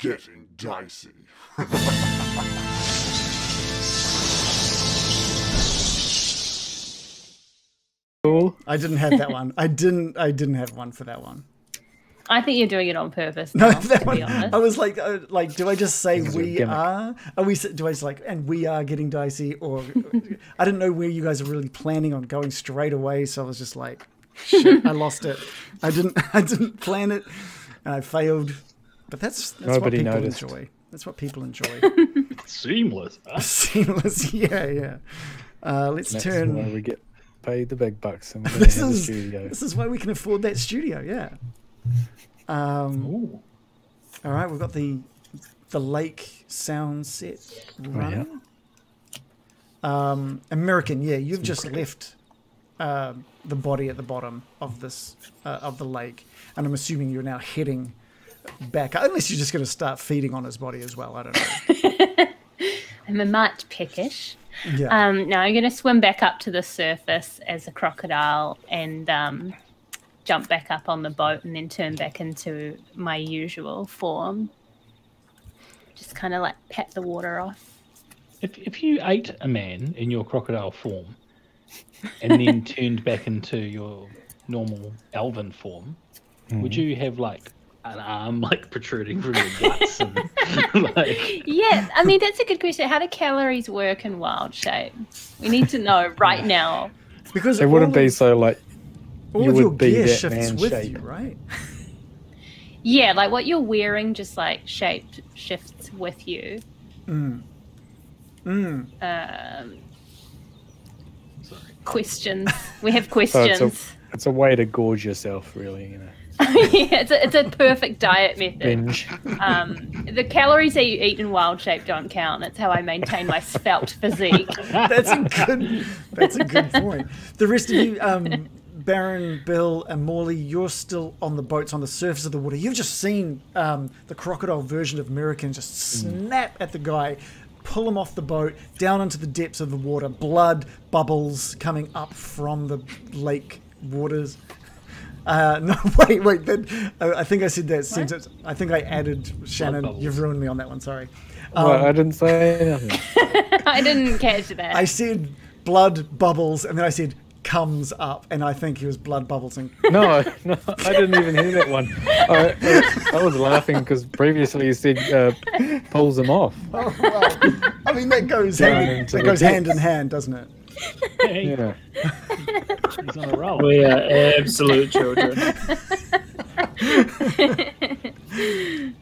getting dicey. I didn't have that one. I didn't have one for that one. I think you're doing it on purpose. No, Now, that to one. be honest. I was like, do I just say This is we your gimmick. are? Do I just like, and we are getting dicey? Or I didn't know where you guys are really planning on going straight away, so I was just like, shit, I lost it. I didn't plan it, and I failed. But that's Nobody what people noticed. enjoy. That's what people enjoy. Seamless. Huh? Seamless, yeah. Let's That's turn. why we get paid the big bucks. And we're This in the is studio. this is why we can afford that studio. Yeah. Ooh. All right, we've got the lake sound set running. American, yeah, you've just left the body at the bottom of this of the lake, and I'm assuming you're now heading back. Unless you're just going to start feeding on his body as well. I don't know. I'm a mite peckish. Yeah. Now I'm going to swim back up to the surface as a crocodile and jump back up on the boat and then turn back into my usual form. Just kind of like pat the water off. If you ate a man in your crocodile form and then turned back into your normal elven form, would you have like an arm like protruding from your guts? And, like... Yeah, I mean, that's a good question. How do calories work in wild shape? We need to know right now. Because It wouldn't be so like all you of your would be gear that shifts man with shape. you, right? Yeah, like what you're wearing just like shifts with you. Questions. We have So questions. it's a way to gorge yourself, really. You know, Yeah, it's a perfect diet method. binge. The calories that you eat in wild shape don't count. That's how I maintain my svelte physique. That's a good point. The rest of you, Baron, Bill, and Morley, you're still on the boats on the surface of the water. You've just seen the crocodile version of American just snap at the guy, pull him off the boat, down into the depths of the water, blood bubbles coming up from the lake waters. No, wait. I think I said that sentence. I think I added Shannon. bubbles. You've ruined me on that one. Sorry. Well, I didn't say nothing. I didn't catch that. I said blood bubbles, and then I said comes up, and I think he was blood bubbles. And No, I didn't even hear that one. I was laughing because previously you said pulls him off. oh, well, I mean that goes Down hand, into that the goes hand in depths. hand, doesn't it? Hey, Yeah. he's on a roll. We are absolute children.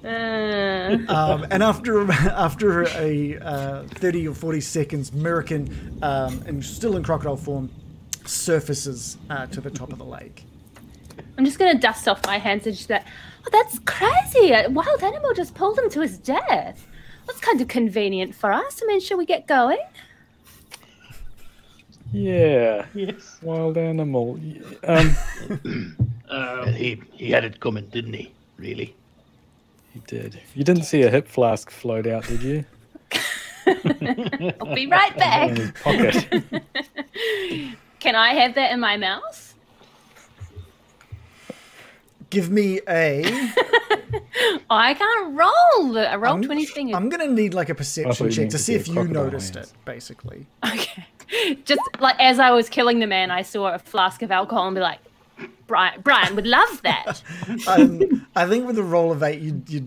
And after a 30 or 40 seconds, American, and still in crocodile form, surfaces to the top of the lake. I'm just going to dust off my hands and just be like, oh, that's crazy. A wild animal just pulled him to his death. That's kind of convenient for us. I mean, should we get going? Yeah. Yes. Wild animal. And he had it coming, didn't he? Really? You did. You didn't see a hip flask float out, did you? I'll be right In back. his pocket. Can I have that in my mouth? Give me a. I can't roll. I roll I'm- 20 fingers. I'm gonna need like a I thought perception you check meant to to see do if you crocodile noticed hands. it, basically. Okay. Just like as I was killing the man, I saw a flask of alcohol and be like, Brian would love that. I think with a roll of 8,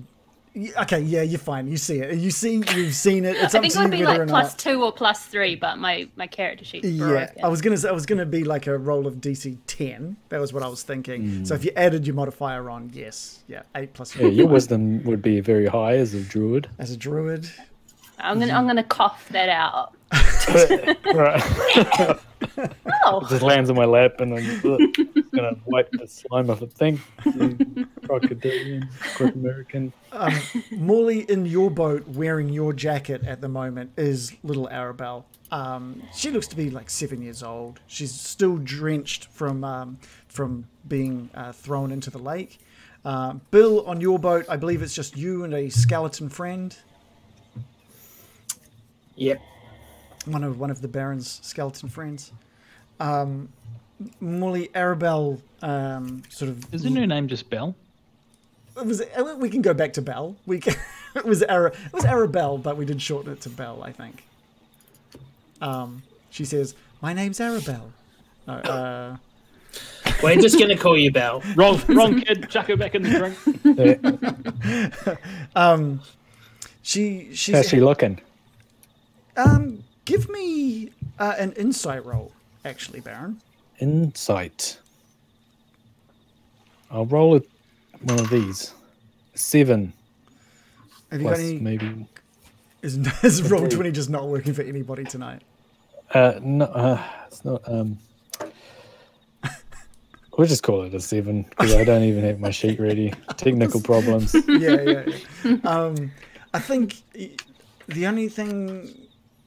okay, yeah, you're fine. You see it. You've seen it. It's I up think to it you would be whether like or not. +2 or +3, but my character sheet's Yeah, broken. I was gonna be like a roll of DC 10. That was what I was thinking. Hmm. So if you added your modifier on, yes, yeah, 8 plus. Yeah, your wisdom would be very high as a druid. As a druid, I'm gonna cough that out. Right. Oh, It just lands on my lap and I'm just gonna wipe the slime off the thing. Crocodilian, Croc American. Morley, in your boat, wearing your jacket at the moment, is little Arabelle. She looks to be like 7 years old. She's still drenched from being thrown into the lake. Bill, on your boat, I believe it's just you and a skeleton friend. Yep. One of the Baron's skeleton friends. Molly, Arabelle, sort of. Isn't her name just Belle? We can go back to Belle. We can. It was Arabelle, but we did shorten it to Belle, I think. She says, "My name's Arabelle." No, We're just gonna call you Belle. Wrong kid. Chuck her back in the drink. she's How's she looking? Give me an insight roll, actually, Baron. Insight. I'll roll one of these. 7. Have you Plus got any? maybe. Is Roll20 just not working for anybody tonight? No, it's not. We'll just call it a 7 because I don't even have my sheet ready. Technical problems. Yeah. I think the only thing.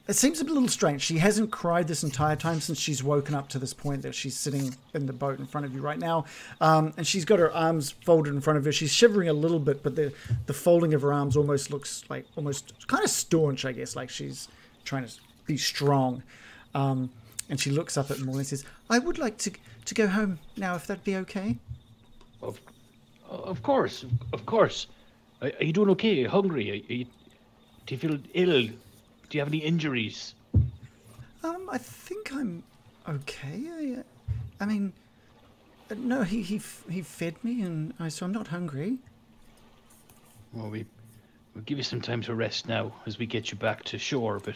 It seems a little strange. She hasn't cried this entire time since she's woken up to this point that she's sitting in the boat in front of you right now. And she's got her arms folded in front of her. She's shivering a little bit, but the folding of her arms almost looks like almost kind of staunch, I guess, like she's trying to be strong. And she looks up at Morley and says, "I would like to go home now, if that'd be okay." Of course. Are you doing okay? Are you hungry? Do you feel ill? Do you have any injuries? I think I'm okay. I mean, no, he fed me, and so I'm not hungry. Well, we'll give you some time to rest now as we get you back to shore, but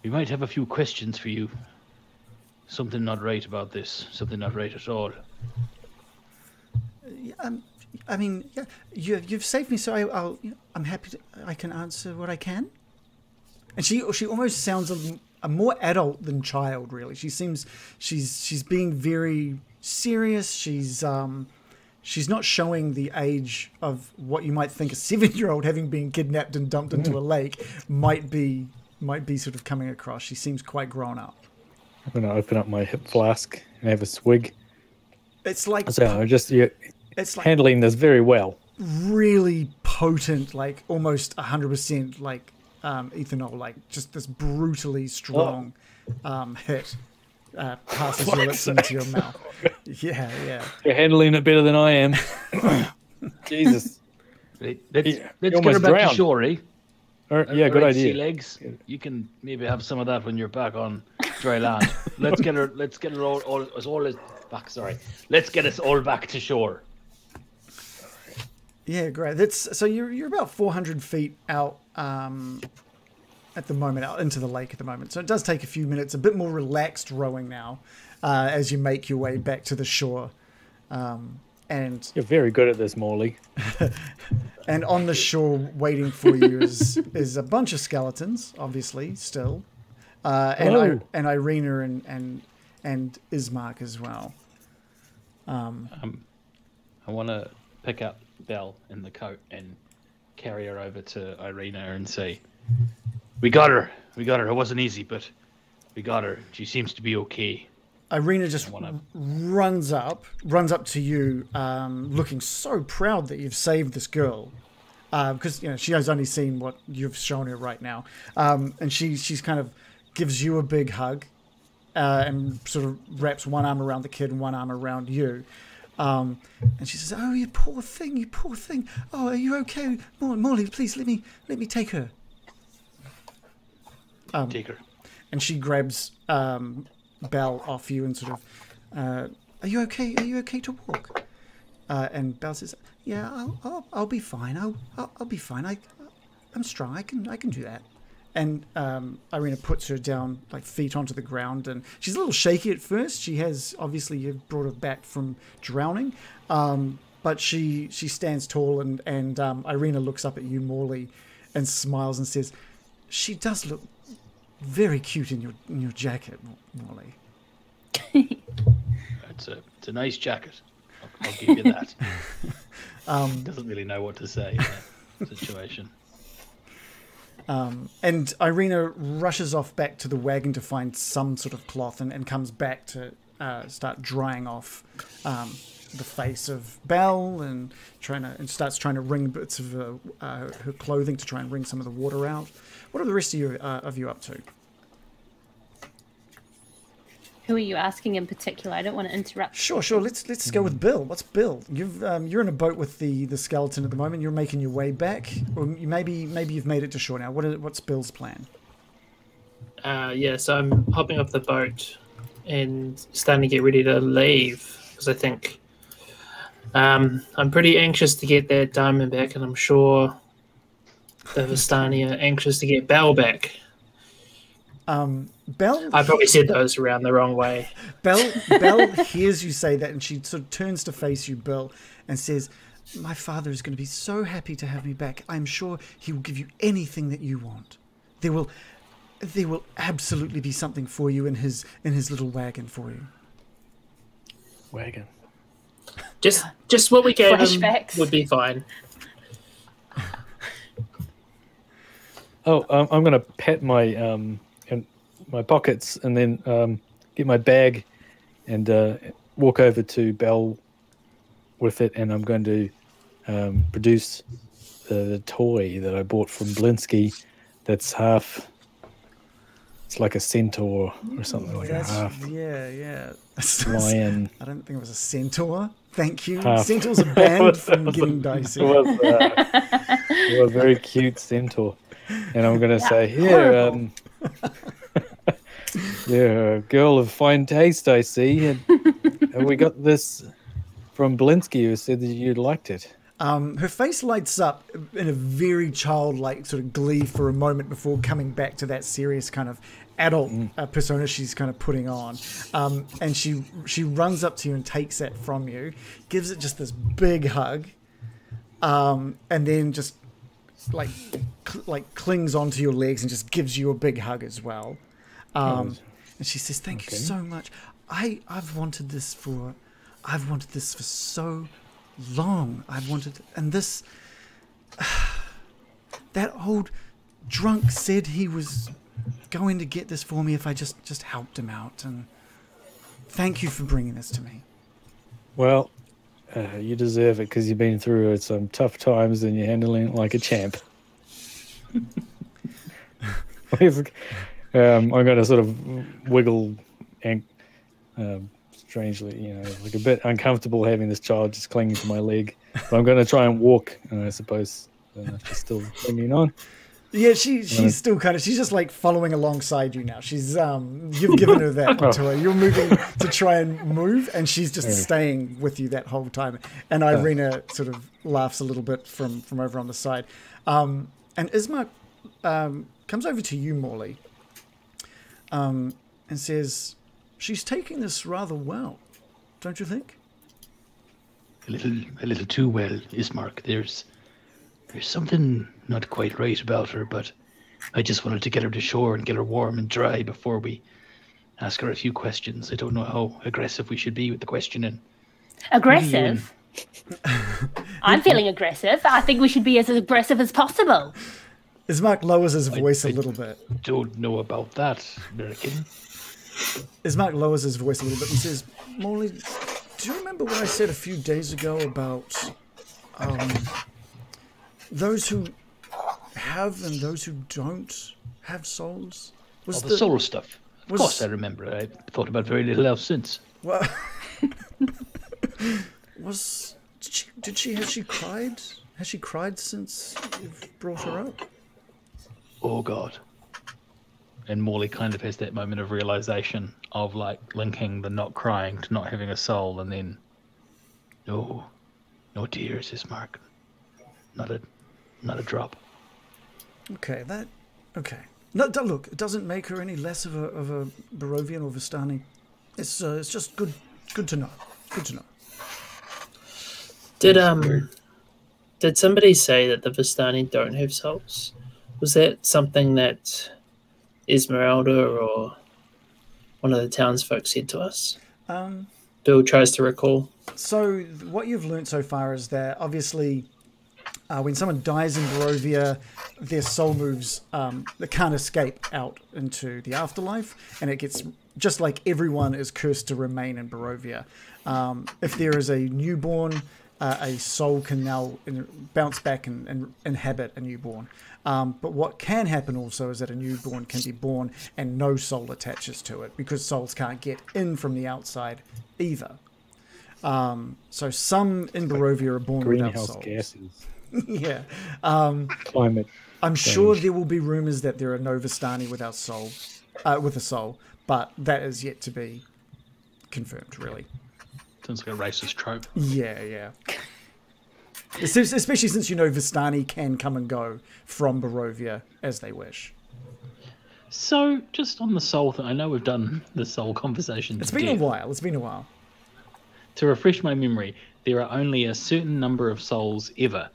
we might have a few questions for you. Something not right about this. Something not right at all. I mean, yeah, you've saved me, so I'm happy I can answer what I can. And she almost sounds a more adult than child, really. She seems she's being very serious. She's not showing the age of what you might think a 7-year-old, having been kidnapped and dumped into a lake, might be sort of coming across. She seems quite grown up. I'm going to open up my hip flask and have a swig. It's like it's like handling this very well. Really potent, like almost 100% like ethanol, like just this brutally strong hit passes your lips into your mouth. Yeah. You're handling it better than I am. Jesus. Let's get her back to shore, eh? Yeah, good idea. Sea legs. You can maybe have some of that when you're back on dry land. Let's get her Let's get us all back to shore. Yeah, great. So you're about 400 feet out at the moment, out into the lake at the moment. So it does take a few minutes, a bit more relaxed rowing now, as you make your way back to the shore. And you're very good at this, Morley. And on the shore, waiting for you is a bunch of skeletons, obviously, still, and Irina and Ismark as well. I want to pick up Belle in the coat and carry her over to Irina and say, "We got her. It wasn't easy, but we got her. She seems to be okay." Irina just runs up to you, looking so proud that you've saved this girl, because she has only seen what you've shown her right now, and she's kind of gives you a big hug, and sort of wraps one arm around the kid and one arm around you, and she says, "Oh, you poor thing. Oh, are you okay, Morley? Please let me take her." Take her. And she grabs Belle off you and sort of, "Are you okay? Are you okay to walk?" And Belle says, "Yeah, I'll be fine. I'll be fine. I'm strong. I can do that." And Irina puts her down, like feet onto the ground, and she's a little shaky at first. She has obviously you've brought her back from drowning, but she stands tall, and Irina looks up at you, Morley, and smiles and says, "She does look very cute in your jacket, Morley." It's a nice jacket. I'll give you that. Doesn't really know what to say in that situation. And Irina rushes off back to the wagon to find some sort of cloth and comes back to start drying off the face of Belle and starts trying to wring bits of her clothing to try and wring some of the water out. What are the rest of you up to? Who are you asking in particular? I don't want to interrupt. Sure. Let's go with Bill. What's Bill? You're in a boat with the skeleton at the moment. You're making your way back, or maybe you've made it to shore now. What's Bill's plan? So I'm hopping off the boat and starting to get ready to leave because I think I'm pretty anxious to get that diamond back, and I'm sure the Vistani are anxious to get Belle back. Belle. I probably said those around the wrong way. Belle hears you say that, and she sort of turns to face you, Bill, and says, "My father is going to be so happy to have me back. I'm sure he will give you anything that you want. There will absolutely be something for you in his little wagon for you." Wagon. Just what we gave Flashbacks. him would be fine. Oh, I'm going to pat my pockets and then get my bag and walk over to Belle with it, and I'm going to produce the toy that I bought from Blinsky. That's half. It's like a centaur or something like a half. Yeah. Lion. I don't think it was a centaur. Thank you. Half. Centaurs are banned from getting Dicey. It was a very cute centaur. And I'm going to say, here, you're a girl of fine taste, I see. And we got this from Blinsky, who said that you liked it. Her face lights up in a very childlike sort of glee for a moment before coming back to that serious kind of adult persona she's kind of putting on. And she runs up to you and takes it from you, gives it just this big hug, and then just like clings onto your legs and just gives you a big hug as well. And she says, "Thank you so much. I've wanted this for so long. And this that old drunk said he was going to get this for me if I just helped him out, and thank you for bringing this to me." Well, you deserve it because you've been through some tough times and you're handling it like a champ. I'm going to sort of wiggle and strangely, like a bit uncomfortable having this child just clinging to my leg. But I'm going to try and walk, and I suppose she's still clinging on. Yeah, she's still she's just like following alongside you now. She's you've given her that to her. You're moving to try and move, and she's just staying with you that whole time. And Irina sort of laughs a little bit from over on the side. And Ismark comes over to you, Morley, and says, "She's taking this rather well, don't you think?" A little too well, Ismark. There's something not quite right about her, but I just wanted to get her to shore and get her warm and dry before we ask her a few questions. I don't know how aggressive we should be with the questioning. Aggressive? I'm feeling aggressive. I think we should be as aggressive as possible. Ismark lowers his voice a little bit. Don't know about that, American. Ismark lowers his voice a little bit and says, "Morley, do you remember what I said a few days ago about those who have and those who don't have souls?" Was the soul stuff. Of course I remember. I thought about very little else since. Well, has she cried? Has she cried since you've brought her up? Oh, God. And Morley kind of has that moment of realization of linking the not crying to not having a soul, and then no tears, Ismark. Not a drop. Okay. No, look, it doesn't make her any less of a Barovian or Vistani. It's just good to know. Good to know. Did somebody say that the Vistani don't have souls? Was that something that Esmeralda or one of the townsfolk said to us? Bill tries to recall. So what you've learned so far is that obviously when someone dies in Barovia, their soul moves, they can't escape out into the afterlife, and it gets, just like everyone is cursed to remain in Barovia. If there is a newborn, a soul can now bounce back and inhabit a newborn. But what can happen also is that a newborn can be born and no soul attaches to it because souls can't get in from the outside either. So some in Barovia are born without Greenhouse souls. gases. Yeah. Climate. I'm sure there will be rumors that there are no Vistani without soul, with a soul, but that is yet to be confirmed, really. Sounds like a racist trope. Yeah. Especially since Vistani can come and go from Barovia as they wish. So, just on the soul thing, I know we've done the soul conversation. It's been a while. To refresh my memory, there are only a certain number of souls ever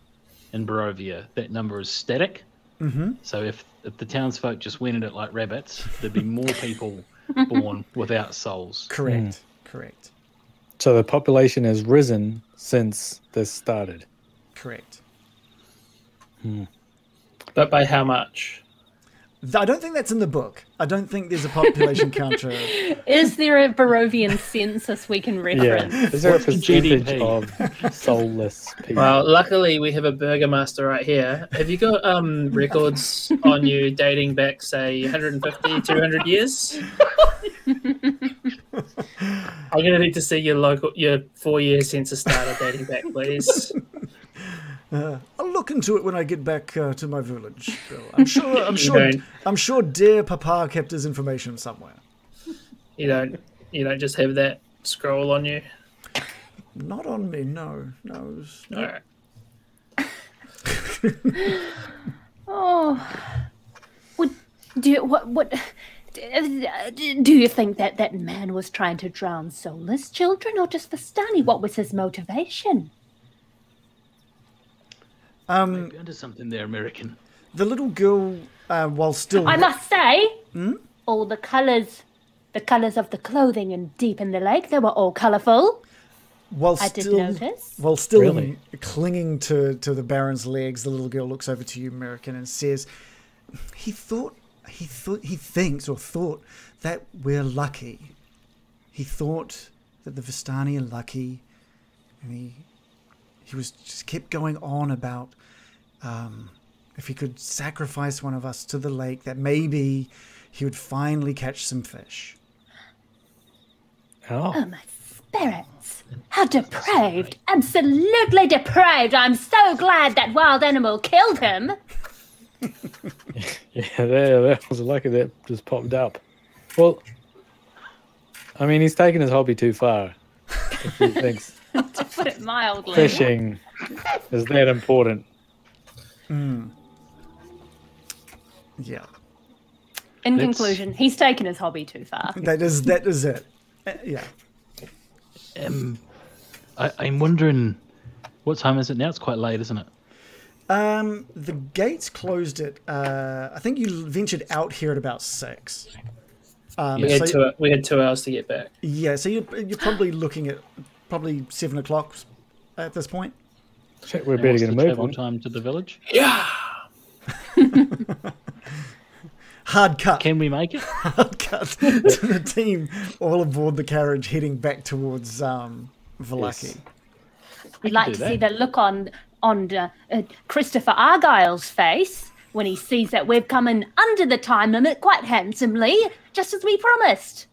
in Barovia. That number is static. Mm-hmm. So if the townsfolk just went at it like rabbits, there'd be more people born without souls. Correct. So the population has risen since this started. Correct. But by how much? I don't think that's in the book. I don't think there's a population counter. Is there a Barovian census we can reference? Yeah. Is there a What's the percentage GDP? of soulless people? Well, luckily we have a burgomaster right here. Have you got records on you dating back, say, 150, 200 years? I'm going to need to see your 4-year census data dating back, please. I'll look into it when I get back to my village, Bill. I'm sure dear Papa kept his information somewhere. You don't just have that scroll on you. Not on me, no. All right. Do you think that man was trying to drown soulless children or just Vistani? What was his motivation? Maybe under something there, American. The little girl, while still... I must say, all the colours of the clothing and deep in the lake, they were all colourful. I did notice. While still Really? clinging to the Baron's legs, the little girl looks over to you, American, and says, he thought that we're lucky. He thought that the Vistani are lucky, and he was just kept going on about if he could sacrifice one of us to the lake, that maybe he would finally catch some fish. Oh, my spirits. How depraved. Absolutely depraved. I'm so glad that wild animal killed him. Yeah, that was lucky that just popped up. Well, I mean, he's taken his hobby too far. If he thinks To put it mildly. fishing is that important. Yeah, In conclusion, he's taken his hobby too far. that is it. Yeah. I'm wondering, what time is it now? It's quite late, isn't it? The gates closed at, I think you ventured out here at about 6. We had 2 hours to get back. Yeah, so you're probably looking at probably 7 o'clock at this point. Shit, we're And better what's get a the move travel on. time to the village? Yeah. Hard cut. Can we make it? Hard cut to the team all aboard the carriage heading back towards Vallaki. I'd like do to that. see the look on Christopher Argyle's face when he sees that we've come in under the time limit quite handsomely, just as we promised.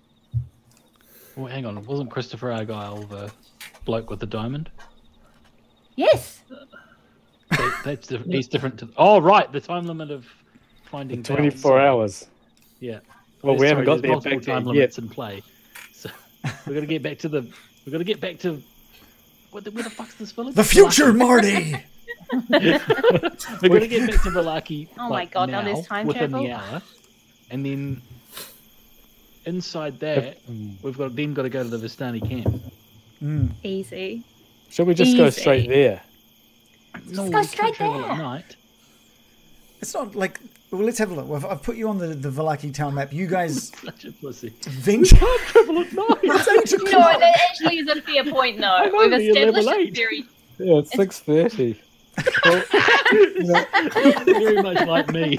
Well, hang on. Wasn't Christopher Argyle the bloke with the diamond? Yes. He's different to... Oh, right. The time limit of finding... 24 hours. Yeah. Well, we haven't got there's there multiple back there time yet. limits in play. So we've got to get back to the... We've got to get back to... Where the fuck's this village? The future, Marty! We're going to get back to Vallaki. Oh my God, now there's time within travel? the hour, and then inside that, we've got to go to the Vistani camp. Easy. Shall we just go Easy. straight there? No, go we can't straight travel there. at night. It's not like... Well, let's have a look. I've put you on the Vallaki town map. You guys Such a pussy. venture... Travel at night. It's 8 No, o'clock. that actually is a fair point, though. We've only level established 8. a very... Yeah, it's 6:30. Very much like me.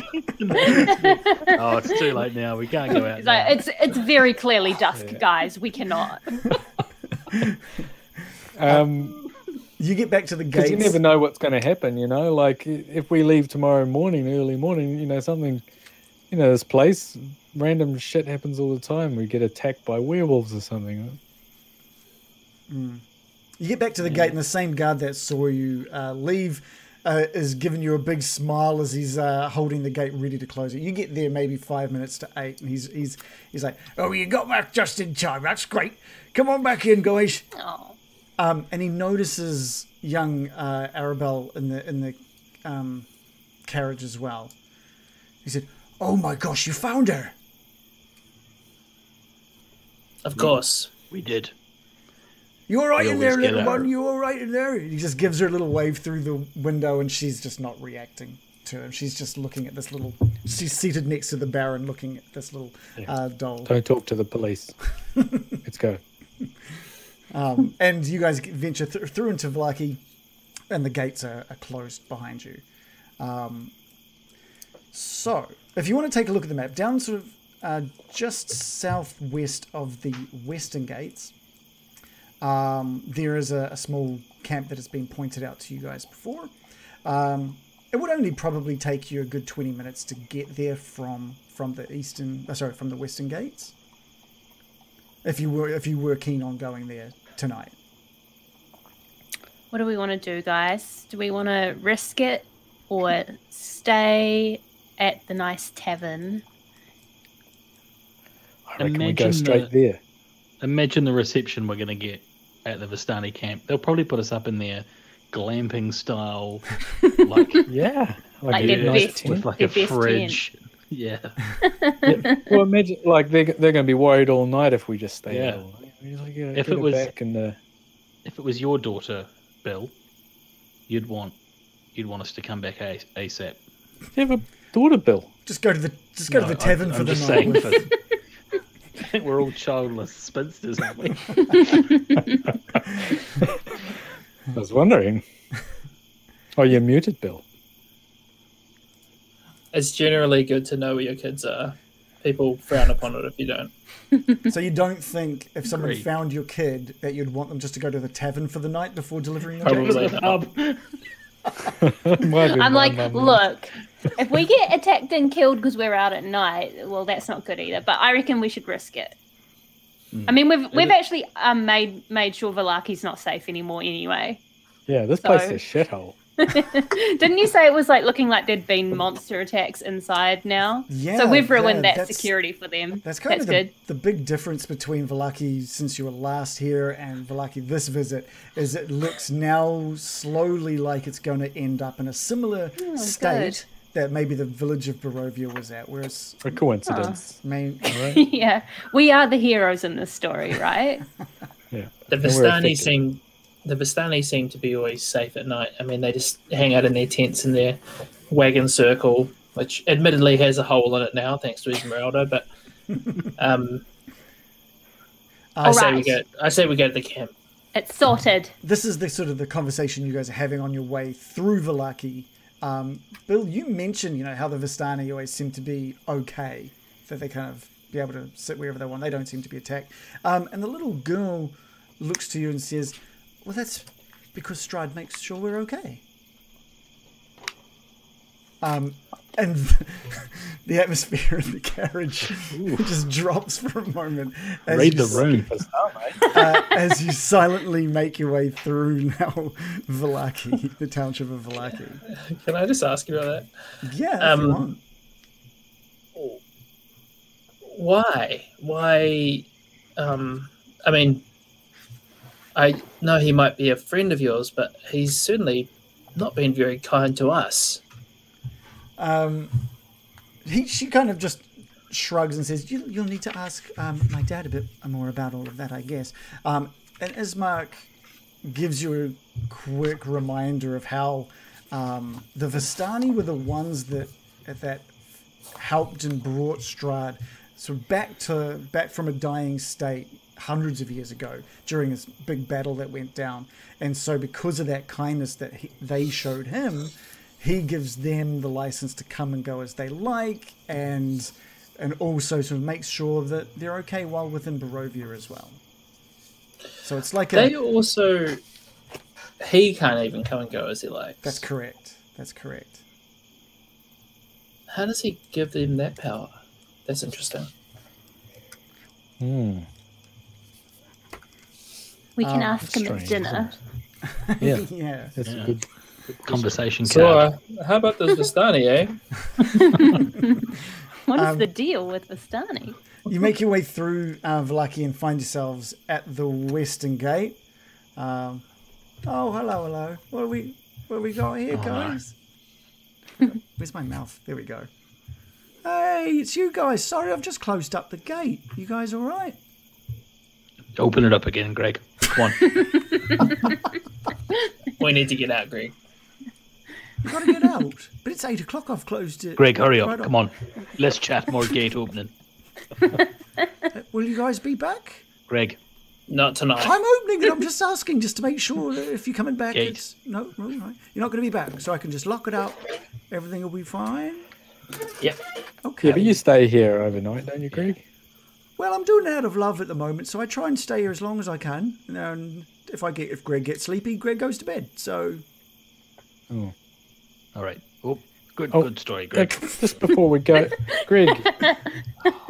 Oh, it's too late now. We can't go out. It's, like, it's very clearly dusk, guys. We cannot. You get back to the Because gates. you never know what's going to happen, you know? Like, if we leave tomorrow morning, early morning, you know, something, you know, this place, random shit happens all the time. We get attacked by werewolves or something. You get back to the gate, and the same guard that saw you leave is giving you a big smile as he's holding the gate ready to close it. You get there maybe 5 minutes to 8, and he's like, "Oh, you got back just in time. That's great. Come on back in, guys." Oh. And he notices young Arabelle in the carriage as well. He said, "Oh my gosh, you found her!" Of course. We did. "You all right We in there, always get little her. one? You all right in there?" He just gives her a little wave through the window, and she's just not reacting to him. She's just looking at this little... She's seated next to the Baron, looking at this little doll. Don't talk to the police. Let's go. And you guys venture through into Vlaki, and the gates are closed behind you. So, if you want to take a look at the map, down sort of just southwest of the western gates, there is a small camp that has been pointed out to you guys before. It would only probably take you a good 20 minutes to get there from the western gates. If you were keen on going there tonight. What do we want to do, guys? Do we want to risk it or stay at the nice tavern? I reckon we go straight there. Imagine the reception we're going to get at the Vistani camp. They'll probably put us up in their glamping style, like Yeah. Like a their nice best- tent. with like their a best fridge. Yeah. Yeah. Well, imagine, like, they're going to be worried all night if we just stay Yeah. there. Like, If get it was- back in the... If it was your daughter, Bill, you'd want us to come back ASAP. You have a daughter, Bill. Just go to the tavern for I'm the just night. saying, I think we're all childless spinsters, aren't we? I was wondering. Oh, you're muted, Bill. It's generally good to know where your kids are. People frown upon it if you don't. So you don't think if someone Agreed. found your kid that you'd want them just to go to the tavern for the night before delivering them? Probably The not. pub. Might be I'm my like, mum. look, if we get attacked and killed because we're out at night, well, that's not good either. But I reckon we should risk it. I mean, we've actually made sure Valaki's not safe anymore anyway. Yeah, this place So- is a shithole. Didn't you say it was like looking like there'd been monster attacks inside now? Yeah, So we've ruined yeah, that that's- security for them. That's kind of good. the big difference between Valaki since you were last here and Valaki this visit is it looks now slowly like it's going to end up in a similar state that maybe the village of Barovia was at, whereas A coincidence. main Yeah, we are the heroes in this story, right? Yeah. The And we're Vistani affected. seem to be always safe at night. I mean, they just hang out in their tents in their wagon circle, which admittedly has a hole in it now, thanks to Esmeralda. But I say we go to the camp. It's sorted. this is the sort of the conversation you guys are having on your way through Valaki. Bill, you mentioned how the Vistani always seem to be okay, that they kind of be able to sit wherever they want. They don't seem to be attacked. And the little girl looks to you and says, "Well, that's because Strahd makes sure we're okay." And the atmosphere in the carriage just drops for a moment as Read you the room. as you silently make your way through now Valaki, the township of Valaki. Can I just ask you about that? Yeah, if you want. Why? Why? I mean, I know he might be a friend of yours, but he's certainly not been very kind to us. She kind of just shrugs and says, "You'll need to ask my dad a bit more about all of that, I guess." And Ismark gives you a quick reminder of how the Vistani were the ones that helped and brought Strahd back from a dying state hundreds of years ago during this big battle that went down. And so because of that kindness that they showed him, he gives them the license to come and go as they like, and also sort of makes sure that they're okay while within Barovia as well. So it's like They also he can't even come and go as he likes. That's correct. That's correct. How does he give them that power? That's interesting. Hmm. We can ask him strange, at dinner. Yeah, Yeah. that's a good. Conversation So, card. how about this Vistani, eh? What is the deal with Vistani? You make your way through Vallaki and find yourselves at the western gate. Oh, hello. What do we got here, guys? Where's my mouth? There we go. Hey, it's you guys. Sorry, I've just closed up the gate. You guys all right? Open it up again, Greg. Come on. We need to get out, Greg. You got to get out. But it's 8 o'clock. I've closed it. Greg, hurry up. right Come on. Let's chat more gate opening. Will you guys be back? Greg, Not tonight. I'm opening it. I'm just asking, just to make sure that if you're coming back, Gate. it's no, right. You're not going to be back, so I can just lock it up. Everything will be fine. Yep. Okay. Yeah, but you stay here overnight, don't you, Greg? Well, I'm doing it out of love at the moment, so I try and stay here as long as I can. And if Greg gets sleepy, Greg goes to bed. So Oh. all right. Oh, Oh, good story, Greg. Just before we go, Greg,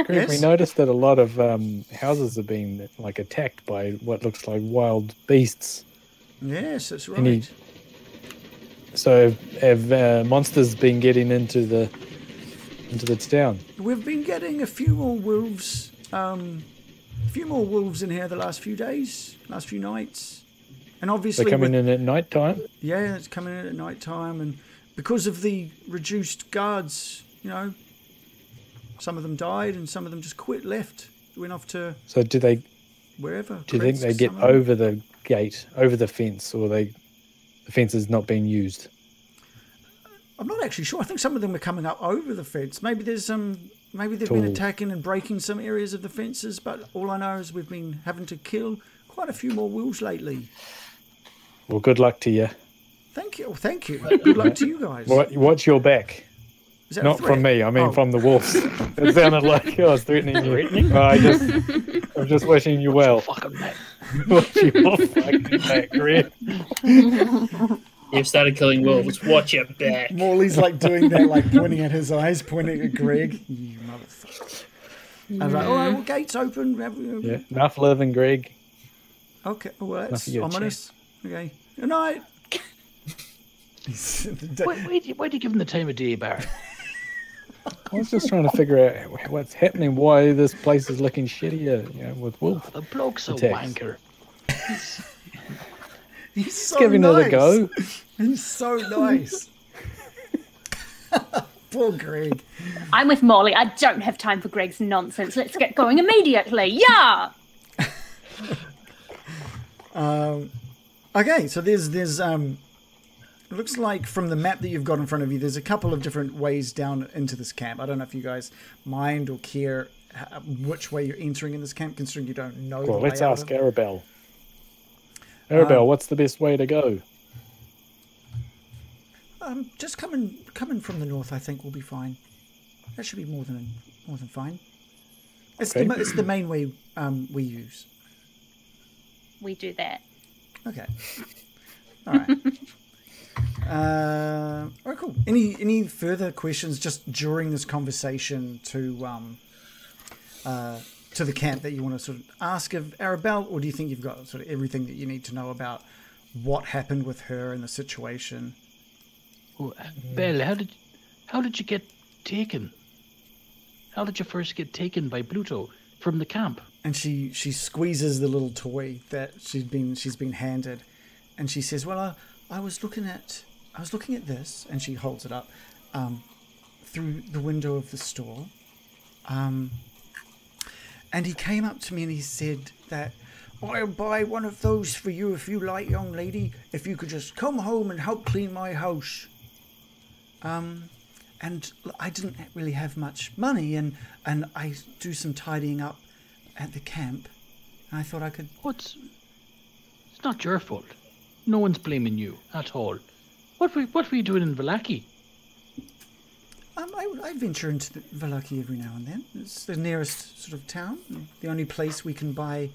Yes? we noticed that a lot of houses have been like attacked by what looks like wild beasts. yes, that's right. Any- So have monsters been getting into the town? We've been getting a few more wolves. In here the last few days, last few nights, and obviously They're coming in at night time. yeah, it's coming in at night time, and because of the reduced guards, some of them died and some of them just left, went off to So do wherever. you think they Kresk, get some of them. over the gate, over the fence, or the fence is not being used? I'm not actually sure. I think some of them are coming up over the fence. Maybe they've been Cool. attacking and breaking some areas of the fences, but all I know is we've been having to kill quite a few more wolves lately. Well, good luck to you. Thank you. Good luck to you guys. Watch your back. Is that a Not threat? from me. I mean, Oh. from the wolves. It sounded like I was threatening you. I'm just wishing you well. Fucking mate. Watch your fucking back, Greg. You've started killing wolves. Watch your back. Morley's like doing that, like pointing at his eyes, pointing at Greg. You motherfucker. I was like, all right, well, gates open. Yeah, enough living, Greg. Okay, well, that's Nothing gonna ominous. Okay, good night. Why do you give him the time of day, Barry? I was just trying to figure out what's happening, why this place is looking shittier, with wolf. The bloke's a Attacks. wanker. He's so Giving nice. it a go. He's so nice. Poor Greg. I'm with Molly. I don't have time for Greg's nonsense. Let's get going immediately. Yeah. Okay, so there's it looks like from the map that you've got in front of you, there's a couple of different ways down into this camp. I don't know if you guys mind or care which way you're entering in this camp, considering you don't know. Well, the let's layout ask of it. Arabelle. Arabelle, what's the best way to go? Just coming from the north, I think will be fine. That should be more than fine. It's Okay. it's the main way we use. We do that. Okay. All right. All right, cool. Any further questions just during this conversation to the camp that you want to sort of ask of Arabelle, or do you think you've got sort of everything that you need to know about what happened with her and the situation? Oh, Belle, how did you get taken? How did you first get taken by Pluto from the camp? And she squeezes the little toy that she's been handed, and she says, "Well, I was looking at this," and she holds it up through the window of the store, and he came up to me and he said that I'll buy one of those for you if you like, young lady, if you could just come home and help clean my house. And I didn't really have much money, and I do some tidying up at the camp, and I thought I could. It's not your fault. No one's blaming you at all. What were you doing in Vallaki? I venture into the Vallaki every now and then. It's the nearest sort of town, the only place we can buy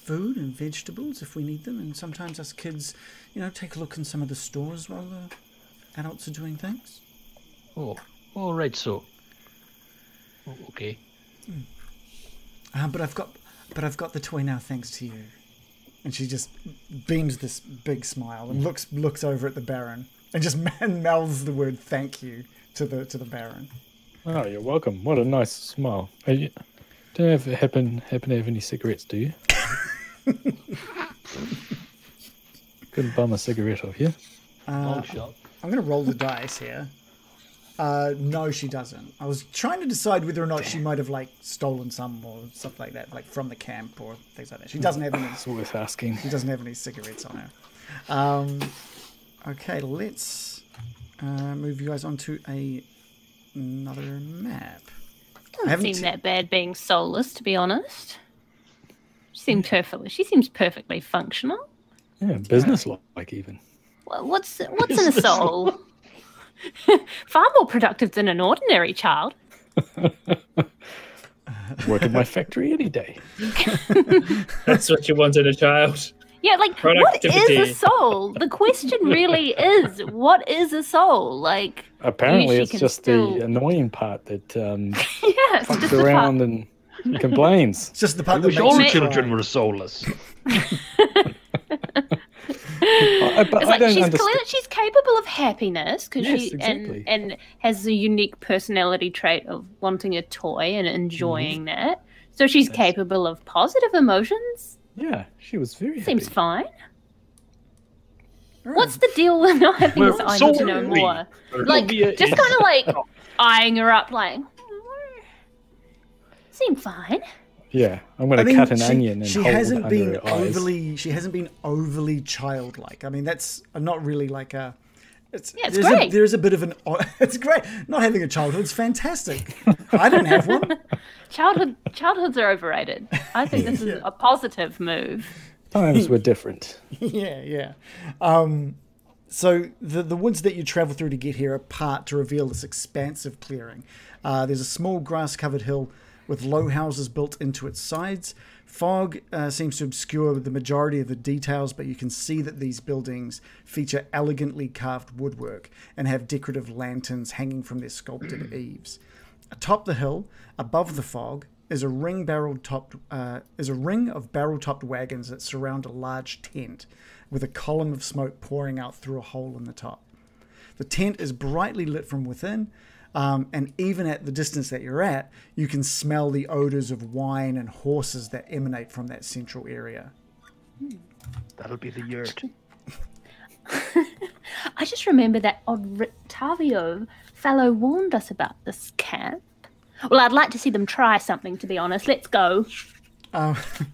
food and vegetables if we need them, and sometimes us kids, take a look in some of the stores while the adults are doing things. Oh, all right, so. Oh, okay. But I've got the toy now, thanks to you. And she just beams this big smile and looks over at the Baron and just mouths the word "thank you" to the Baron. Oh, you're welcome. What a nice smile. You don't happen to have any cigarettes, do you? Couldn't bum a cigarette off you. Long shot. I'm going to roll the dice here. No, she doesn't. I was trying to decide whether or not she might have stolen some or stuff like that, from the camp or things like that. She doesn't have any. It's worth asking. She doesn't have any cigarettes on her. Okay, let's move you guys onto another map. Doesn't seem that bad being soulless, to be honest. She seems perfectly functional. Yeah, business-like even. Well, what's in a soul? Far more productive than an ordinary child. Work in my factory any day. That's what you want in a child. Yeah, what is a soul? The question really is, what is a soul? Apparently it's just the annoying part that fucks around and complains. It's just the part I that wish makes all you children cry. were soulless. I don't understand. She's capable of happiness because Yes, exactly. and has a unique personality trait of wanting a toy and enjoying that. So she's capable of positive emotions. Yeah, she was very Seems happy. fine. Right. What's the deal with not having this? I need to know sorry. more. Barovia Just is- kind of eyeing her up, seem fine. Yeah, I'm going to cut an onion and she hold hasn't it been under her eyes. she hasn't been overly childlike. I mean, that's not really a. It's there's great. There's a bit of an. It's great. Not having a childhood's fantastic. I didn't have one. Childhoods are overrated. I think this is a positive move. Times were different. Yeah. So the woods that you travel through to get here are part to reveal this expansive clearing. There's a small grass-covered hill with low houses built into its sides. Fog seems to obscure the majority of the details, but you can see that these buildings feature elegantly carved woodwork and have decorative lanterns hanging from their sculpted eaves. Atop the hill, above the fog, is a ring of barrel-topped wagons that surround a large tent, with a column of smoke pouring out through a hole in the top. The tent is brightly lit from within, and even at the distance that you're at, you can smell the odors of wine and horses that emanate from that central area. That'll be the yurt. I just remember that Octavio fellow warned us about this camp. Well, I'd like to see them try something, to be honest. Let's go.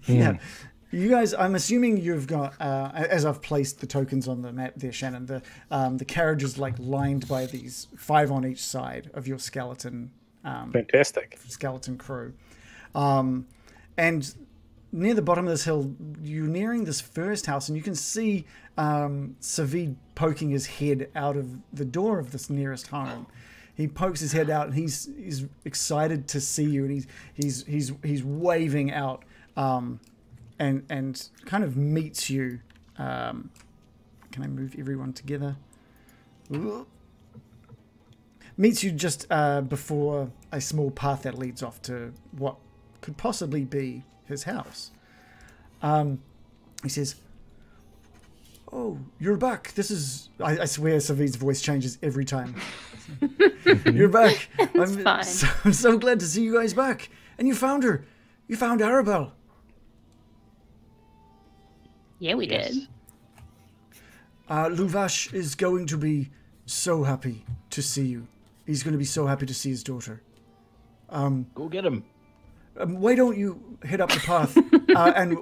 Yeah. You guys, I'm assuming you've got, as I've placed the tokens on the map there, Shannon, the carriage is lined by these 5 on each side of your skeleton Fantastic. skeleton crew. And near the bottom of this hill, you're nearing this first house, and you can see Savid poking his head out of the door of this nearest home. He pokes his head out, and he's excited to see you, and he's waving out, and kind of meets you. Can I move everyone together? Ooh. Meets you just before a small path that leads off to what could possibly be his house. He says, "Oh, you're back. This is..." I swear Savid's voice changes every time. "You're back. fine. I'm so glad to see you guys back. And you found her. You found Arabelle." Yeah, we did. Luvash is going to be so happy to see you. He's going to be so happy to see his daughter. Go get him. Why don't you head up the path, and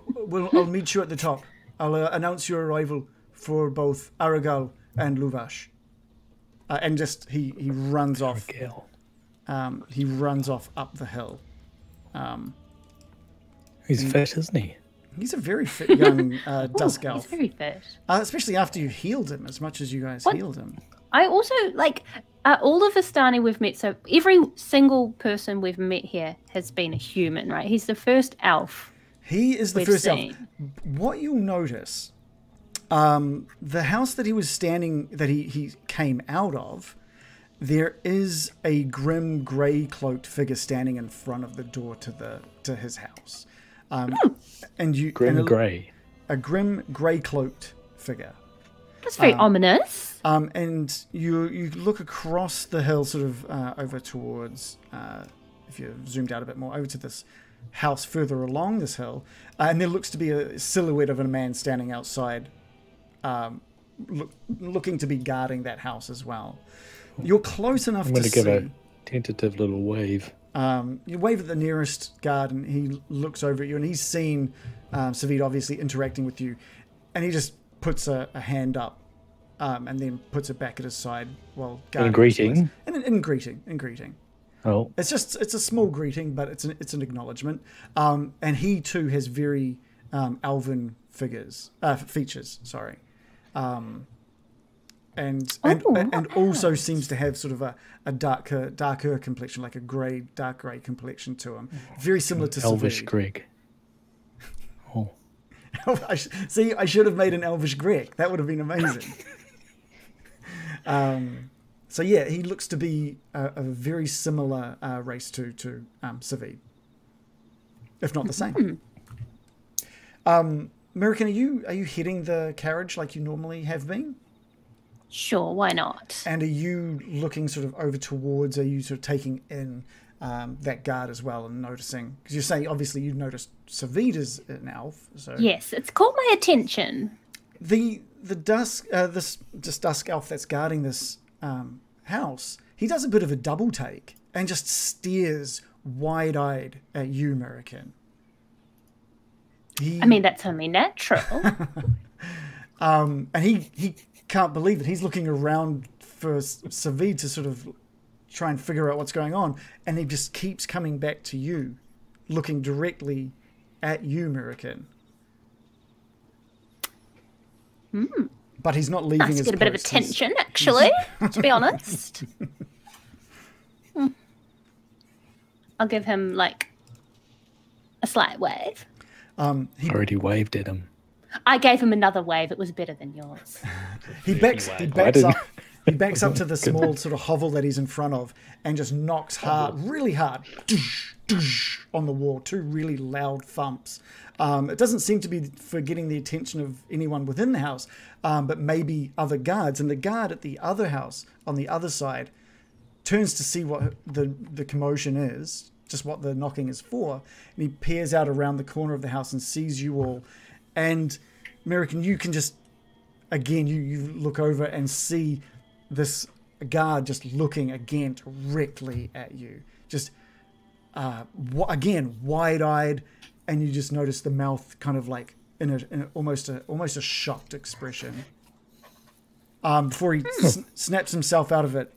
I'll meet you at the top. I'll announce your arrival for both Arabelle and Luvash. And just he runs off. He runs off up the hill. He's fit, isn't he? He's a very fit young Dusk Elf. He's very fit. Especially after you healed him as much as you guys healed him. I also, all of Vistani we've met, so every single person we've met here has been a human, right? He's the first elf He is the we've first elf. seen. What you'll notice, the house that he was standing, that he came out of, there is a grim grey cloaked figure standing in front of the door to his house. And you Grim grey. a grim grey cloaked figure. That's very ominous. And you look across the hill, sort of over towards, if you zoomed out a bit more, over to this house further along this hill, and there looks to be a silhouette of a man standing outside, looking to be guarding that house as well. You're close enough I'm to going to see. give a tentative little wave. You wave at the nearest guard, and he looks over at you, and he's seen Savid obviously interacting with you, and he just puts a hand up, and then puts it back at his side while guarding. In greeting? In greeting. Oh, It's a small greeting, but it's an acknowledgement. And he too has very elven features. Sorry, and also seems to have sort of a darker complexion, like a dark grey complexion to him, very similar to Elvish Savid. Greg. Oh, See, I should have made an Elvish Greg. That would have been amazing. So yeah, he looks to be a very similar race to Savid, if not the same. American, are you heading the carriage like you normally have been? Sure, why not? And are you looking sort of over towards? Are you sort of taking in that guard as well and noticing? Because you're saying obviously you've noticed Savid is an elf. So Yes, it's caught my attention. the dusk dusk elf that's guarding this house, he does a bit of a double take and just stares wide-eyed at you, American. I mean, that's only natural. And he can't believe it. He's looking around for Savid to sort of try and figure out what's going on, and he just keeps coming back to you, looking directly at you, American. But he's not leaving Nice his to get a bit of post. He's- attention, actually, to be honest. I'll give him, like, a slight wave. He already waved at him. I gave him another wave. It was better than yours. He backs didn't- up. He backs up to the small sort of hovel that he's in front of and just knocks really hard, on the wall. Two really loud thumps. It doesn't seem to be for getting the attention of anyone within the house, but maybe other guards. And the guard at the other house on the other side turns to see what the commotion is, just what the knocking is for. And he peers out around the corner of the house and sees you all. And American, you can just, again, you look over and see this guard just looking again directly at you. Just, again, wide-eyed, and you just notice the mouth kind of like in almost a shocked expression. Before he snaps himself out of it,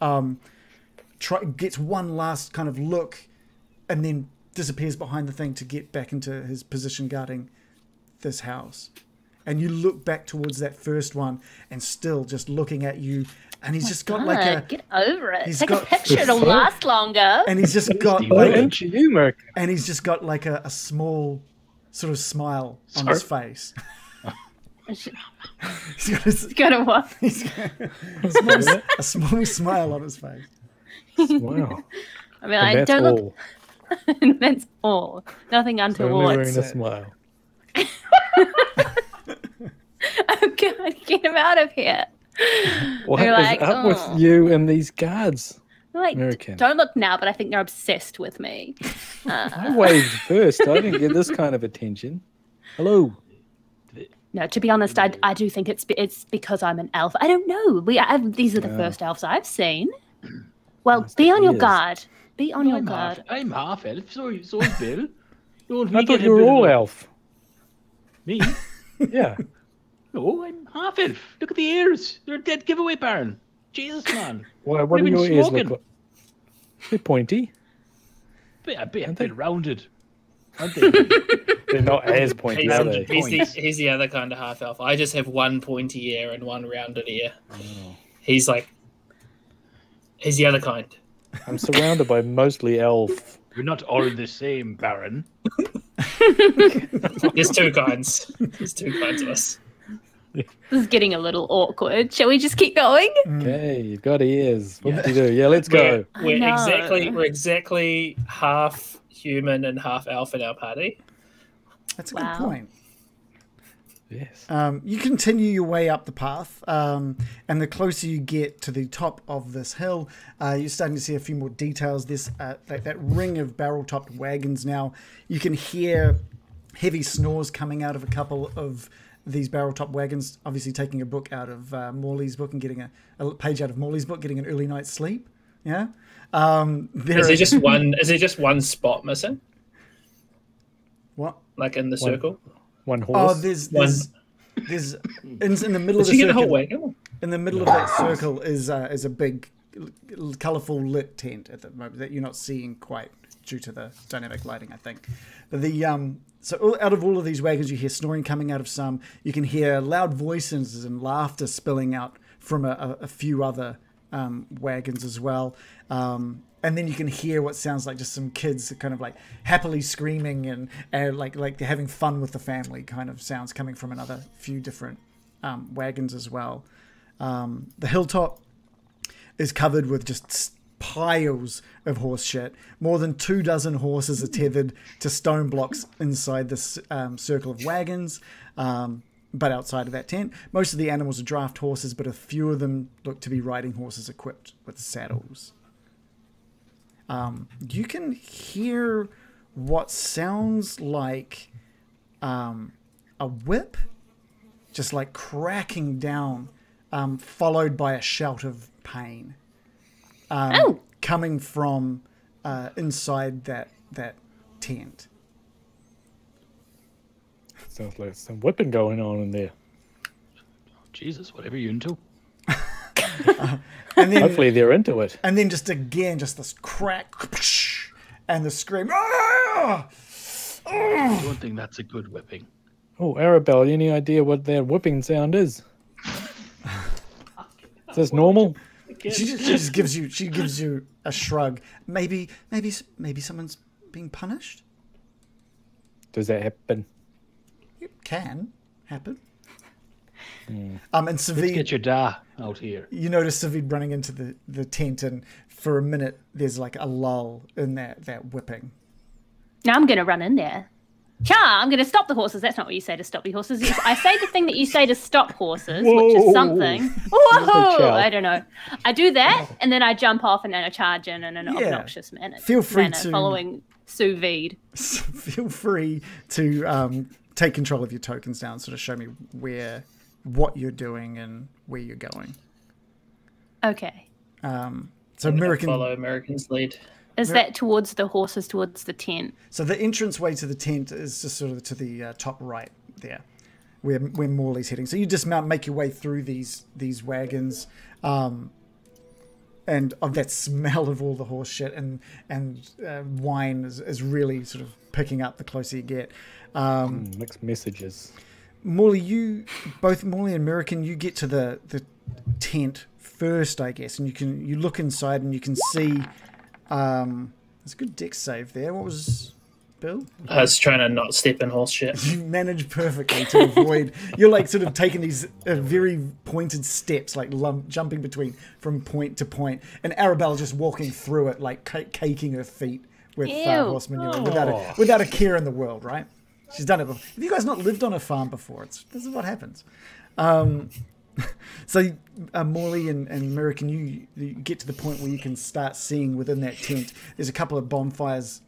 gets one last kind of look, and then disappears behind the thing to get back into his position guarding this house. And you look back towards that first one, and still just looking at you. And he's just got like a Get over it. he's Take got- a picture. It'll last longer. and he's just got Oh, like into you, American. and he's just got like a small sort of smile on his face. He's got Gonna what? a small smile on his face. Wow. I mean, And I that's don't all. look. That's all. Nothing Only untoward. wearing a it. smile. Oh God, get him out of here. What You're is like, up "Oh." with you and these guards? Like, American. don't look now, but I think they're obsessed with me. I waved first. I didn't get this kind of attention. Hello. No, to be honest, I do think it's because I'm an elf. I don't know. These are the first elves I've seen. Well, Must be have on your ears. guard. Be on your guard. I'm half elf, so is Bill. Don't I we thought get a you were bit of all a- elf. Me? Yeah. No, I'm half elf. Look at the ears. They're a dead giveaway, Baron. Jesus, man. Why, what What do have you your been ears smoking? look like? They're pointy. A bit Aren't they? rounded. Aren't they? They're not as pointy, are they? He's the other kind of half elf. I just have one pointy ear and one rounded ear. Oh. He's the other kind. I'm surrounded by mostly elf. We're not all the same, Baron. There's two kinds. There's two kinds of us. This is getting a little awkward. Shall we just keep going? Okay, you've got ears. What do you do? Yeah, let's go. We're No. exactly half human and half elf in our party. That's a Wow. good point. Yes. You continue your way up the path, and the closer you get to the top of this hill, you're starting to see a few more details. This that ring of barrel-topped wagons now. You can hear heavy snores coming out of a couple of these barrel-topped wagons, obviously taking a book out of Morley's book and getting a page out of Morley's book, getting an early night's sleep. Yeah. Is there just one? Is there just one spot missing? What? Like in the circle? One horse. Oh, there's in the middle of Did the you get a whole circle. wagon? In the middle of that circle is a big, colourful lit tent at the moment that you're not seeing quite due to the dynamic lighting, I think. But out of all of these wagons, you hear snoring coming out of some. You can hear loud voices and laughter spilling out from a few other wagons as well. And then you can hear what sounds like just some kids kind of like happily screaming and like they're having fun with the family kind of sounds coming from another few different wagons as well. The hilltop is covered with just piles of horse shit. More than 24 horses are tethered to stone blocks inside this circle of wagons. But outside of that tent, most of the animals are draft horses, but a few of them look to be riding horses equipped with saddles. You can hear what sounds like a whip just like cracking down, followed by a shout of pain coming from inside that tent. Sounds like some whipping going on in there. Jesus, whatever you're into. And then, Hopefully they're into it. and then just this crack and the scream. "Ah! I don't think that's a good whipping. Oh, Arabelle, any idea what that whipping sound is? Is this normal? She just gives you a shrug. Maybe someone's being punished. Does that happen? It can happen. And Let's Savid, get your da out here. you notice Savid running into the tent, and for a minute there's like a lull in that whipping. Now I'm going to run in there. Cha! I'm going to stop the horses. That's not what you say to stop the horses. I say the thing that you say to stop horses, which is something. Whoa! Chow. I don't know. I do that, and then I jump off and then I charge in an obnoxious manner. Feel free to- following sous vide. Feel free to take control of your tokens now and sort of show me what you're doing and where you're going. Okay. So American. Follow American's lead. Is that towards the horses, towards the tent? So the entranceway to the tent is just sort of to the top right there, where Morley's heading. So you dismount, make your way through these wagons, and of that smell of all the horse shit and wine is really sort of picking up the closer you get. Mixed messages. Morley, both Morley and American, you get to the tent first, I guess, and you look inside and you can see. There's a good dex save there. What was Bill? I was trying to not step in horse shit. You managed perfectly to avoid. You're like sort of taking these very pointed steps, like jumping from point to point, and Arabelle just walking through it, like caking her feet with horse manure without a care in the world, right? She's done it before. Have you guys not lived on a farm before? This is what happens. So Morley and American, you get to the point where you can start seeing within that tent. There's a couple of bonfires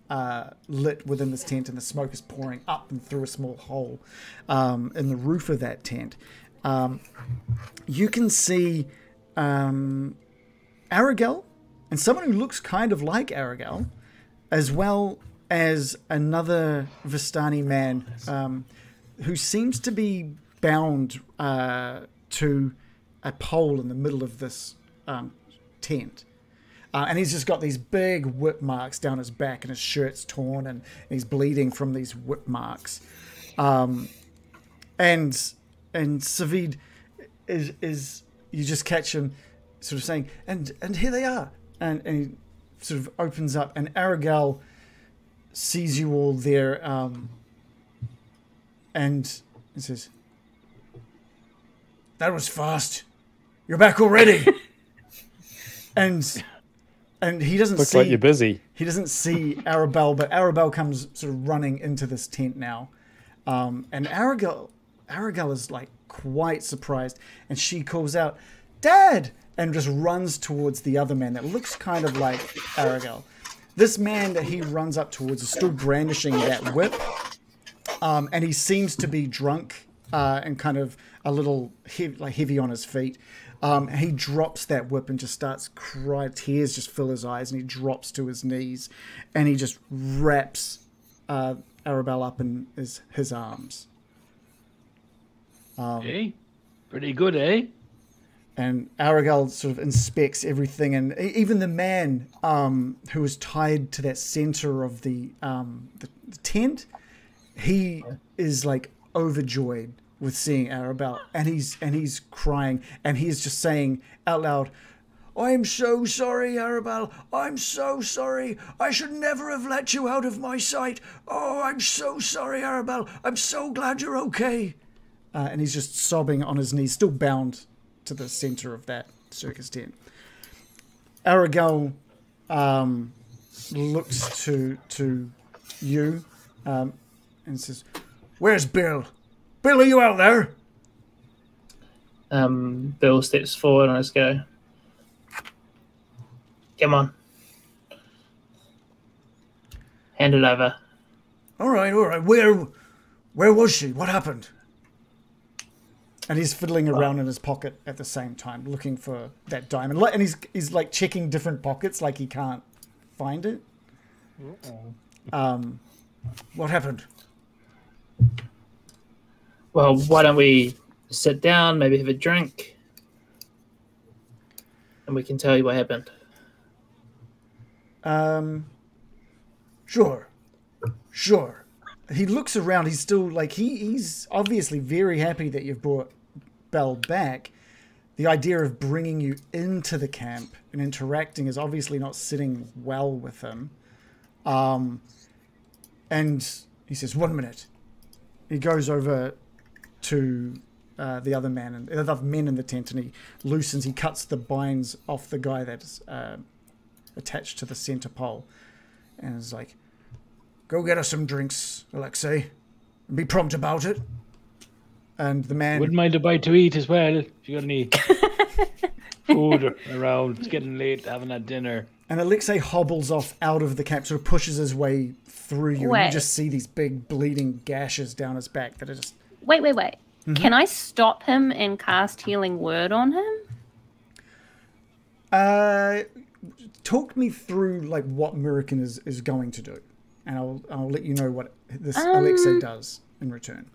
lit within this tent, and the smoke is pouring up and through a small hole in the roof of that tent. You can see Arabelle and someone who looks kind of like Arabelle, as well as another Vistani man who seems to be bound to a pole in the middle of this tent. And he's just got these big whip marks down his back, and his shirt's torn, and he's bleeding from these whip marks. And Savid is you just catch him sort of saying, and here they are. And he sort of opens up, and Arabelle sees you all there, and he says, "That was fast. You're back already." and he doesn't Looks see. like you're busy. He doesn't see Arabelle, but Arabelle comes sort of running into this tent now, and Arabelle is like quite surprised, and she calls out, "Dad!" and just runs towards the other man that looks kind of like Arabelle. This man that he runs up towards is still brandishing that whip, and he seems to be drunk and kind of a little heavy on his feet. He drops that whip and just starts crying. Tears just fill his eyes, and he drops to his knees, and he just wraps Arabelle up in his arms. Hey, pretty good, eh? And Arabelle sort of inspects everything, and even the man who is tied to that center of the tent, he is like overjoyed with seeing Arabelle, and he's crying, and he is just saying out loud, "I'm so sorry, Arabelle. I'm so sorry. I should never have let you out of my sight. Oh, I'm so sorry, Arabelle. I'm so glad you're okay." And he's just sobbing on his knees, still bound to the center of that circus tent. Arabelle looks to you and says, "Where's Bill? Bill, are you out there?" Bill steps forward and I just go, "Come on. Hand it over." All right. Where was she? What happened? And he's fiddling around in his pocket at the same time, looking for that diamond. And he's like checking different pockets, like he can't find it. What happened? Well, why don't we sit down, maybe have a drink, and we can tell you what happened. Sure. He looks around. He's still like he's obviously very happy that you've brought Belle back. The idea of bringing you into the camp and interacting is obviously not sitting well with him. And he says, "1 minute." He goes over to the other man and the other men in the tent, and he cuts the binds off the guy that's attached to the center pole, and is like, "Go get us some drinks, Alexei, and be prompt about it." And the man... Wouldn't mind a bite to eat as well, if you got any food around. It's getting late, having that dinner. And Alexei hobbles off out of the camp, sort of pushes his way through you, and you just see these big bleeding gashes down his back that are just... Wait. Mm-hmm. Can I stop him and cast Healing Word on him? Talk me through like what Murican is going to do, and I'll let you know what this Alexei does in return.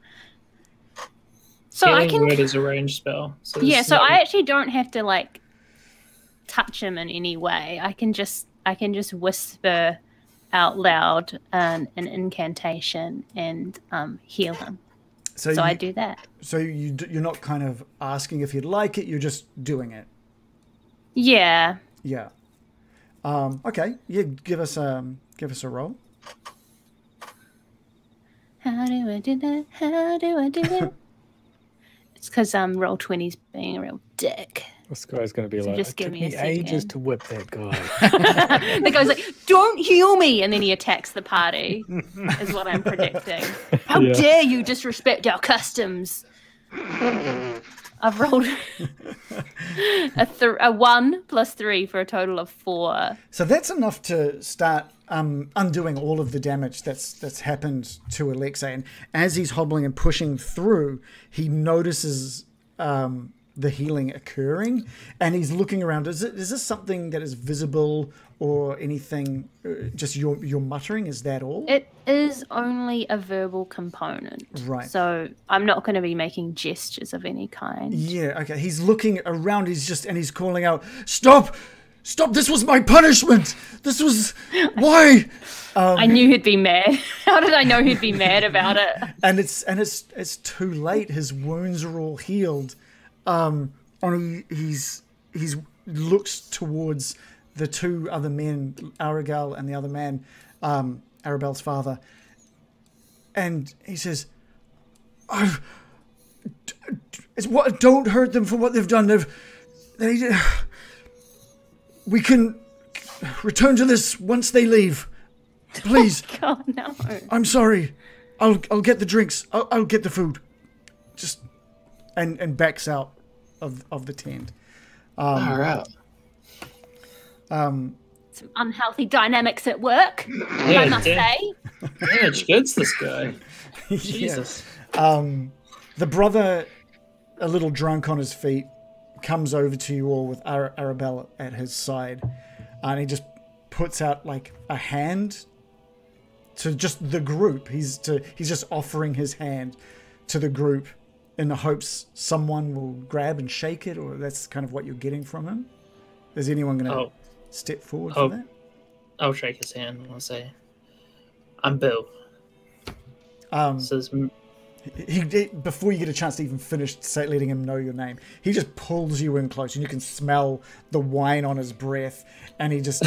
So Healing I can. Word is a ranged spell. So I actually don't have to like touch him in any way. I can just whisper out loud an incantation and heal him. So I do that. So you're not kind of asking if you'd like it. You're just doing it. Yeah. Yeah. Okay. Yeah. Give us a roll. How do I do that? It's because Roll20's being a real dick. This guy's going to be So like, just "It give took me a me ages second." to whip that guy." The guy's like, "Don't heal me," and then he attacks the party. Is what I'm predicting. How dare you disrespect our customs? I've rolled a 1 plus 3 for a total of 4. So that's enough to start undoing all of the damage that's happened to Alexei. And as he's hobbling and pushing through, he notices the healing occurring, and he's looking around. Is this something that is visible or anything? Just your muttering? Is that all? It is only a verbal component, right? So I'm not going to be making gestures of any kind. Yeah. Okay. He's looking around. He's calling out, "Stop! Stop! This was my punishment. This was why." I knew he'd be mad. How did I know he'd be mad about it? And it's too late. His wounds are all healed. And he's looks towards the two other men, Arabelle and the other man, Arabelle's father, and he says, don't hurt them for what they've done. We can return to this once they leave. Please. Oh, God, no. I'm sorry. I'll get the drinks. I'll get the food. Just and backs out of the tent. All right. Some unhealthy dynamics at work, Yeah, I must say. Damage goods, this guy. Jesus. The brother, a little drunk on his feet, comes over to you all with Arabelle at his side, and he just puts out like a hand to just the group. He's just offering his hand to the group in the hopes someone will grab and shake it, or that's kind of what you're getting from him. Is anyone going to step forward for that? I'll shake his hand and I'll say, I'm Bill. Says, he before you get a chance to even finish letting him know your name, he just pulls you in close, and you can smell the wine on his breath, and he just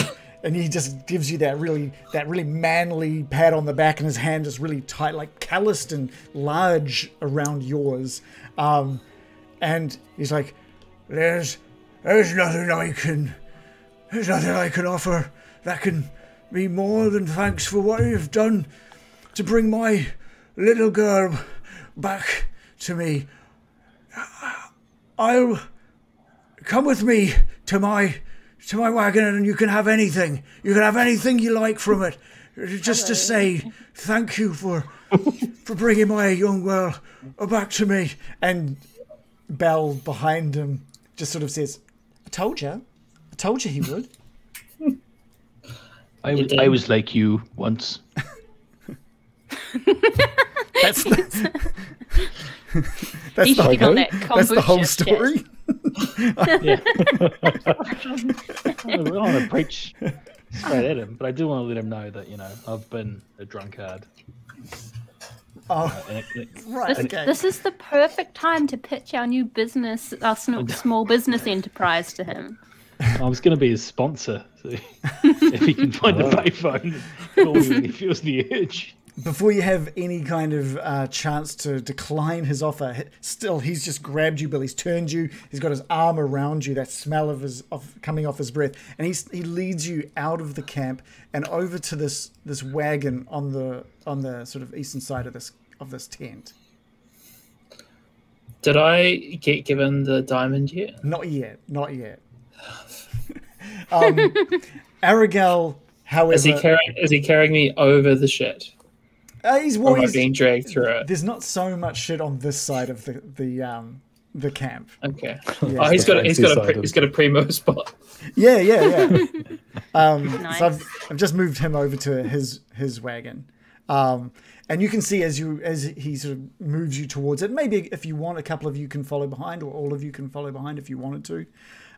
gives you that really manly pat on the back, and his hand is really tight, like calloused and large around yours, and he's like, there's nothing I can offer that can be more than thanks for what you've done to bring my little girl back to me. I'll come with me to my wagon, and you can have anything. You can have anything you like from it. Just to say thank you for bringing my young girl back to me. And Belle behind him just sort of says, I told you he would. I was like you once. That's the whole story. Yeah. I don't want to preach straight at him, but I do want to let him know that, I've been a drunkard. Right. Okay. This is the perfect time to pitch our new business, our small business enterprise to him. I was going to be his sponsor, so if he can find a payphone, call me when he feels the urge. Before you have any kind of chance to decline his offer, still he's just grabbed you, Bill. He's turned you. He's got his arm around you. That smell of coming off his breath, and he leads you out of the camp and over to this wagon on the sort of eastern side of this tent. Did I get given the diamond yet? Not yet. Arabelle, however, is he carrying me over the shit? He's being dragged through it. There's not so much shit on this side of the camp. Okay. Yeah, he's got a primo spot. Yeah. Nice. So I've just moved him over to his wagon, and you can see as he sort of moves you towards it. Maybe if you want, a couple of you can follow behind, or all of you can follow behind if you wanted to.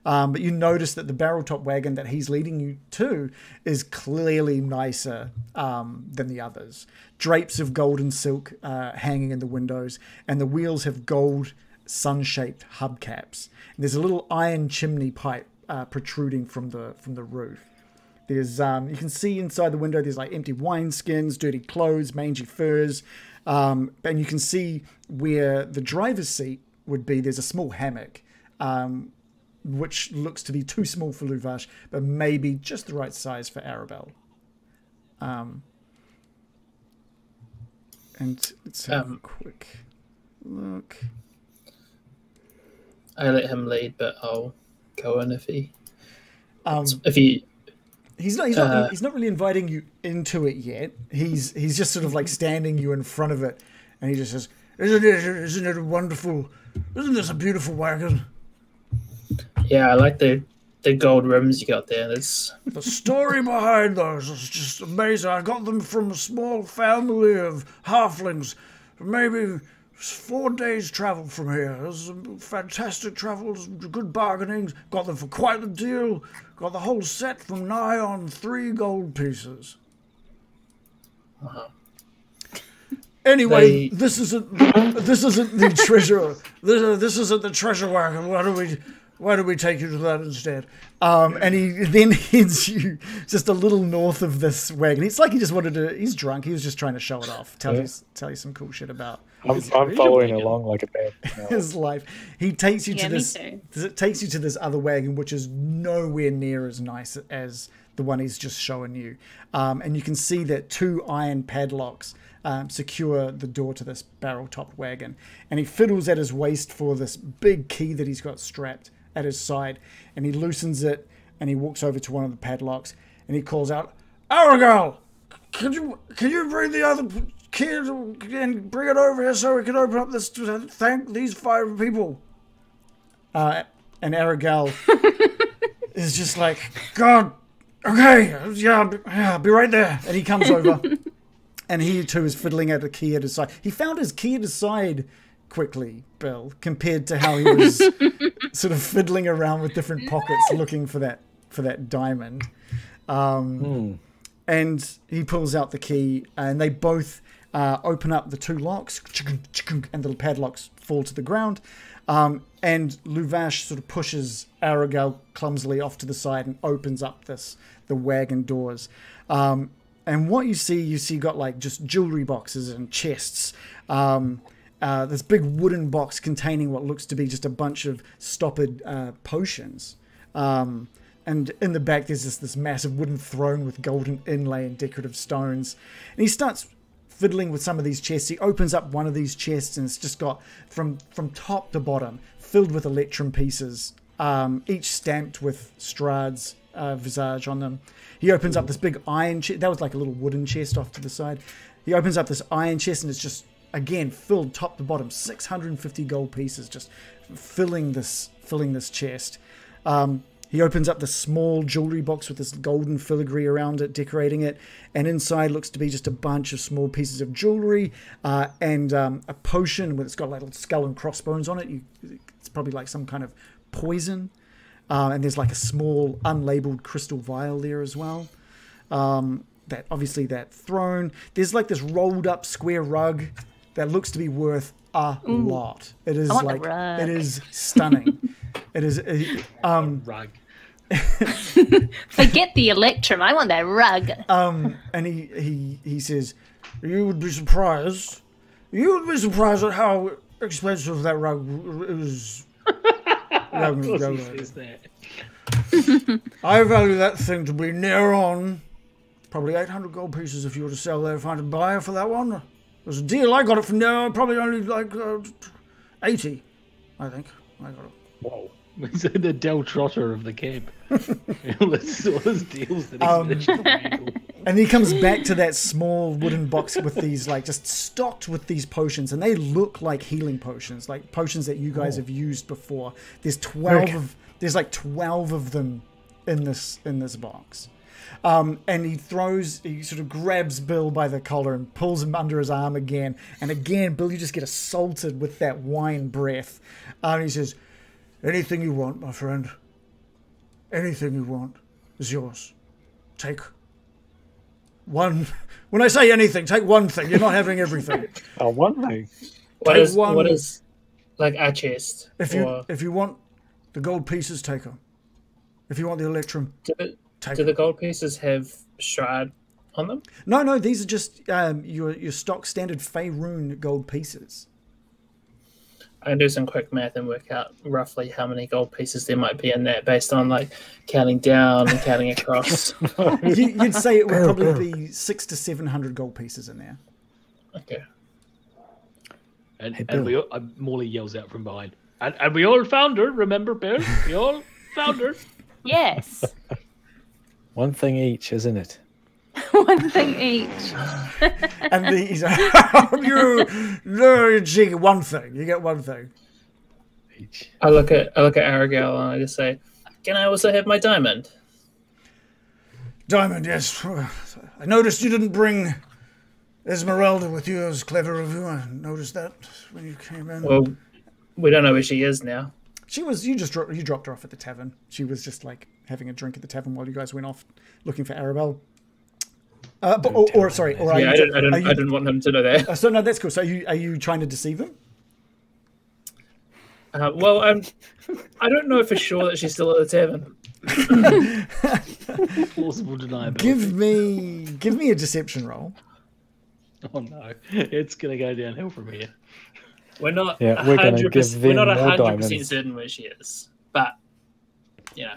But you notice that the barrel top wagon that he's leading you to is clearly nicer than the others. Drapes of golden silk hanging in the windows, and the wheels have gold sun-shaped hubcaps. And there's a little iron chimney pipe protruding from the roof. There's you can see inside the window. There's like empty wineskins, dirty clothes, mangy furs, and you can see where the driver's seat would be. There's a small hammock. Which looks to be too small for Luvash, but maybe just the right size for Arabelle. And let's have a quick look. I let him lead, but I'll go in if he. He's not really inviting you into it yet. He's just sort of like standing you in front of it, and he just says, "Isn't it wonderful? Isn't this a beautiful wagon?" Yeah, I like the gold rims you got there. The story behind those is just amazing. I got them from a small family of halflings. Maybe 4 days travel from here. It was fantastic travels, good bargaining. Got them for quite the deal. Got the whole set from nigh on 3 gold pieces. Uh-huh. Anyway, this isn't the treasure. This isn't the treasure wagon. why don't we take you to that instead? And he then heads you just a little north of this wagon. It's like he just wanted to. He's drunk. He was just trying to show it off, tell you some cool shit about. I'm following along like a bad. His life. He takes you to Yeah, me this. too. It takes you to this other wagon, which is nowhere near as nice as the one he's just showing you. And you can see that 2 iron padlocks secure the door to this barrel-topped wagon. And he fiddles at his waist for this big key that he's got strapped at his side. And he loosens it, and he walks over to one of the padlocks, and he calls out, Arabelle, can you bring the other key and bring it over here so we can open up this, thank these 5 people. And Arabelle is just like, God, okay, yeah, I'll be right there. And he comes over, and he too is fiddling at a key at his side. He found his key at his side quickly, Bill, compared to how he was sort of fiddling around with different pockets looking for that diamond. And he pulls out the key, and they both open up the 2 locks, and the padlocks fall to the ground. And Luvash sort of pushes Arabelle clumsily off to the side and opens up the wagon doors. And what you see got like just jewelry boxes and chests. This big wooden box containing what looks to be just a bunch of stoppered potions. And in the back there's this massive wooden throne with golden inlay and decorative stones. And he starts fiddling with some of these chests. He opens up one of these chests, and it's just got from top to bottom filled with electrum pieces, each stamped with Strahd's visage on them. He opens up this big iron chest. That was like a little wooden chest off to the side. He opens up this iron chest, and it's just again filled top to bottom, 650 gold pieces just filling this chest. He opens up the small jewelry box with this golden filigree around it, decorating it, and inside looks to be just a bunch of small pieces of jewelry and a potion it's got like little skull and crossbones on it. It's probably like some kind of poison. And there's like a small unlabeled crystal vial there as well. That throne. There's like this rolled up square rug that looks to be worth a lot. It is like it is stunning. It is Rug. Forget the electrum. I want that rug. And he says, you would be surprised at how expensive that rug is. Of course he says that. I value that thing to be near on probably 800 gold pieces if you were to sell there, find a buyer for that one. There's a deal. I got it for now, probably only like 80, I think. I got it. Whoa. He's the Del Trotter of the camp. all his deals that he's and he comes back to that small wooden box with these, like, just stocked with these potions, and they look like healing potions, like potions that you guys have used before. There's 12 of them in this box. And he sort of grabs Bill by the collar and pulls him under his arm again. And again, Bill, you just get assaulted with that wine breath. And he says, anything you want, my friend. Anything you want is yours. Take one. When I say anything, take one thing. You're not having everything. One thing. What is like a chest? If you want the gold pieces, take them. If you want the electrum, do the gold pieces have Strahd on them? No. These are just your stock standard Faerun gold pieces. I can do some quick math and work out roughly how many gold pieces there might be in that based on like counting down and counting across. You'd say it would probably be 600 to 700 gold pieces in there. Okay. And Morley yells out from behind. And we all found her, remember, Bill? We all found her. Yes. One thing each, isn't it? One thing each. And he's like, you get one thing. You get one thing. Each. I look at Arabelle and I just say, can I also have my diamond? Diamond, yes. I noticed you didn't bring Esmeralda with you. It was clever of you. I noticed that when you came in. Well, we don't know where she is now. She was. You dropped her off at the tavern. She was just like having a drink at the tavern while you guys went off looking for Arabelle. I didn't want them to know that. So no, that's cool. So are you trying to deceive them? Well, I don't know for sure that she's still at the tavern. Plausible deniability. Give me a deception roll. Oh no, it's gonna go downhill from here. We're not. Yeah, we're going to give We're them not more 100% diamonds. certain where she is, but you know.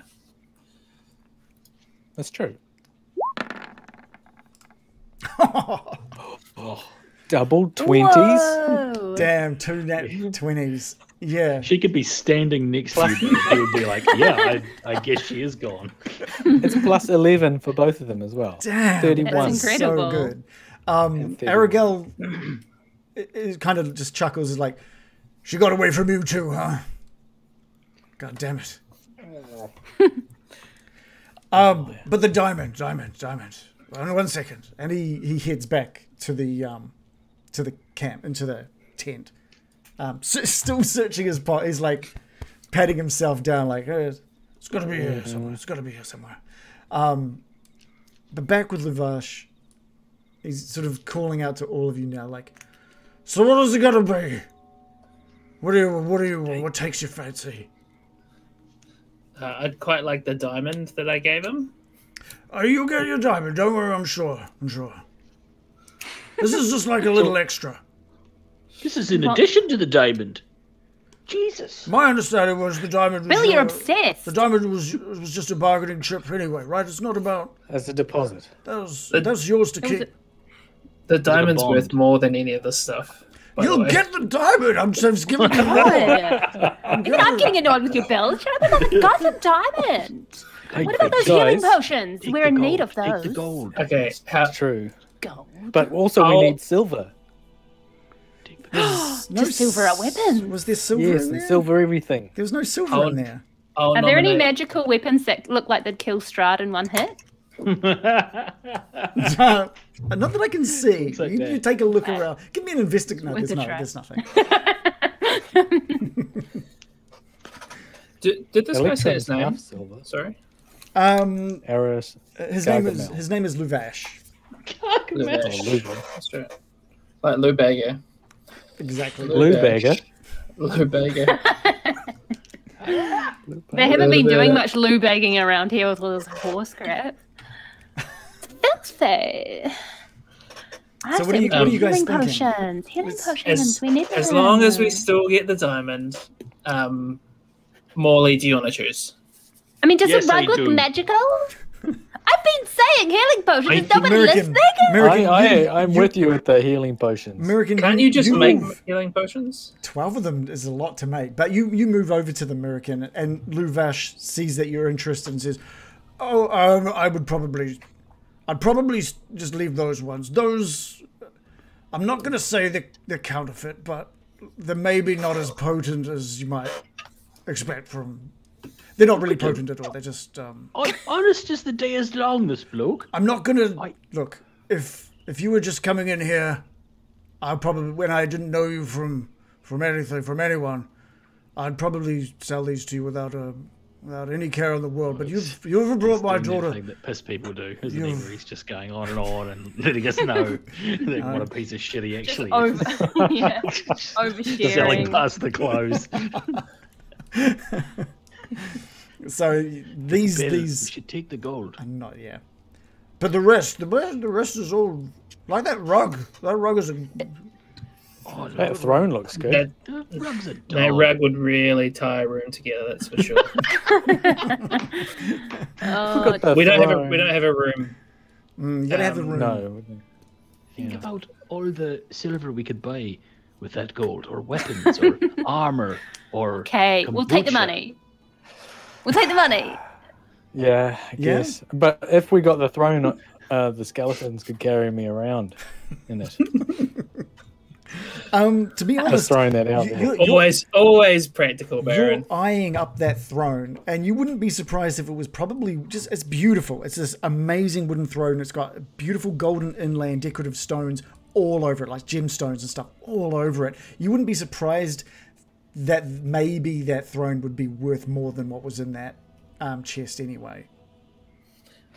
That's true. Oh, Double 20s. Whoa. damn, 2 nat 20s. Yeah. She could be standing next to you, but she would be like, "Yeah, I guess she is gone." It's plus 11 for both of them as well. Damn. 31. That's incredible. So good. And 31. Arabelle it kind of just chuckles. Is like, she got away from you too, huh? God damn it. But the diamond. Only 1 second, and he heads back to the camp, into the tent. Still searching his pot. He's like patting himself down, like it's got to be here somewhere. It's got to be here somewhere. But back with Luvash, he's sort of calling out to all of you now, like, so what is it got to be? What takes your fancy? I'd quite like the diamond that I gave him. Oh, you'll get your diamond. Don't worry, I'm sure. This is just like a little extra. This is in addition to the diamond. Jesus. My understanding was the diamond was... Bill, you're obsessed. The diamond was just a bargaining chip anyway, right? It's not about... As a deposit. That's yours to keep. The diamond's bond. worth more than any of this stuff. by the You'll way. get the diamond! I'm just giving it Even I'm getting annoyed with your bill. Shut up about the goddamn diamond. What about those healing potions? We're in need of those. Take the gold. Okay, That's true. Gold. But also we need silver. Just silver at weapons. Was there silver Yes, in and there? silver everything. There was no silver in there. I'll Are there any nominate- magical weapons that look like they'd kill Strahd in one hit? Not that I can see. like You that. take a look around. Give me an investigate. No, Worth a try. there's nothing. Did this guy say his Electrum's half name? silver. Sorry. Eris. His Gargamel. name is Luvash. Luvash. Luba. That's right. Like Lou Bagger. Exactly. Blue bagger. Lou Bagger. They haven't been doing much loo bagging around here with all this horse crap. Filthy. So what are you guys healing thinking? potions. Healing As- potions. We need them. As long as we still get the diamond, Morley, do you want to choose? I mean, does Yes, the rug I look do. magical? I've been saying healing potions. Is nobody American, listening? I'm with you with the healing potions. American, Can't you just make move. healing potions? 12 of them is a lot to make, but you move over to the American, and Luvash sees that you're interested and says, I'd probably just leave those ones. Those, I'm not going to say they're counterfeit, but they're maybe not as potent as you might expect from... They're not really potent at all. They're just... Honest as the day is long, this bloke. I'm not going to... Look, if you were just coming in here, I probably, when I didn't know you from anything, from anyone, I'd probably sell these to you without any care in the world. But you've brought my Doing that daughter... thing that piss people do, isn't he? Where he's just going on and letting us know that what a piece of shit he actually is. Yeah. Selling Oversharing. past the clothes. So We these... should take the gold. Not, yeah. But the rest is all... Like that rug. That rug is a... Oh, That throne looks good. That, the rug's a that dog. rug would really tie a room together, that's for sure. Oh, we don't have a room. You gotta have the room. No. Think about all the silver we could buy with that gold, or weapons, or armor, or okay, we'll take the kombucha. money. We'll take the money. Yeah, I guess. But if we got the throne, the skeletons could carry me around in it. To be Just honest, throwing that out there. Always practical, Baron. you're eyeing up that throne, and you wouldn't be surprised if it was probably just... It's beautiful. It's this amazing wooden throne. It's got beautiful golden inlay decorative stones all over it, like gemstones and stuff all over it. You wouldn't be surprised that maybe that throne would be worth more than what was in that chest anyway.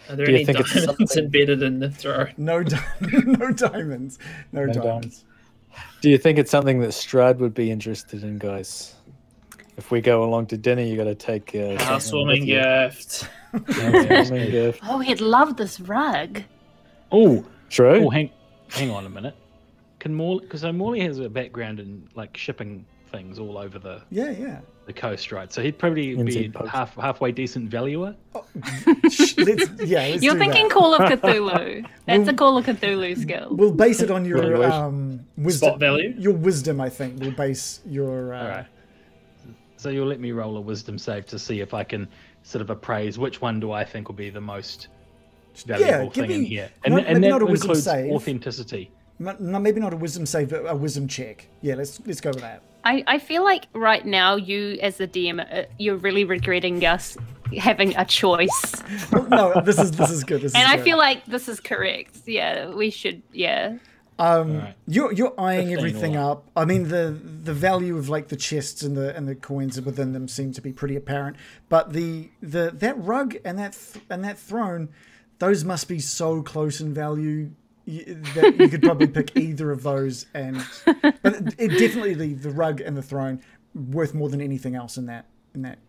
Are there Do you any think it's diamonds something- embedded in the throne? No diamonds. No diamonds. Do you think it's something that Strahd would be interested in, guys? if we go along to dinner, you got to take Housewarming gift. Housewarming gift. Oh, he'd love this rug. Oh, True. oh, hang on a minute. Can Morley, because Morley has a background in like shipping things all over the coast, right? So he'd probably be halfway decent valuer. Let's You're thinking Call of Cthulhu. That's a Call of Cthulhu skill. We'll base it on your wisdom. Spot value? Your wisdom, I think. We'll base your... All right. So you'll let me roll a wisdom save to see if I can sort of appraise which one do I think will be the most valuable thing in here. And that includes authenticity. Maybe not a wisdom save, but a wisdom check. Yeah, let's go with that. I feel like right now you, as the DM, you're really regretting us having a choice. No, this is good. I feel like this is correct. Yeah, we should. Yeah. Right. You're eyeing everything up. I mean, the value of like the chests and the coins within them seem to be pretty apparent. But that rug and that throne, those must be so close in value that you could probably pick either of those. But it definitely the rug and the throne worth more than anything else in that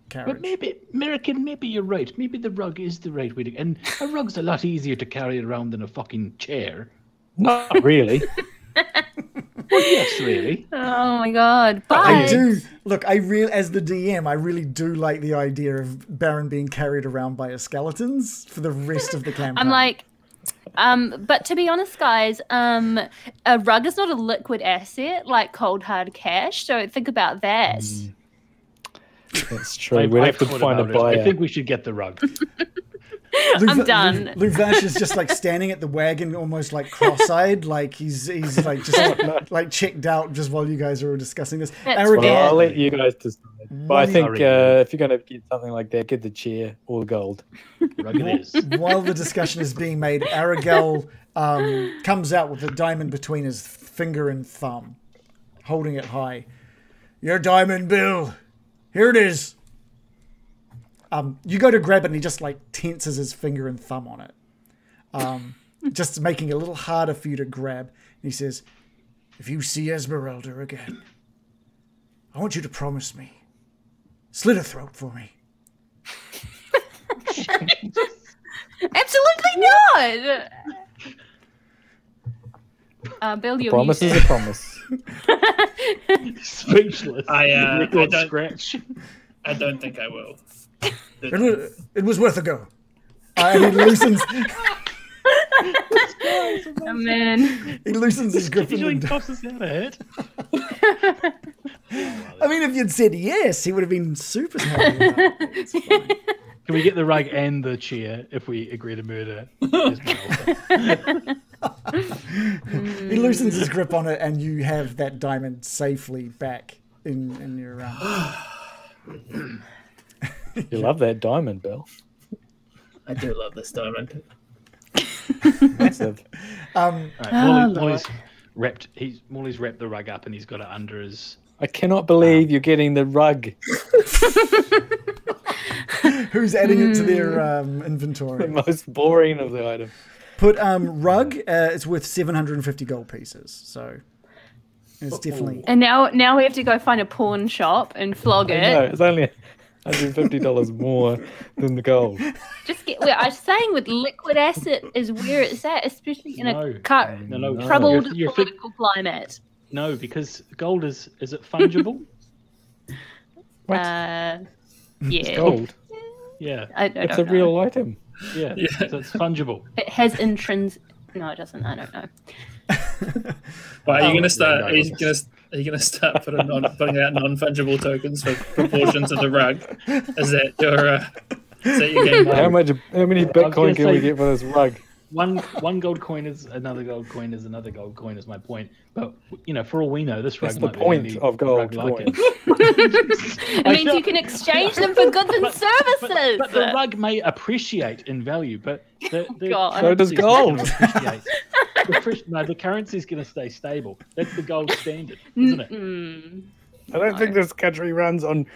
carriage. But maybe, American, maybe you're right. Maybe the rug is the right way to. And a rug's a lot easier to carry around than a fucking chair. Not really. Well, yes, really. Oh my god! But I do look. As the DM, I really do like the idea of Baron being carried around by skeletons for the rest of the campaign. I'm like, but to be honest, guys, a rug is not a liquid asset like cold hard cash. So think about that. That's true. We'd have to find a buyer. I think we should get the rug. I'm done. Luvash is just like standing at the wagon, almost like cross-eyed, like he's like just like checked out just while you guys are all discussing this. Well, I'll let you guys decide. But I think if you're going to get something like that, get the chair or the gold. Rug it is. While the discussion is being made, Arabelle comes out with a diamond between his finger and thumb, holding it high. Your diamond, Bill. Here it is. You go to grab it and he just like tenses his finger and thumb on it. Just making it a little harder for you to grab. And he says, if you see Esmeralda again, I want you to promise me. Slit her throat for me. Absolutely not. Bill, your promise is a promise. Speechless. I don't scratch. I don't think I will. It was worth a go. And he loosens. Oh man! He loosens his grip. Doing tosses out of it. I mean, if you'd said yes, he would have been super happy about it. It's fine. Can we get the rug and the chair if we agree to murder? He loosens his grip on it, and you have that diamond safely back in your. You love that diamond, Bill. I do love this diamond. Massive. Morley's wrapped the rug up and he's got it under his. I cannot believe you're getting the rug. Who's adding it to their inventory? The most boring of the items. Put rug. It's worth 750 gold pieces. So it's definitely. And now we have to go find a pawn shop and flog it. No, it's only $150 more than the gold. Just get. Well, I'm saying with liquid asset is where it's at, especially in a troubled political climate. No, because gold is it fungible? What? Yeah. It's gold. Yeah. It's a real item. Yeah. So it's fungible. It has intrinsic. No, it doesn't. I don't know. Well, are you going to start? Are you going to start putting out non-fungible tokens for proportions of the rug? Is that your game? How many Bitcoin can we get for this rug? One gold coin is another gold coin is another gold coin is my point. But for all we know, this rug might be the point of gold coin. It means you can exchange them for goods and services. But the rug may appreciate in value, but so does gold. The currency is going to stay stable. That's the gold standard, isn't it? I don't think this country runs on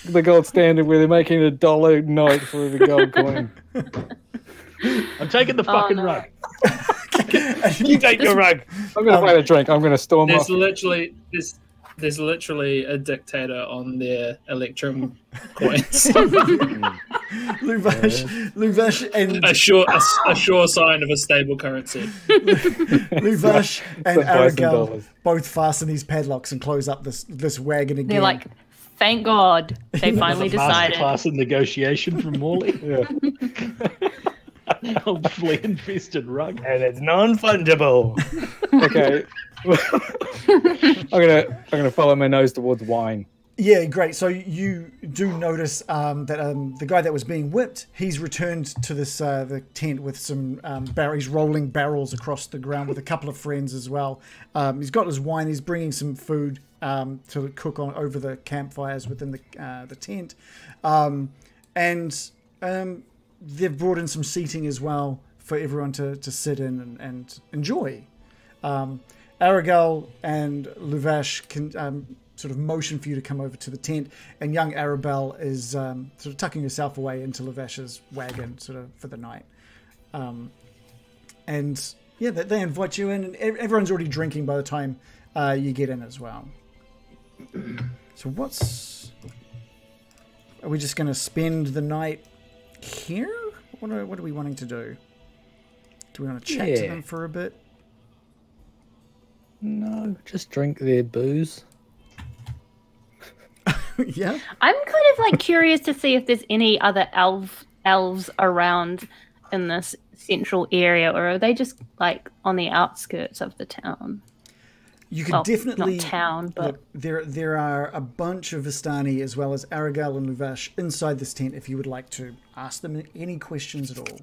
the gold standard where they're making $1 note for every gold coin. I'm taking the fucking rug. You take your rug. I'm going to find a drink. I'm going to storm off. There's There's literally a dictator on their Electrum coins. Luvash and a sure sign of a stable currency. Luvash and Some bison Arabelle dollars. both fasten these padlocks and close up this wagon again. They're like, thank God they finally decided. Masterclass in negotiation from Morley. Yeah. Old flea-infested rug. And it's non-fungible. Okay. I'm gonna follow my nose towards wine. Yeah, great. So you do notice that the guy that was being whipped, he's returned to this the tent with some he's rolling barrels across the ground with a couple of friends as well. He's got his wine. He's bringing some food to cook on over the campfires within the tent, and they've brought in some seating as well for everyone to sit in and enjoy. Arabelle and Luvash can sort of motion for you to come over to the tent, and young Arabelle is sort of tucking herself away into Luvash's wagon sort of for the night. And yeah, they invite you in, and everyone's already drinking by the time you get in as well. So are we just going to spend the night here? What are we wanting to do? Do we want to chat to them for a bit? No, just drink their booze. Yeah. I'm kind of like curious to see if there's any other elves around in this central area, or are they just like on the outskirts of the town? You could definitely not town, but look, there are a bunch of Vistani as well as Arabelle and Luvash inside this tent. If you would like to ask them any questions at all.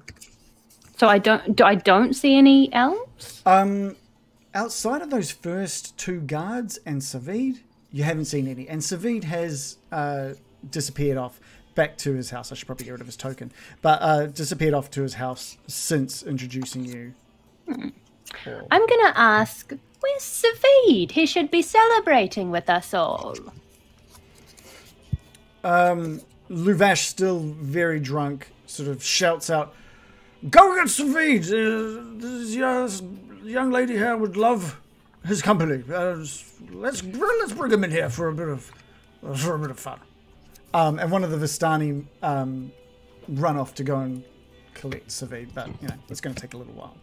So I don't see any elves. Outside of those first two guards and Savid, you haven't seen any. And Savid has disappeared off back to his house. I should probably get rid of his token. But disappeared off to his house since introducing you. I'm going to ask, where's Savid? He should be celebrating with us all. Luvash, still very drunk, sort of shouts out, "Go get Savid! This young lady here would love his company. Let's bring him in here for a bit of fun." And one of the Vistani run off to go and collect Savid, but it's going to take a little while.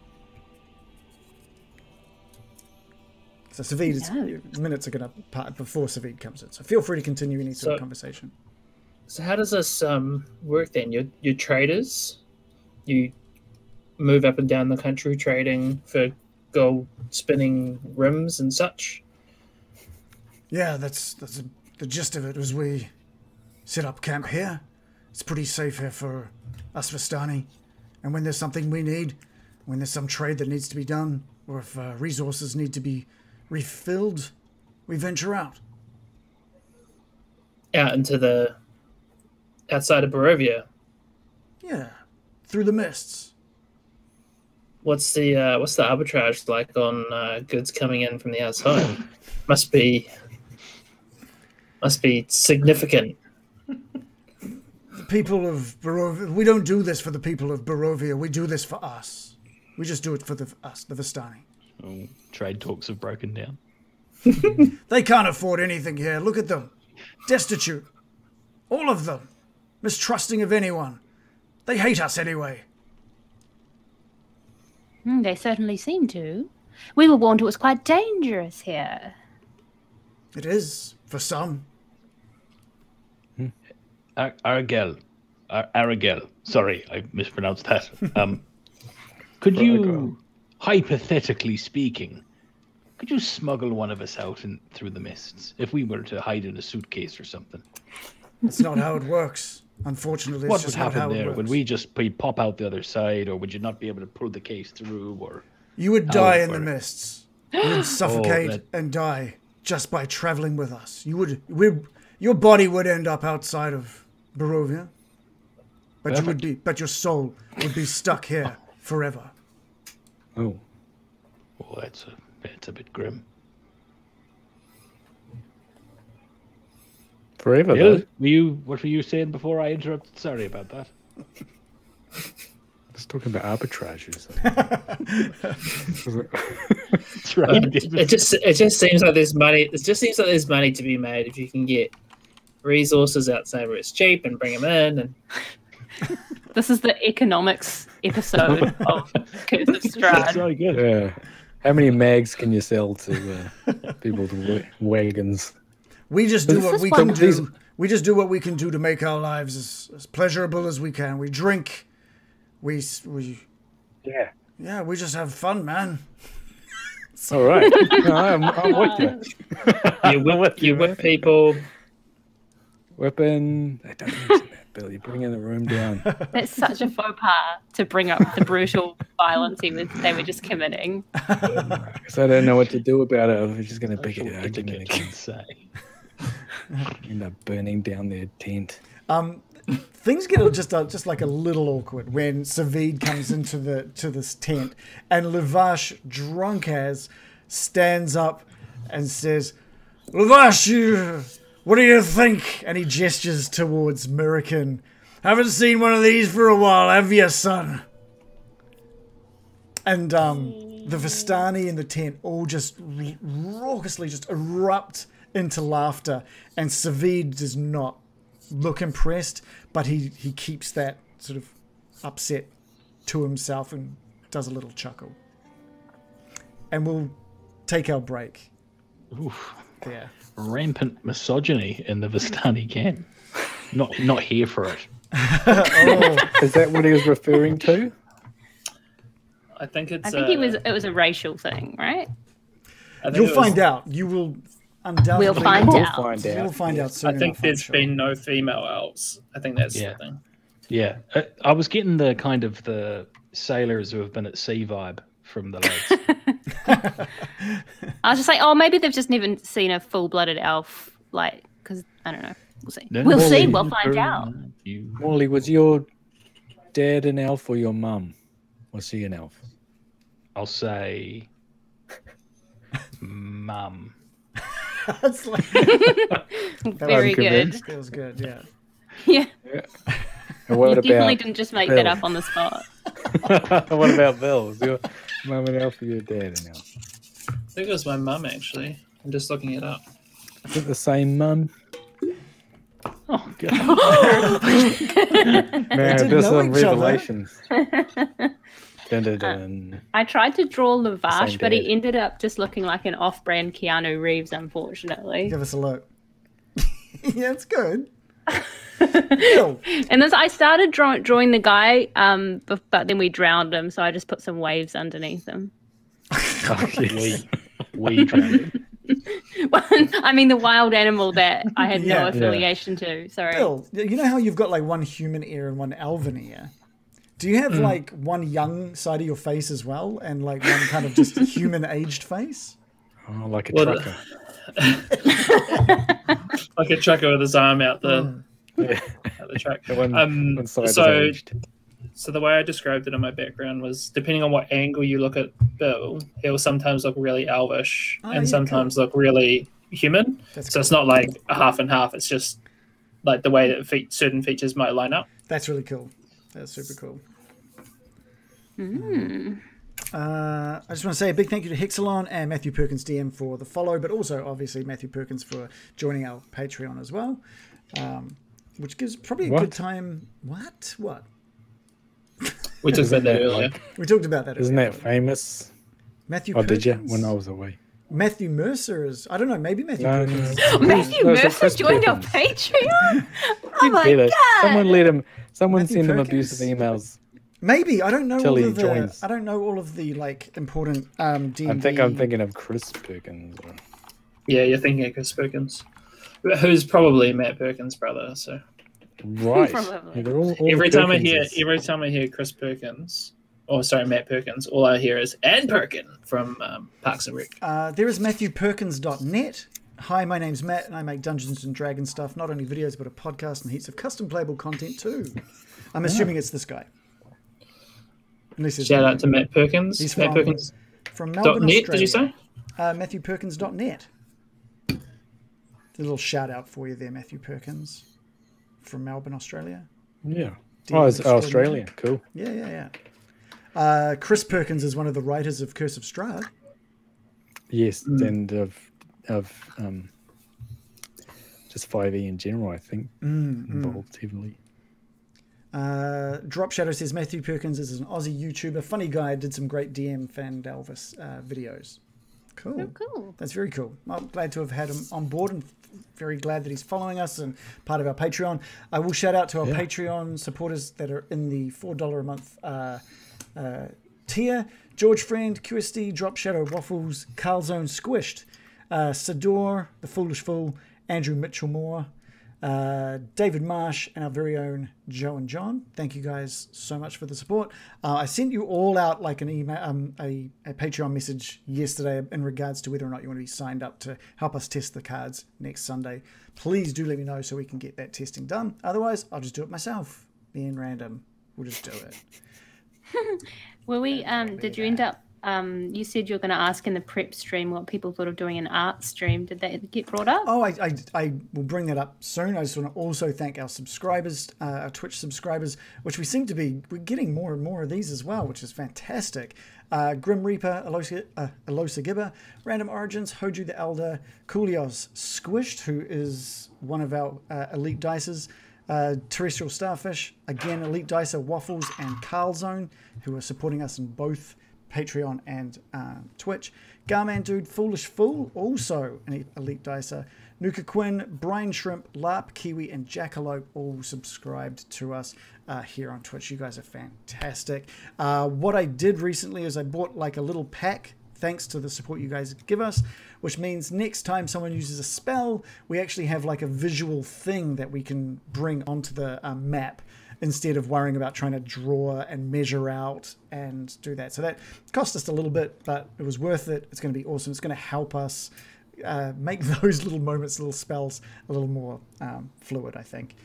So Savid, minutes are going to part before Savid comes in. So feel free to continue any sort of conversation. So how does this work then? You're traders. You move up and down the country trading for gold spinning rims and such. Yeah, that's the gist of it. As we set up camp here, it's pretty safe here for us Vistani. And when there's something we need, when there's some trade that needs to be done, or if resources need to be refilled, we venture out. Out into the outside of Barovia. Yeah, through the mists. What's the arbitrage like on goods coming in from the outside? Must be significant. The people of Barovia, we don't do this for the people of Barovia. We do this for us. We just do it for us, the Vistani. Oh, trade talks have broken down. They can't afford anything here. Look at them. Destitute. All of them. Mistrusting of anyone. They hate us anyway. They certainly seem to. We were warned it was quite dangerous here. It is, for some. Arabelle. Sorry, I mispronounced that. Could you, hypothetically speaking, could you smuggle one of us out through the mists if we were to hide in a suitcase or something? That's not how it works. Unfortunately, what it's would just not happen how it there? works. Would we just pop out the other side, or would you not be able to pull the case through? Or you would die in the mists. You would suffocate that... and die just by traveling with us. Your body would end up outside of Barovia, but but your soul would be stuck here forever. Oh, that's a bit grim. Forever, though. What were you saying before I interrupted? Sorry about that. Talking about arbitrage or something. That's right. It just seems like there's money. It just seems like there's money to be made if you can get resources outside where it's cheap and bring them in. And This is the economics episode of Curse of That's Strahd. really good. Yeah. How many mags can you sell to people with wagons? We just do This what is we one- can do. We just do what we can do to make our lives as pleasurable as we can. We drink. We Yeah. we just have fun, man. All right. No, I'm with you. you whip people. Weapon. They don't mention that, Bill. You're bringing the room down. That's such a faux pas to bring up the brutal violence they were just committing. Because I don't know what to do about it. I'm just going to pick That's it all out Etiquette again. can say. End up burning down their tent. Things get just like a little awkward when Savid comes into this tent and Lavash, drunk as, stands up and says, "Lavash, what do you think?" And he gestures towards Mirakin. "Haven't seen one of these for a while, have you, son?" And the Vistani in the tent all just raucously just erupt into laughter, and Savid does not look impressed, but he keeps that sort of upset to himself and does a little chuckle. And we'll take our break. Oof. Yeah. Rampant misogyny in the Vistani camp. Not here for it. Oh, Is that what he was referring to? I think it's. I think it was a racial thing, right? you'll find out. You will undoubtedly. We'll find We'll out. find You'll out. find out soon. I think enough, I'm there's sure. been no female elves. I think that's Yeah. the thing. Yeah. I was getting the kind of the sailors who have been at sea vibe from the lads. I was just like, oh, maybe they've just never seen a full-blooded elf, like, because I don't know. We'll see. No, We'll see. Molly, We'll find out. You, Morley, was your dad an elf or your mum? Was she an elf? I'll say, mum. That's like, Very good. convinced. that was good. Yeah. Yeah. And what You definitely about didn't just make Bill? that up on the spot. what about Bill? Was your mum an elf or your dad an elf? I think it was my mum actually. I'm just looking it up. Is it the same mum? Oh, God. Man, did there's know some each other. revelations. Dun, dun, dun. I tried to draw Lavash, Same but he dad. ended up just looking like an off-brand Keanu Reeves, unfortunately. Give us a look. Yeah, it's good. Bill. And this, I started drawing the guy, but then we drowned him, so I just put some waves underneath him. Oh, yes. we drowned. I mean, the wild animal that I had Yeah. no affiliation to. Sorry. Bill, you know how you've got like one human ear and one elven ear? Do you have like one young side of your face as well, and like one kind of just human aged face? Oh, like a Well, trucker. Like a trucker with his arm out the Yeah. out the truck. The one side is so aged. So the way I described it in my background was, depending on what angle you look at Bill, he'll sometimes look really elvish Oh, and yeah, sometimes look really human. That's So it's not like a half and half. It's just like the way that certain features might line up. That's really cool. That's super cool. Mm. I just want to say a big thank you to Hexalon and Matthew Perkins DM for the follow, but also obviously Matthew Perkins for joining our Patreon as well, which gives probably a What? good time. What? We talked about that Isn't that earlier. We talked about that. Isn't earlier. that famous? Matthew Oh, Perkins? did you? When I was away. Matthew Mercer is. I don't know. Maybe Matthew No, Perkins. no. Matthew No, it's Mercer Chris joined our Perkins. Patreon. Oh my Better. god! Someone let him. Someone Matthew send him Perkins? abusive emails. Maybe I don't know Till all he of the. joins. I don't know all of the like important D&D. I think I'm thinking of Chris Perkins. Yeah, you're thinking of Chris Perkins, who's probably Matt Perkins' brother. So Right. Probably. Yeah, they're all every time I Perkinses. hear Chris Perkins, Matt Perkins, all I hear is Ann Perkin from Parks and Rec. There is MatthewPerkins.net. Hi, my name's Matt, and I make Dungeons and Dragons stuff. Not only videos, but a podcast and heaps of custom playable content too. I'm assuming it's this guy. Unless it's Shout out to Matt Perkins. He's Matt from- Perkins. from Melbourne, .net, Australia. did you say? MatthewPerkins.net. A little shout out for you there, Matthew Perkins, from Melbourne, Australia. Yeah. DM Oh, it's extraordinary. Australian. Cool. Yeah. Chris Perkins is one of the writers of Curse of Strahd. Yes, and of just 5e in general, I think, involved heavily. Drop Shadow says Matthew Perkins is an Aussie YouTuber, funny guy, did some great DM fan Elvis videos. Cool. Oh, cool. That's very cool. I'm glad to have had him on board and very glad that he's following us and part of our Patreon. I will shout out to our Patreon supporters that are in the $4 a month tier. George Friend, QSD, Drop Shadow, Waffles, Carlzone Squished, Sador, The Foolish Fool, Andrew Mitchell-Moore, David Marsh, and our very own Joe and John. Thank you guys so much for the support. I sent you all out like an email, a Patreon message yesterday in regards to whether or not you want to be signed up to help us test the cards next Sunday. Please do let me know so we can get that testing done. Otherwise, I'll just do it myself. Me and Random will just do it. Well, did you end up? You said you were going to ask in the prep stream what people thought of doing an art stream. Did that get brought up? Oh, I will bring that up soon. I just want to also thank our subscribers, our Twitch subscribers, which we seem to be, we're getting more and more of these as well, which is fantastic. Grim Reaper, Elosa Gibber, Random Origins, Hoju the Elder, Coolios Squished, who is one of our Elite Dices, Terrestrial Starfish, again, Elite Dicer, Waffles, and Carlzone, who are supporting us in both Patreon and Twitch. Garman Dude, Foolish Fool, also an Elite Dicer. Nuka Quinn, Brian Shrimp, LARP, Kiwi, and Jackalope all subscribed to us here on Twitch. You guys are fantastic. What I did recently is I bought like a little pack thanks to the support you guys give us, which means next time someone uses a spell, we actually have like a visual thing that we can bring onto the map instead of worrying about trying to draw and measure out and do that. So that cost us a little bit, but it was worth it. It's going to be awesome. It's going to help us make those little moments, little spells a little more fluid, I think.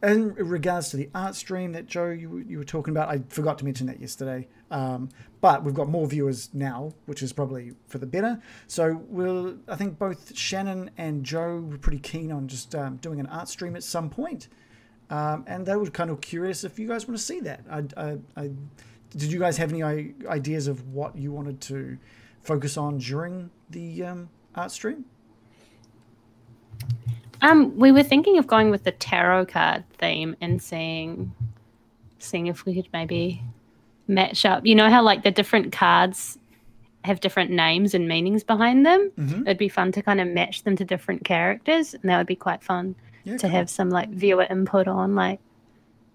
In regards to the art stream that Joe, you were talking about, I forgot to mention that yesterday. But we've got more viewers now, which is probably for the better. So I think both Shannon and Joe were pretty keen on just doing an art stream at some point. And they were kind of curious if you guys want to see that. Did you guys have any ideas of what you wanted to focus on during the art stream? We were thinking of going with the tarot card theme and seeing if we could maybe match up. You know how like the different cards have different names and meanings behind them? Mm-hmm. It'd be fun to kind of match them to different characters, and that would be quite fun. Yeah, to have some like viewer input on like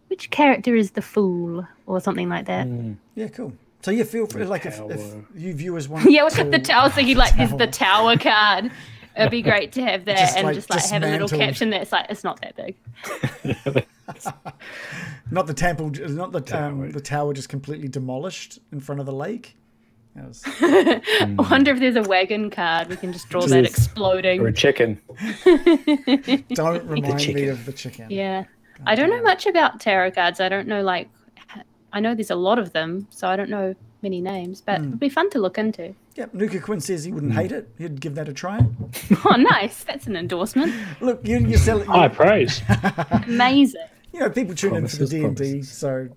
which character is the fool or something like that. Yeah, cool. So you feel free, like if you viewers want yeah, what's the tower? So you like there's the tower card. It'd be great to have that just like have a little caption that's like it's not that big. Not the temple, not the tower just completely demolished in front of the lake. I wonder if there's a wagon card. We can just draw that exploding. Or a chicken. Don't remind me of the chicken. Yeah. I don't know much about tarot cards. I don't know, like, I know there's a lot of them, so I don't know many names, but it'd be fun to look into. Yep, Nuka Quinn says he wouldn't hate it. He'd give that a try. Oh, nice. That's an endorsement. Look, you're selling... High praise. Amazing. You know, people tune in for the D&D, so...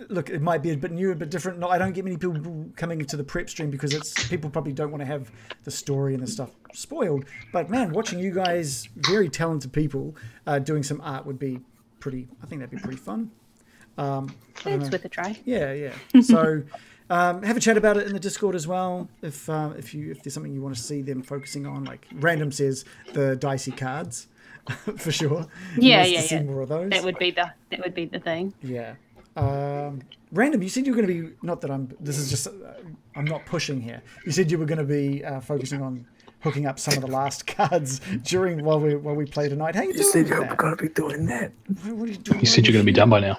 Look, it might be a bit new, a bit different. No, I don't get many people coming into the prep stream because people probably don't want to have the story and the stuff spoiled. But man, watching you guys, very talented people, doing some art would be pretty. I think that'd be pretty fun. It's worth a try. Yeah. So have a chat about it in the Discord as well. If there's something you want to see them focusing on, like Random says, the Dicey cards, for sure. Yeah. See more of those. That would be the thing. Yeah. Random, you said you were going to be, not that this is just, I'm not pushing here. You said you were going to be focusing on hooking up some of the last cards while we play tonight. How you doing? You said you're going to be doing that. What are you doing? You said you're going to be done by now.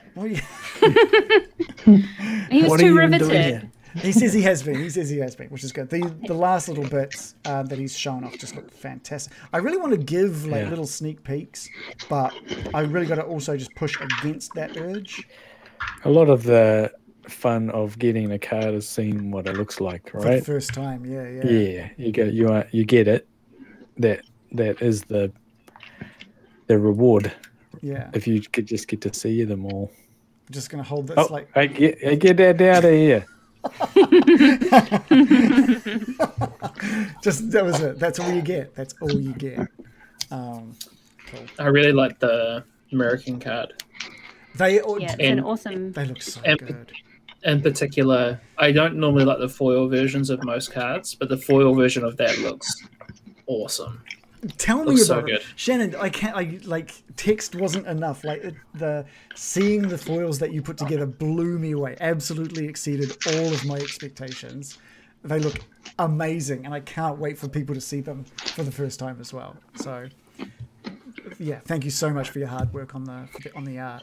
He was too riveted. He says he has been. Which is good. The last little bits that he's shown off just look fantastic. I really want to give little sneak peeks, but I really got to also just push against that urge. A lot of the fun of getting a card is seeing what it looks like, right? For the first time, yeah. Yeah, you get it. That is the reward. Yeah. If you could just get to see them all. I'm just going to hold this like... Hey, get that out of here. Just, that was it. That's all you get. That's all you get. Cool. I really like the American card. It's an awesome... They look so good. In particular, I don't normally like the foil versions of most cards, but the foil version of that looks awesome. Tell me about it. Shannon, text wasn't enough. Seeing the foils that you put together blew me away. Absolutely exceeded all of my expectations. They look amazing, and I can't wait for people to see them for the first time as well. So, yeah, thank you so much for your hard work on the art.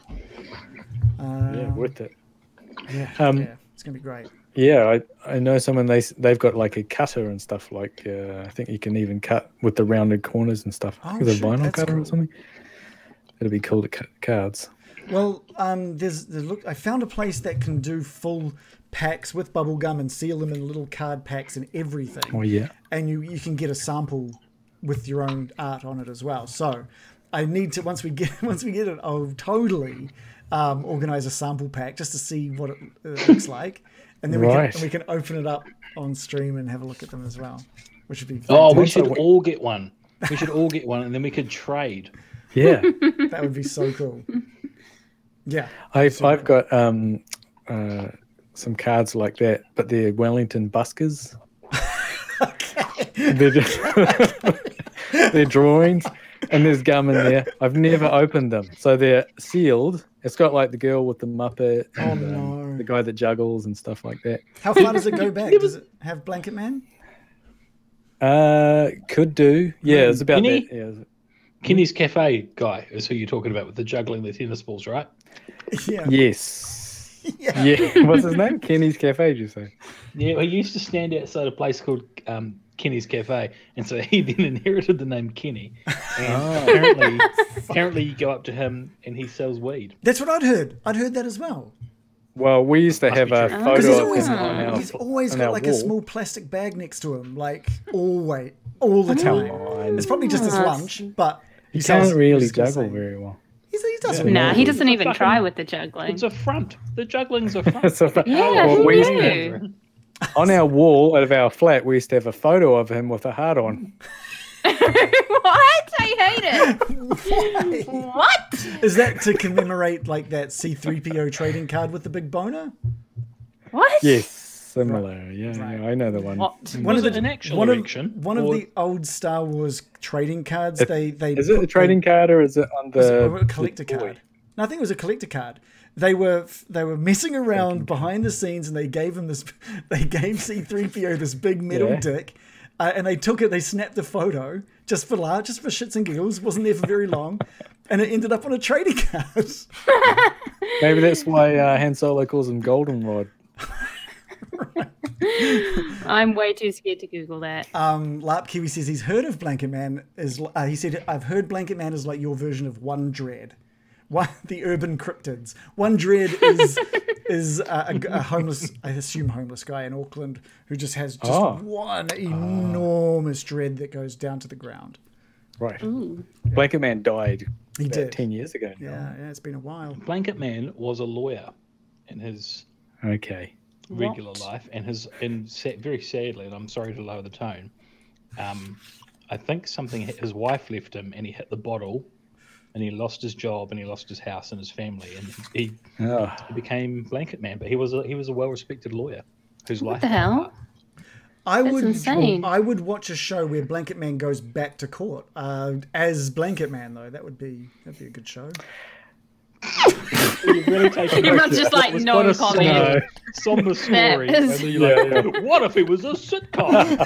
Yeah, worth it. Yeah, it's gonna be great. Yeah, I know someone they've got like a cutter and stuff. Like I think you can even cut with the rounded corners and stuff. Oh, with a vinyl cutter or something. It'd be cool to cut cards. Well, I found a place that can do full packs with bubble gum and seal them in little card packs and everything. Oh yeah. And you can get a sample with your own art on it as well. So I need to once we get it, I'll totally organize a sample pack just to see what it looks like, and then we can open it up on stream and have a look at them as well, which would be fantastic. Oh, we should all get one. We should all get one, and then we could trade. Yeah, that would be so cool. Yeah, I've got some cards like that, but they're Wellington buskers. Okay. They're drawings, and there's gum in there. I've never opened them, so they're sealed. It's got like the girl with the Muppet and the guy that juggles and stuff like that. How far does it go back? Does it have Blanket Man? Could do. Yeah, it's about that. Yeah. Kenny's Cafe guy is who you're talking about with the juggling the tennis balls, right? Yeah. Yes. Yeah. What's his name? Kenny's Cafe, did you say? Yeah, he used to stand outside a place called Kenny's Cafe, and so he then inherited the name Kenny. And apparently you go up to him and he sells weed. That's what I'd heard. I'd heard that as well. Well, we used to have a photo of him on our He's always got like wall. a small plastic bag next to him, like always, all the time. It's probably just his lunch, but he can't really juggle very well. He doesn't. Nah, he doesn't even try with the juggling. It's a front. The juggling's a front. Yeah, well, who knew? On our wall of our flat, we used to have a photo of him with a heart on. What? I hate it. What? Is that to commemorate like that C-3PO trading card with the big boner? What? Yes, similar. Right. Yeah, I know the one. What? One of the old Star Wars trading cards. Is it a trading card or is it on a collector card? No, I think it was a collector card. They were messing around behind the scenes, and they gave him this. They gave C-3PO this big metal dick, and they took it. They snapped a photo just for shits and giggles. Wasn't there for very long, and it ended up on a trading card. Maybe that's why Han Solo calls him Goldenrod. Right. I'm way too scared to Google that. Larp Kiwi says he's heard of Blanket Man. He said, I've heard Blanket Man is like your version of One Dread. The urban cryptids. One Dread is a homeless, I assume homeless guy in Auckland who just has one enormous dread that goes down to the ground. Right. Ooh. Blanket Man died. He did 10 years ago. Yeah, it's been a while. Blanket Man was a lawyer in his regular life, and very sadly, and I'm sorry to lower the tone, I think his wife left him, and he hit the bottle. And he lost his job, and he lost his house and his family, and he became Blanket Man. But he was a well-respected lawyer whose life. What the hell? Insane. I would watch a show where Blanket Man goes back to court as Blanket Man, though. That'd be a good show. Everyone's just like no comment. Somber story. And then you're like, what if it was a sitcom?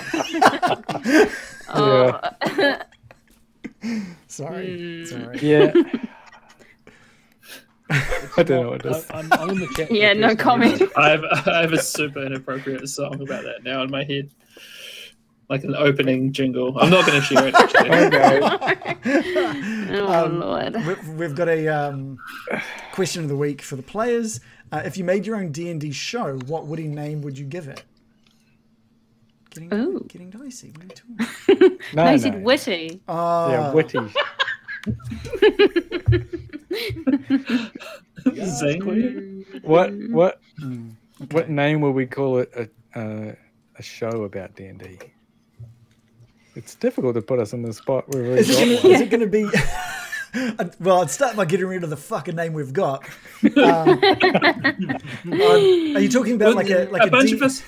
Sorry. Yeah. I don't know what it is. I'm in the chat. Yeah, no comment. I have a super inappropriate song about that now in my head. Like an opening jingle. I'm not going to share it, actually. Lord. We've got a question of the week for the players. If you made your own D&D show, what witty name would you give it? Getting dicey. What are you talking? No, he said witty. Yeah, witty. Zing. What name will we call it? A show about D&D. It's difficult to put us in the spot where we've got one. Is it going to be? Well, I'd start by getting rid of the fucking name we've got. Are you talking about like a bunch of us?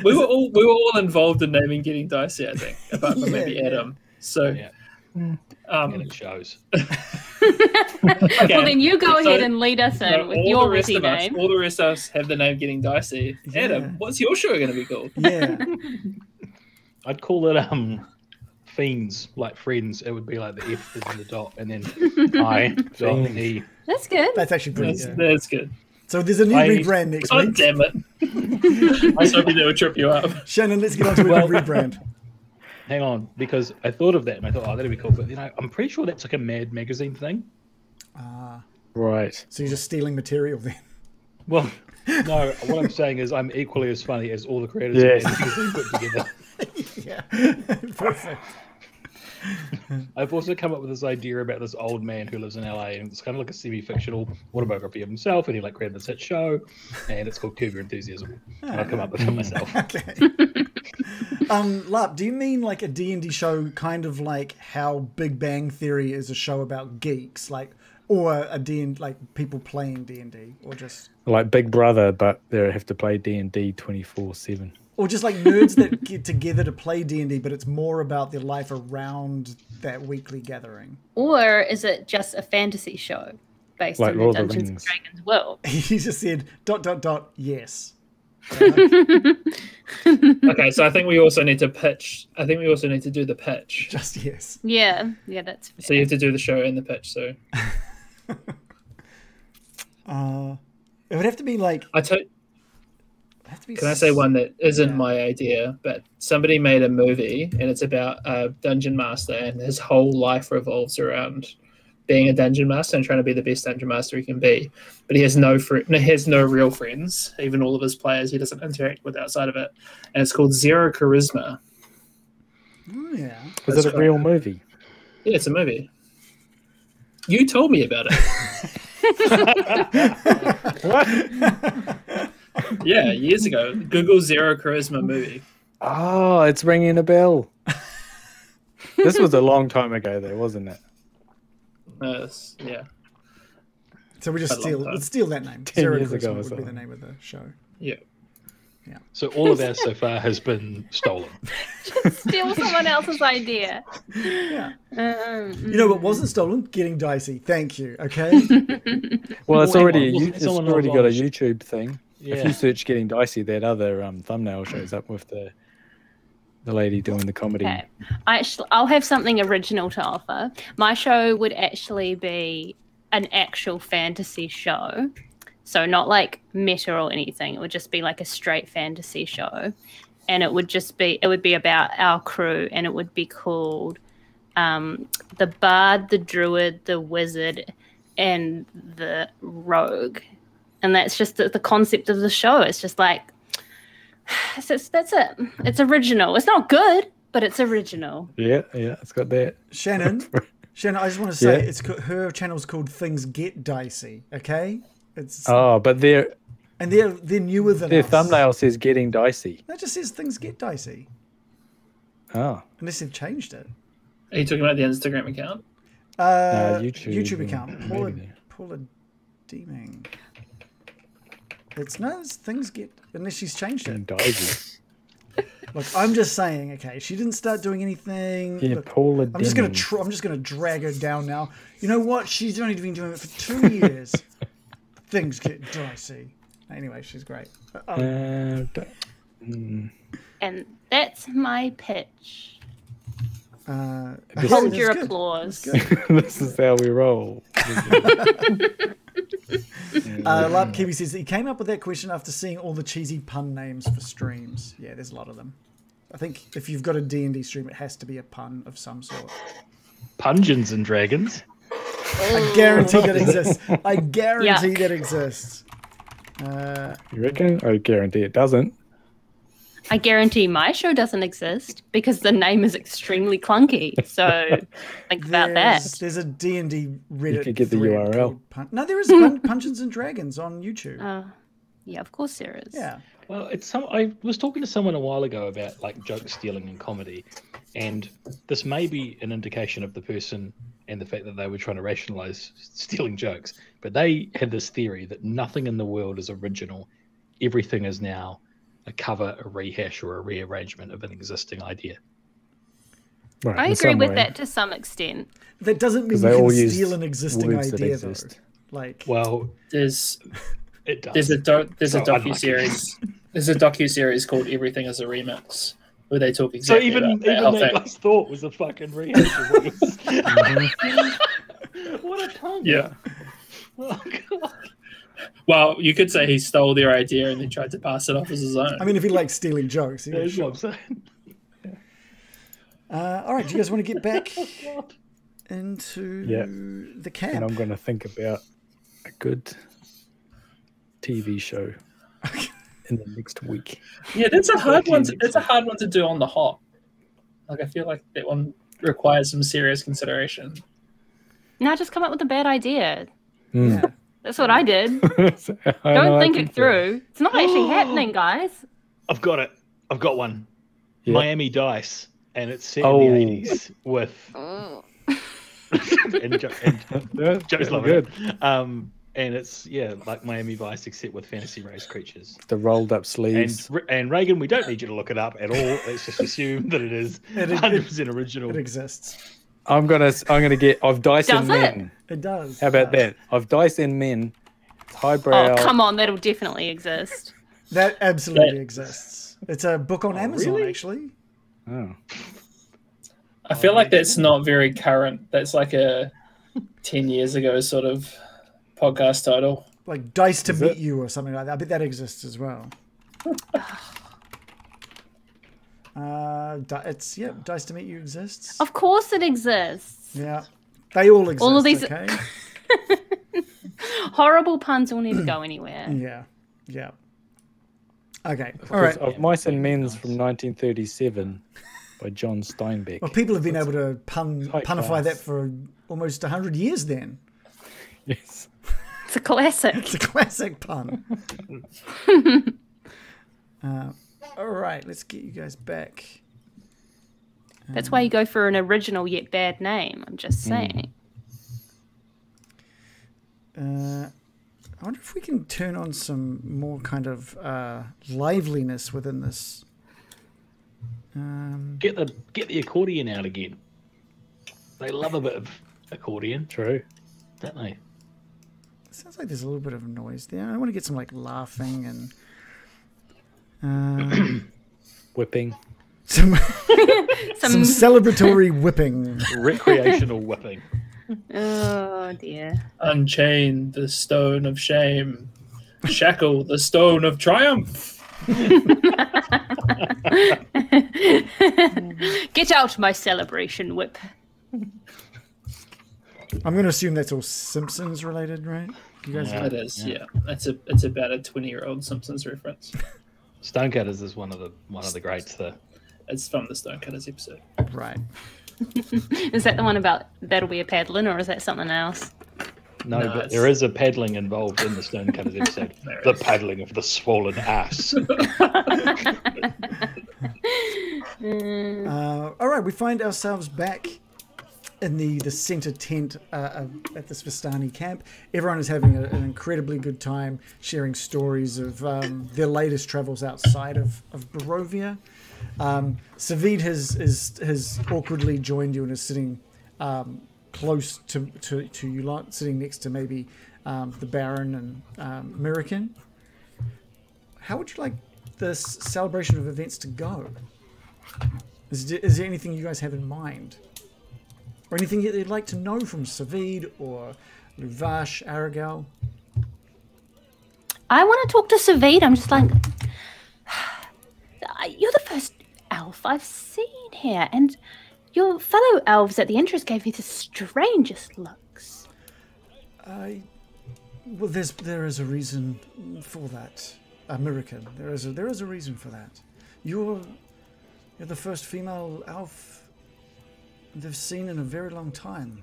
We were all involved in naming Getting Dicey, I think, apart from maybe Adam. So, and it shows. Well, then you go ahead and lead us in with your witty name. All the rest of us have the name Getting Dicey. Adam, what's your show going to be called? Yeah, I'd call it Fiends, like friends. It would be like the F is in the dot, and then I dot E. That's good. that's actually pretty good. That's good. So there's a new rebrand next Oh, week. damn it. I was hoping that would trip you up. Shannon, let's get on to a new rebrand. Hang on, because I thought of that and I thought, oh, that'd be cool. But I'm pretty sure that's like a Mad Magazine thing. Right. So you're just stealing material then? Well, no. What I'm saying is I'm equally as funny as all the creators of Mad Magazine put together. Yeah, perfect. I've also come up with this idea about this old man who lives in LA, and it's kind of like a semi-fictional autobiography of himself, and he like created this hit show, and it's called Curb Your Enthusiasm. And I've come up with it myself. Okay. Lap, do you mean like a D&D show, kind of like how Big Bang Theory is a show about geeks, like, or a D&D, like people playing D&D, or just Like Big Brother, but they have to play D&D 24/7. or just like nerds that get together to play D&D, but it's more about their life around that weekly gathering? Or is it just a fantasy show based Like on the Lord of the Dungeons and Rings. Dragons world? He just said ... yes. Okay, so I think we also need to pitch. I think we also need to do the pitch. Just yes. Yeah, that's fair. So you have to do the show and the pitch. So It would have to be like. Can I say one that isn't my idea, but somebody made a movie and it's about a dungeon master and his whole life revolves around being a dungeon master and trying to be the best dungeon master he can be. But he has no real friends. Even all of his players, he doesn't interact with outside of it. And it's called Zero Charisma. Oh yeah. Is it a real movie? Yeah, it's a movie. You told me about it. What? Yeah, years ago. Google Zero Charisma movie. Oh, it's ringing a bell. This was a long time ago, though, wasn't it? Yeah. So we just let's steal that name. 10 Zero years ago Charisma or would be something. the name of the show. Yeah. So all of ours so far has been stolen. Steal someone else's idea. Yeah. Mm. You know what wasn't stolen? Getting Dicey. Thank you. Okay. Well, it's hang already on, wasn't it's someone already got a online- YouTube thing. If Yeah. you search "Getting Dicey," that other thumbnail shows up with the lady doing the comedy. Okay. I'll have something original to offer. My show would actually be an actual fantasy show. So not like meta or anything. It would just be like a straight fantasy show. And it would be about our crew, and it would be called The Bard, the Druid, the Wizard, and the Rogue. And that's just the concept of the show. It's just like, that's it. It's original. It's not good, but it's original. Yeah, it's got that. Shannon, I just want to say Yeah. her channel's called Things Get Dicey. Okay. It's But they're newer than their us. thumbnail says "Getting Dicey." That just says Things Get Dicey. Oh, Unless they've changed it. Are you talking about the Instagram account? YouTube account. maybe. Paula Deeming. It's Things Get, unless she's changed Getting it. Dicey. Look, I'm just saying. Okay, she didn't start doing anything. Yeah, Look, Paula. I'm just gonna Deming. I'm just gonna drag her down now. You know what? She's only been doing it for 2 years. Things Get Dicey. Anyway, she's great. And that's my pitch. Hold Hold your applause. This is how we roll. Lab Kiwi says that he came up with that question after seeing all the cheesy pun names for streams. Yeah, there's a lot of them. I think if you've got a D&D stream, it has to be a pun of some sort. Pungeons and Dragons. I guarantee that exists. I guarantee that exists. You reckon? I guarantee it doesn't. I guarantee my show doesn't exist because the name is extremely clunky. So think about that. There's a D&D Reddit. You could get the thread URL. called No, there is Puncheons and Dragons on YouTube. Yeah, of course there is. Yeah. Well, I was talking to someone a while ago about like joke stealing in comedy, and this may be an indication of the person and the fact that they were trying to rationalize stealing jokes. But they had this theory that nothing in the world is original. Everything is now a cover, a rehash, or a rearrangement of an existing idea. Right, I in agree some with way. that to some extent. That doesn't mean 'Cause you they all can use steal an existing words that idea, though. exist. Like, Well, There's it does. there's a So docu-series. There's a docu-series called Everything Is a Remix, where they talk So exactly even about that whole that thing. guy's thought was a fucking rehash of what was. What a tongue! Yeah. Oh, God. Well, you could say he stole their idea and then tried to pass it off as his own. I mean, if he likes stealing jokes, yeah, That's sure. what I'm saying. All right, do you guys want to get back into Yeah. the And camp? I'm going to think about a good TV show in the next week. Yeah, that's a hard one. That's a hard one to do on the hop. Like, I feel like that one requires some serious consideration. No, just come up with a bad idea. Mm. Yeah. That's what I did. Don't think it through. It's not actually happening, guys. I've got it. I've got one. Yeah. Miami Dice, and it's set Oh. in the 80s with and Joe's loving good. it. And it's like Miami Vice except with fantasy race creatures. The rolled up sleeves. And Reagan, we don't need you to look it up at all. Let's just assume that it is 100% original. It exists. I'm gonna get. I've dice Does and it? men. It does. How about that? I've dice and men. Highbrow. Oh, come on, that'll definitely exist. That absolutely exists. It's a book on Amazon, really? actually. Oh. I feel like that's not very current. That's like a 10 years ago sort of podcast title. Like Dice to Is Meet it? You or something like that. I bet that exists as well. Dice to Meet You exists. Of course it exists. Yeah, they all exist. All of these- Okay. Horrible puns will never go anywhere. Yeah. Okay. All right. Of Mice and Men's from 1937 by John Steinbeck. Well, people have been able to punify class. that for almost 100 years. Then Yes. It's a classic. it's a classic pun. All right, let's get you guys back. That's why you go for an original yet bad name. I'm just saying. I wonder if we can turn on some more kind of liveliness within this. Get the accordion out again. They love a bit of accordion, True. don't they? Sounds like there's a little bit of noise there. I want to get some like laughing and Whipping. some celebratory whipping. Recreational whipping. Oh dear. Unchain the stone of shame. Shackle the stone of triumph. Get out my celebration whip. I'm going to assume that's all Simpsons related, right? You guys, Yeah. It is, yeah. It's about a 20-year-old Simpsons reference. Stonecutters is one of the greats there. It's from the Stonecutters episode. right? Is that the one about that'll be a paddling, or is that something else? No, No, but it's- there is a paddling involved in the Stonecutters episode. There The is. paddling of the swollen ass. All right, we find ourselves back in the center tent at this Vistani camp. Everyone is having an incredibly good time sharing stories of their latest travels outside of Barovia. Savid has awkwardly joined you and is sitting close to you lot, sitting next to maybe the Baron and American. How would you like this celebration of events to go? Is there anything you guys have in mind? Or anything you'd like to know from Savid or Luvash, Arabelle? I want to talk to Savid. I'm just like, you're the first elf I've seen here, and your fellow elves at the entrance gave me the strangest looks. Well, there is a reason for that, American. There is a reason for that. You're the first female elf they've seen in a very long time.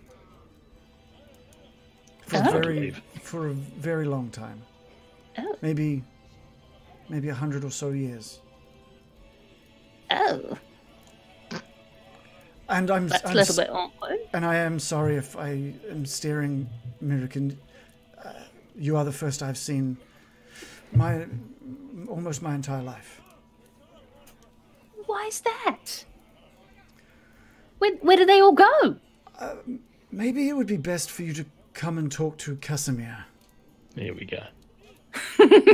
For a very long time. Oh. Maybe 100 or so years. Oh. And That's a little bit awkward. And I am sorry if I am staring, American. You are the first I've seen almost my entire life. Why is that? Where do they all go? Maybe it would be best for you to come and talk to Casimir. There we go.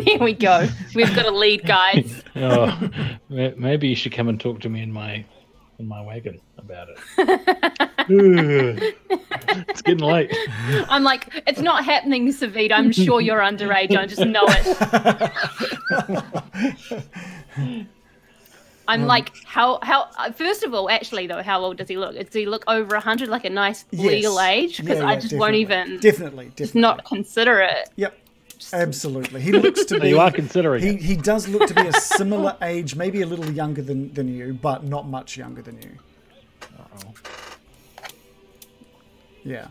Here we go. We've got a lead, guys. Oh, maybe you should come and talk to me in my wagon about it. It's getting late. I'm like, it's not happening, Savid. I'm sure you're underage. I just know it. I'm like, how? First of all, actually, though, how old does he look? Does he look over 100, like a nice legal age? Because I just won't even. Definitely. Just not consider it. Yep. Absolutely. He looks to be. You are considering it. He does look to be a similar age, maybe a little younger than you, but not much younger than you. Uh-oh. Yeah.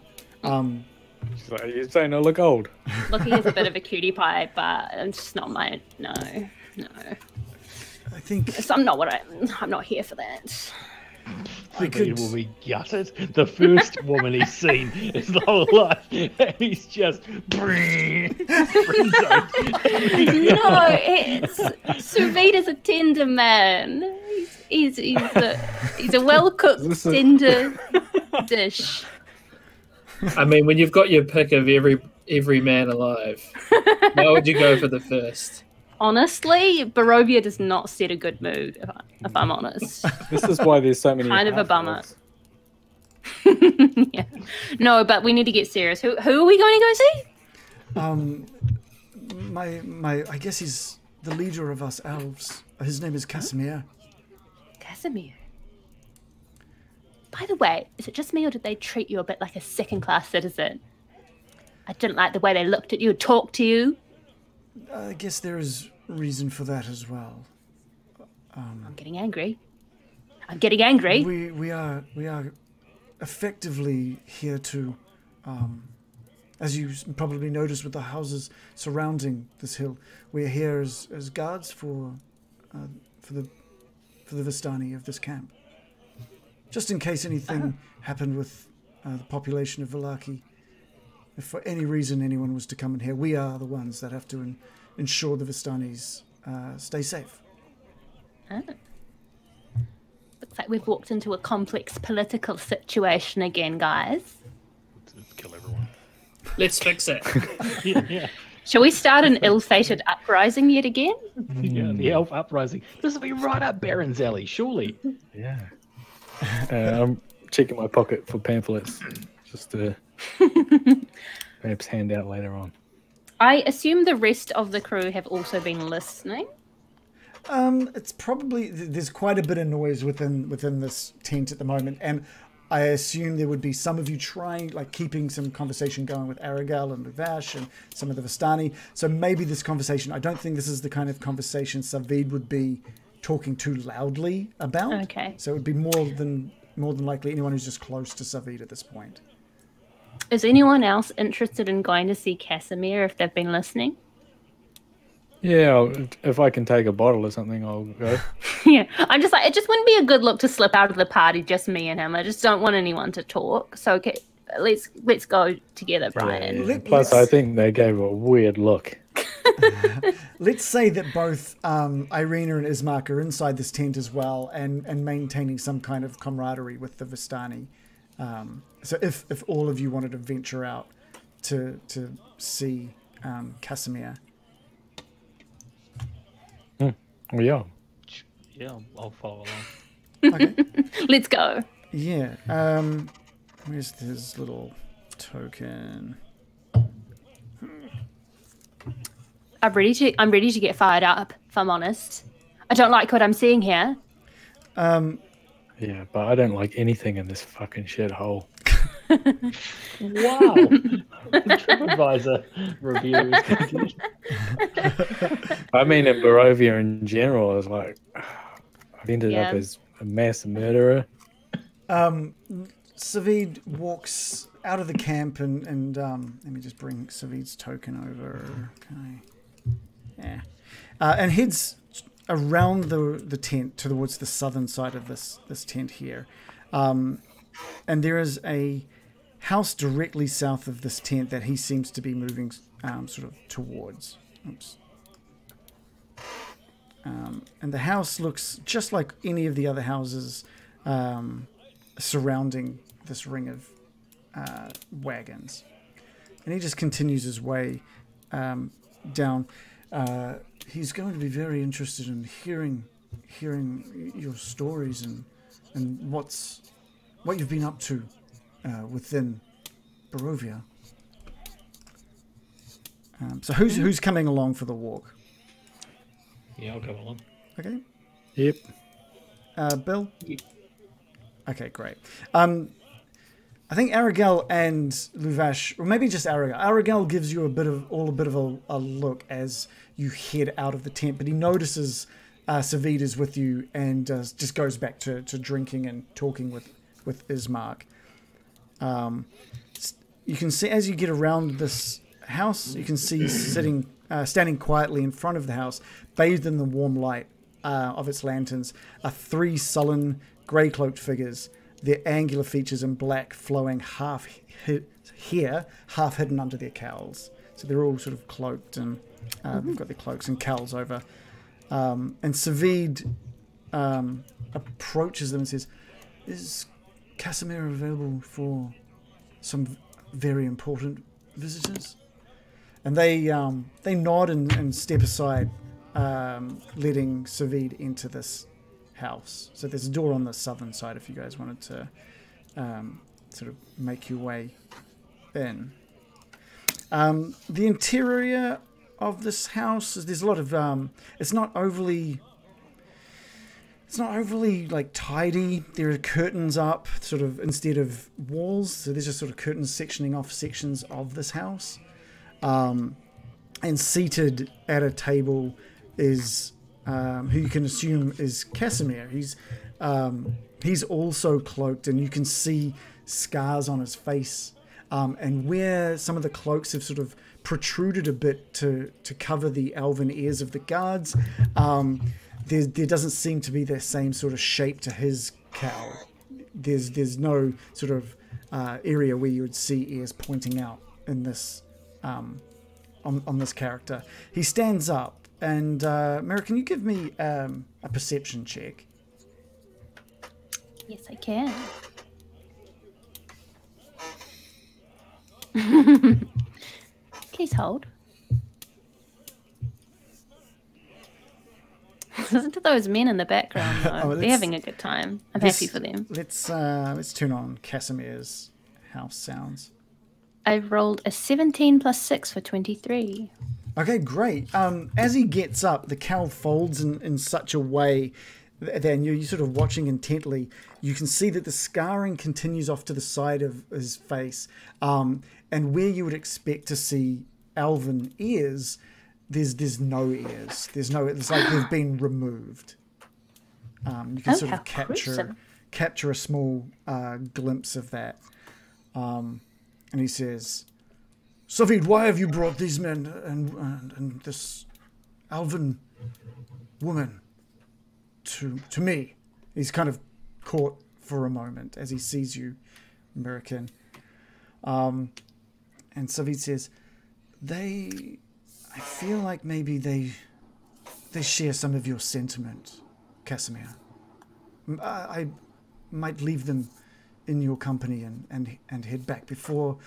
She's like, you're saying I look old? Look, he is a bit of a cutie pie, but it's just not my. No. I think. So I'm not here for that. He will be gutted. The first woman he's seen his whole life, and he's just No, it's Savid is a tender man. He's a well cooked tender dish. I mean, when you've got your pick of every man alive, why would you go for the first? Honestly, Barovia does not set a good mood, if I'm honest. This is why there's so many. Kind of a bummer. Yeah. No, but we need to get serious. Who are we going to go see? I guess he's the leader of us elves. His name is Casimir. Casimir. By the way, is it just me or did they treat you a bit like a second-class citizen? I didn't like the way they looked at you, talked to you. I guess there is reason for that as well. I'm getting angry. We are effectively here to, as you probably noticed with the houses surrounding this hill, we're here as guards for the Vistani of this camp. Just in case anything happened with the population of Vallaki. If for any reason anyone was to come in here, we are the ones that have to ensure the Vistanis stay safe. Oh. Looks like we've walked into a complex political situation again, guys. Let's kill everyone. Let's fix it. Yeah. Shall we start an ill-fated uprising yet again? Yeah, the Elf Uprising. This will be right up Baron's alley, surely. Yeah. I'm checking my pocket for pamphlets, just to perhaps hand out later on. I assume the rest of the crew have also been listening. It's probably there's quite a bit of noise within this tent at the moment, and I assume there would be some of you trying, like, keeping some conversation going with Arabelle and Vash and some of the Vistani. So maybe this conversation, I don't think this is the kind of conversation Savid would be talking too loudly about. Okay. So it would be more than likely anyone who's just close to Savid at this point. Is anyone else interested in going to see Casimir if they've been listening? Yeah, if I can take a bottle or something, I'll go. Yeah, I'm just like, it just wouldn't be a good look to slip out of the party, just me and him. I just don't want anyone to talk. So okay, let's go together, Brian. Yeah. Plus, I think they gave a weird look. Let's say that both Irina and Ismark are inside this tent as well, and maintaining some kind of camaraderie with the Vistani. So if all of you wanted to venture out to see Casimir. Well, yeah. Yeah, I'll follow along. Okay. Let's go. Yeah. Where's this little token? I'm ready to get fired up, if I'm honest. I don't like what I'm seeing here. Yeah, but I don't like anything in this fucking shithole. Wow. TripAdvisor reviews. I mean, in Barovia in general, I was like, I've ended Yeah. up as a mass murderer. Savid walks out of the camp and let me just bring Savid's token over. Okay. Yeah. And heads around the tent towards the southern side of this tent here. And there is a house directly south of this tent that he seems to be moving sort of towards. Oops. And the house looks just like any of the other houses surrounding this ring of wagons. And he just continues his way down. He's going to be very interested in hearing your stories and what you've been up to within Barovia. So who's coming along for the walk? Yeah, I'll go along. Okay. Yep. Bill? Yeah. Okay, great. I think Arabelle and Luvash, or maybe just Arabelle. Arabelle gives you a bit of a look as you head out of the tent, but he notices Savid is with you and just goes back to drinking and talking with Ismark. You can see as you get around this house, you can see standing quietly in front of the house, bathed in the warm light of its lanterns, are 3 sullen, grey-cloaked figures, their angular features in black flowing half hidden under their cowls. So they're all sort of cloaked and they've got their cloaks and cowls over. And Savid approaches them and says, "Is Casimir available for some very important visitors?" And they nod and step aside, letting Savid into this house. So there's a door on the southern side if you guys wanted to sort of make your way in. The interior of this house, there's a lot of it's not overly like tidy. There are curtains up sort of instead of walls, so there's just sort of curtains sectioning off sections of this house. And seated at a table is who you can assume is Casimir. He's also cloaked, and you can see scars on his face, and where some of the cloaks have sort of protruded a bit to cover the elven ears of the guards. There doesn't seem to be the same sort of shape to his cowl. There's no sort of area where you would see ears pointing out in this on this character. He stands up. And, Mara, can you give me a perception check? Yes, I can. Please hold. Listen to those men in the background, though. They're having a good time. I'm happy for them. Let's turn on Casimir's house sounds. I rolled a 17 plus 6 for 23. Okay, great. As he gets up, the cowl folds in such a way that you're sort of watching intently. You can see that the scarring continues off to the side of his face. And where you would expect to see elven ears, there's no ears. It's like they've been removed. You can sort of capture a small glimpse of that. And he says, "Savid, why have you brought these men and this elven woman to me?" He's kind of caught for a moment as he sees you, American. And Savid says, I feel like maybe they share some of your sentiment, Casimir. I might leave them in your company and head back before...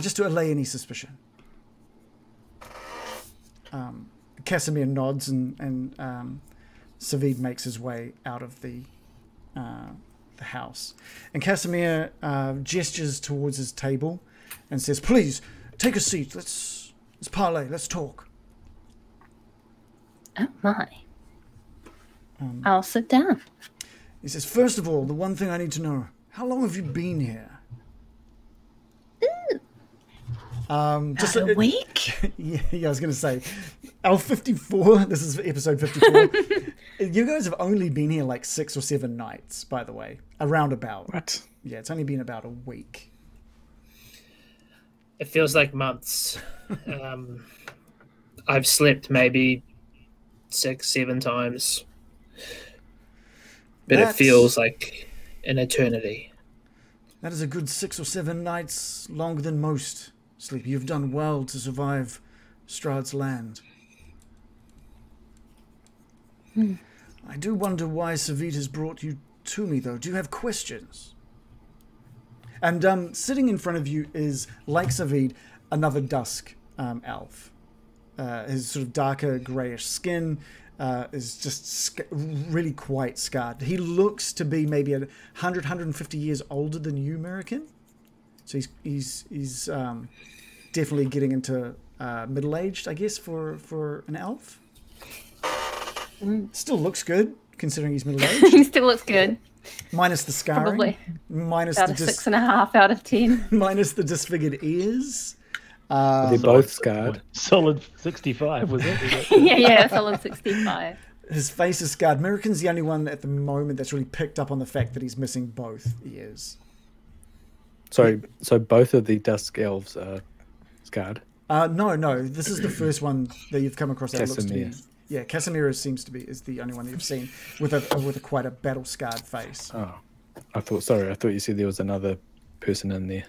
just to allay any suspicion. Casimir nods and Savid makes his way out of the house. And Casimir gestures towards his table and says, "Please, take a seat. Let's parlay. Let's talk." Oh, my. I'll sit down. He says, "First of all, the one thing I need to know, how long have you been here?" Just a week? Yeah, I was going to say, Elf 54, this is episode 54. You guys have only been here like 6 or 7 nights, by the way. Around about. What? Yeah, it's only been about a week. It feels like months. I've slept maybe 6, 7 times. But it feels like an eternity. That is a good 6 or 7 nights longer than most. Sleep, you've done well to survive Strahd's land. I do wonder why Savid has brought you to me, though. Do you have questions? And sitting in front of you is, like Savid, another Dusk Elf. His sort of darker greyish skin is just really quite scarred. He looks to be maybe 100, 150 years older than you, American. So he's definitely getting into middle-aged, I guess, for an elf. Still looks good, considering he's middle-aged. He still looks good. Minus the scarring. Probably. Minus About the a 6.5 out of 10. minus the disfigured ears. They're both scarred. Solid 65, was it? yeah, solid 65. His face is scarred. American's the only one at the moment that's really picked up on the fact that he's missing both ears. Sorry, so both of the Dusk Elves are scarred? No. This is the first one that you've come across that looks to be... Casimir. Yeah, Casimir seems to be is the only one that you've seen with a quite a battle scarred face. Oh, I thought you said there was another person in there.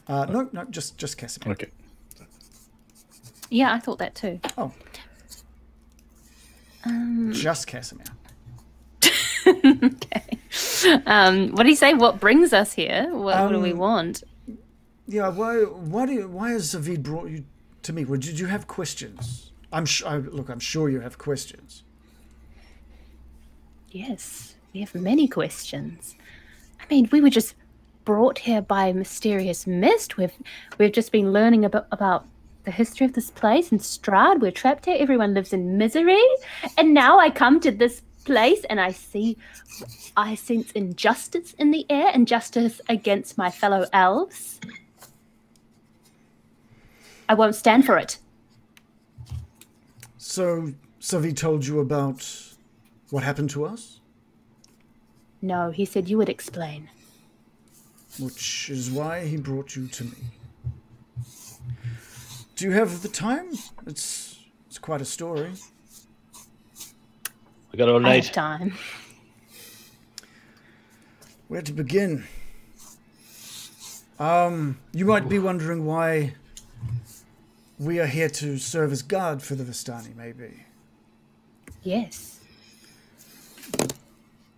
No, just Casimir. Okay. Yeah, I thought that too. Oh, just Casimir. Okay. What do you say? What brings us here? What do we want? Yeah, why has Savid brought you to me? Well, did you have questions? I'm sure you have questions. Yes, we have many questions. I mean, we were just brought here by mysterious mist. We've just been learning about the history of this place and Strahd. We're trapped here. Everyone lives in misery. And now I come to this place and I sense injustice in the air, injustice against my fellow elves. I won't stand for it. So, Savi told you about what happened to us? No, he said you would explain. Which is why he brought you to me. Do you have the time? It's quite a story. We got all I night. have time. Where to begin? You might be wondering why we are here to serve as guard for the Vistani, maybe. Yes.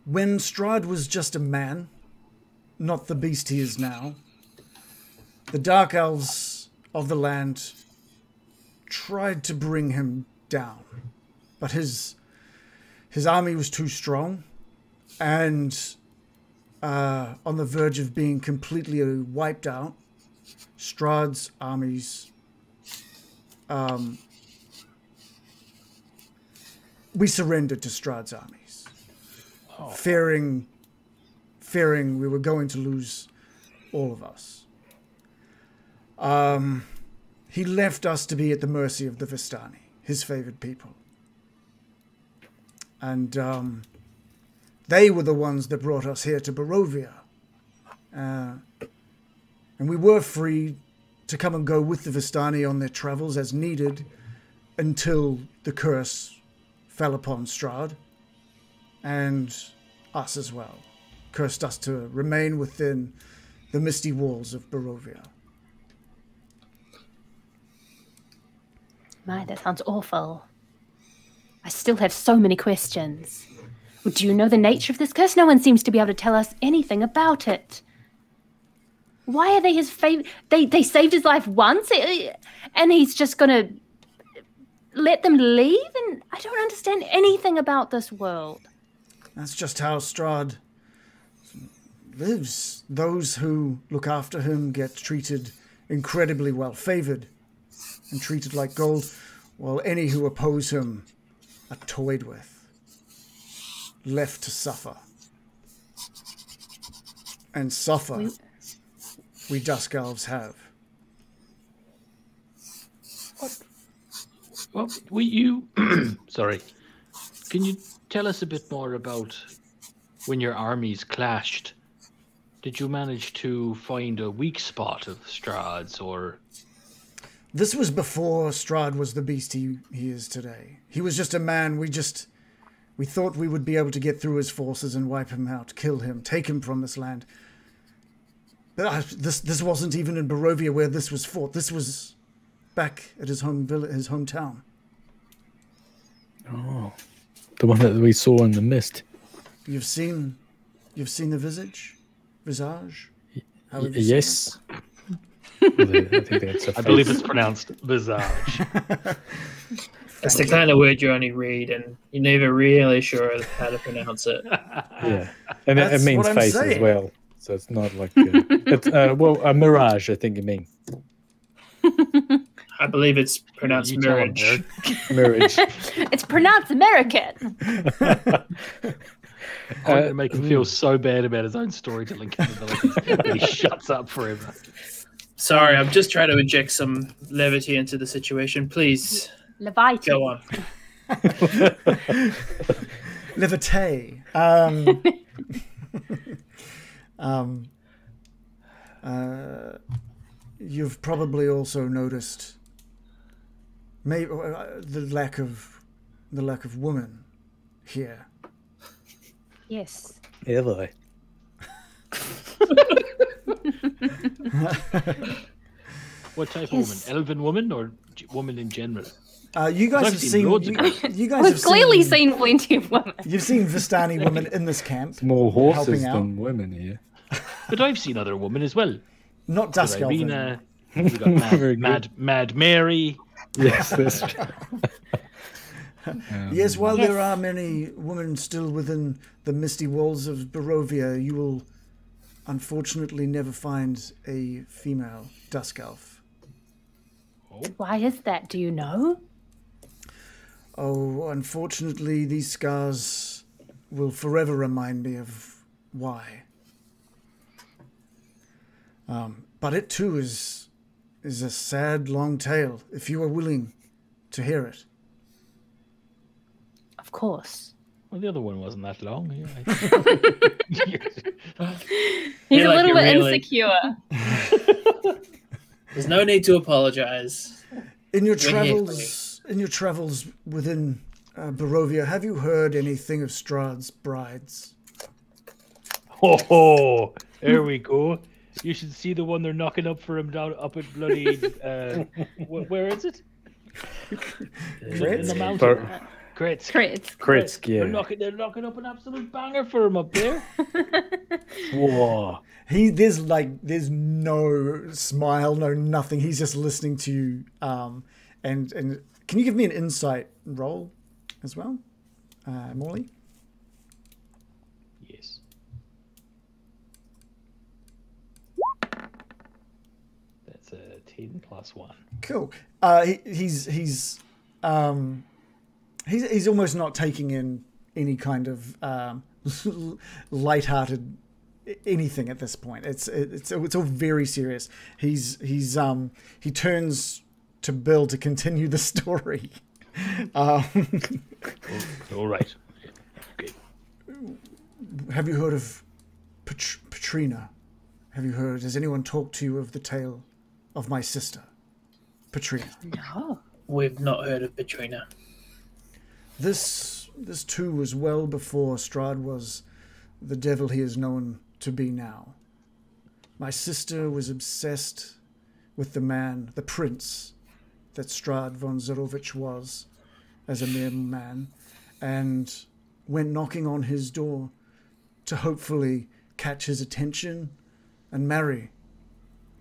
When Strahd was just a man, not the beast he is now, the Dark Elves of the land tried to bring him down. But his army was too strong and on the verge of being completely wiped out. Strahd's armies... we surrendered to Strahd's armies, fearing we were going to lose all of us. He left us to be at the mercy of the Vistani, his favored people. And they were the ones that brought us here to Barovia. And we were free to come and go with the Vistani on their travels as needed until the curse fell upon Strahd and us as well. Cursed us to remain within the misty walls of Barovia. My, that sounds awful. I still have so many questions. Do you know the nature of this curse? No one seems to be able to tell us anything about it. Why are they his favorite? They saved his life once, and he's just gonna let them leave? And I don't understand anything about this world. That's just how Strahd lives. Those who look after him get treated incredibly well favored and treated like gold, while any who oppose him are toyed with, left to suffer. And suffer we Dusk Elves have. Well, were you... Sorry. Can you tell us a bit more about when your armies clashed. Did you manage to find a weak spot of Strahd's, or... This was before Strahd was the beast he is today. He was just a man. We thought we would be able to get through his forces and wipe him out, kill him, take him from this land. But this wasn't even in Barovia where this was fought. This was back at his hometown. Oh, the one that we saw in the mist. You've seen the visage? How have you Yes. seen it? I believe it's pronounced visage. It's the kind of word you only read, and you're never really sure how to pronounce it. Yeah, and it That's means what I'm face as saying. well. So it's not like it's well, a mirage. I think you mean I believe it's pronounced You tell him, mirage. mirage. It's pronounced American. I'm going to make him feel so bad about his own storytelling capabilities that he shuts up forever. Sorry, I'm just trying to inject some levity into the situation. Please, Leviathan. go on. Levite. You've probably also noticed maybe the lack of woman here. Yes. Have I? What type of woman? Yes. Elven woman or woman in general? You guys I've have seen seen. loads You, of you guys We've have clearly seen plenty of women. You've seen Vistani women in this camp. More horses helping out. than women here. But I've seen other women as well. Not Dusk Elves. Irina, we got Very Mad Mary. Yes, that's true. Yes, while Yes. there are many women still within the misty walls of Barovia, you will unfortunately never find a female Dusk Elf. Why is that? Do you know? Oh, unfortunately, these scars will forever remind me of why. But it too is a sad, long tale, if you are willing to hear it. Of course. Well, the other one wasn't that long. He's Feel a like little you're bit really- insecure. There's no need to apologize. In your We're here for travels within Barovia, have you heard anything of Strahd's brides? Oh, there we go. You should see the one they're knocking up for him down up at bloody. Where is it? In the mountain. Crits. Crits. Yeah. They're knocking up an absolute banger for him up there. Whoa. There's no smile, no nothing. He's just listening to you. And can you give me an insight roll as well, Morley? Yes. That's a 10 plus 1. Cool. He's almost not taking in any kind of lighthearted anything at this point. It's all very serious. He turns to Bill to continue the story. All right. Okay. Have you heard of Patrina? Has anyone talked to you of the tale of my sister, Patrina? No. We've not heard of Petrina. This too was well before Strahd was the devil he is known to be now. My sister was obsessed with the prince that Strahd von Zarovich was as a mere man, and went knocking on his door to hopefully catch his attention and marry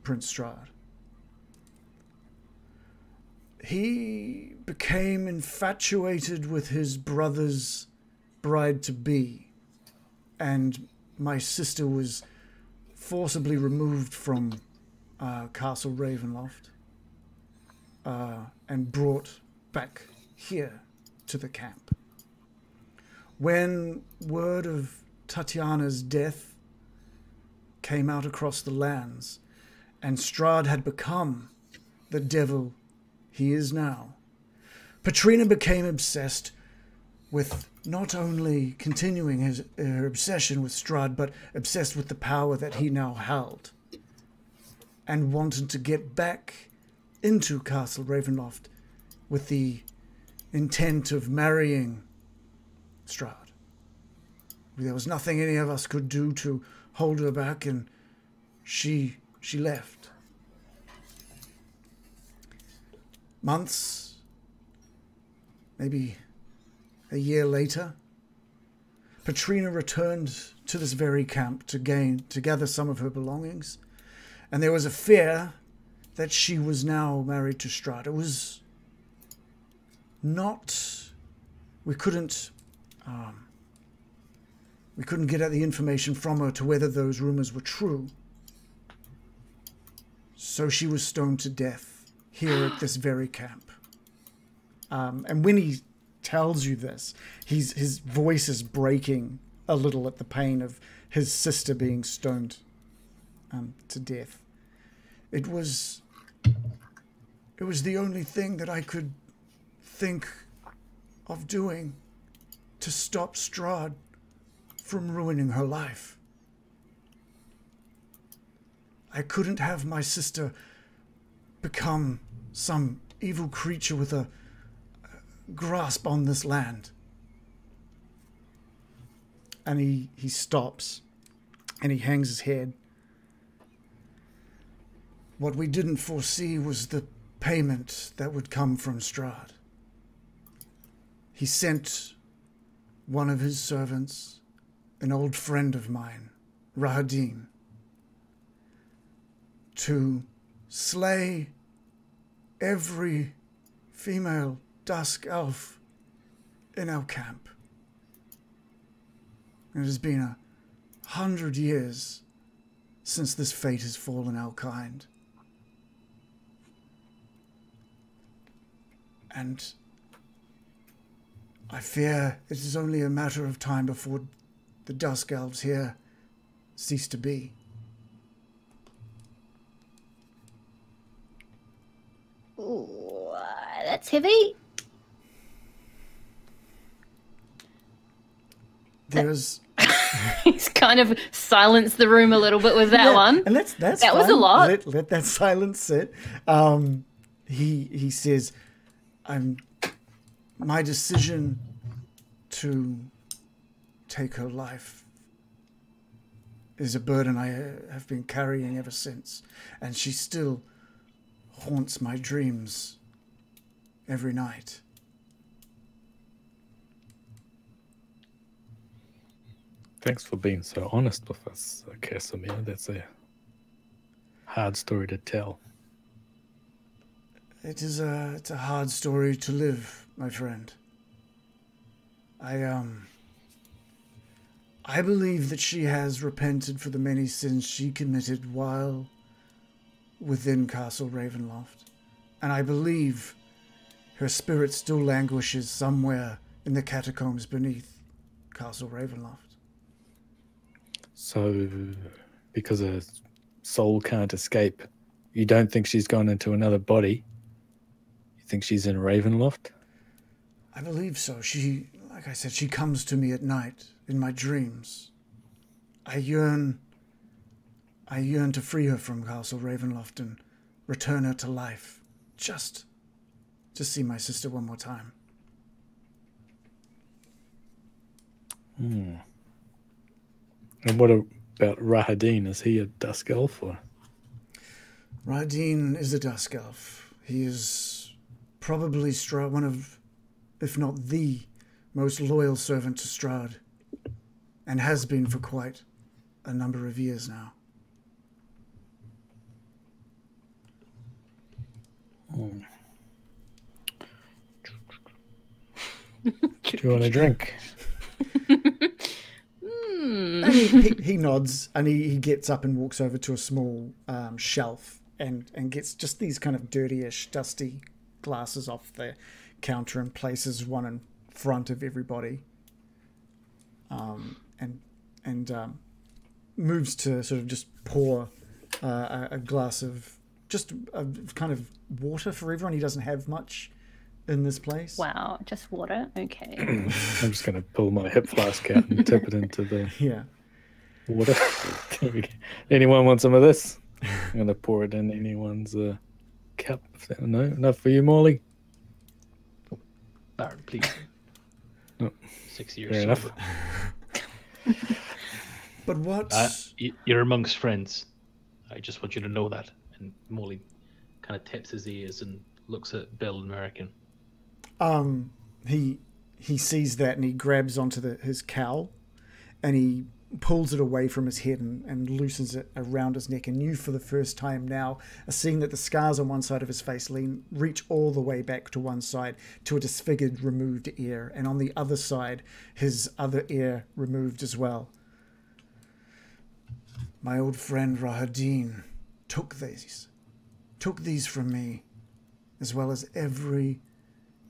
Prince Strahd. He became infatuated with his brother's bride-to-be, and my sister was forcibly removed from Castle Ravenloft and brought back here to the camp. When word of Tatiana's death came out across the lands, and Strahd had become the devil he is now, Patrina became obsessed with not only continuing her obsession with Strahd, but obsessed with the power that he now held, and wanted to get back into Castle Ravenloft with the intent of marrying Strahd. There was nothing any of us could do to hold her back, and she left. Months, maybe a year later, Petrina returned to this very camp to gather some of her belongings, and there was a fear that she was now married to Strahd. It was not... We couldn't get at the information from her to whether those rumors were true. So she was stoned to death here at this very camp. And when he tells you this, his voice is breaking a little at the pain of his sister being stoned to death. It was the only thing that I could think of doing to stop Strahd from ruining her life. I couldn't have my sister become some evil creature with a grasp on this land. And he stops and he hangs his head. What we didn't foresee was the payment that would come from Strahd. He sent one of his servants, an old friend of mine, Rahadin, to slay every female Dusk Elf in our camp. It has been 100 years since this fate has fallen our kind. And I fear it is only a matter of time before the Dusk Elves here cease to be. Ooh, that's heavy. There's... He's kind of silenced the room a little bit with that one. And that fine. Was a lot. Let that silence sit. He says, my decision to take her life is a burden I have been carrying ever since, and she still haunts my dreams every night. Thanks for being so honest with us, Casimir. That's a hard story to tell. It's a hard story to live, my friend. I believe that she has repented for the many sins she committed while within Castle Ravenloft, and I believe her spirit still languishes somewhere in the catacombs beneath Castle Ravenloft. So, because her soul can't escape, you don't think she's gone into another body? You think she's in Ravenloft? I believe so. She, like I said, she comes to me at night in my dreams. I yearn to free her from Castle Ravenloft and return her to life. Just to see my sister one more time. And what about Rahadin? Is he a Dusk Elf? Or? Rahadin is a Dusk Elf. He is probably one of, if not the most loyal servant to Strahd, and has been for quite a number of years now. Do you want a drink? And he nods, and he gets up and walks over to a small shelf and gets just these kind of dirtyish, dusty glasses off the counter and places one in front of everybody. And moves to sort of just pour a glass of just a kind of water for everyone. He doesn't have much in this place. Wow, just water. Okay. I'm just going to pull my hip flask out and tip it into the Yeah. water. Anyone want some of this? I'm going to pour it in anyone's cup. No, enough for you, Morley. Baron, please. No. 6 years. Fair enough. But what? You're amongst friends. I just want you to know that. And Morley kind of taps his ears and looks at Bill and American. He sees that and he grabs onto his cowl and he pulls it away from his head and loosens it around his neck. And you, for the first time now, are seeing that the scars on one side of his face reach all the way back to one side to a disfigured, removed ear. And on the other side, his other ear removed as well. My old friend Rahadin took these from me, as well as every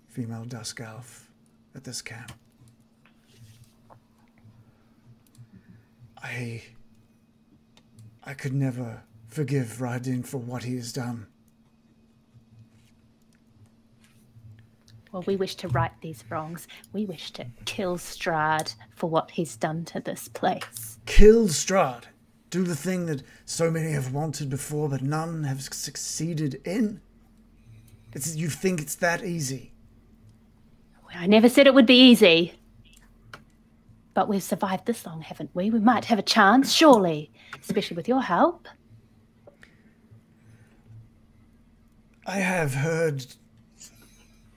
female Dusk Elf at this camp. I could never forgive Rahadin for what he has done. Well, we wish to right these wrongs. We wish to kill Strahd for what he's done to this place. Kill Strahd. Do the thing that so many have wanted before, but none have succeeded in. You think it's that easy? I never said it would be easy. But we've survived this long, haven't we? We might have a chance, surely. Especially with your help. I have heard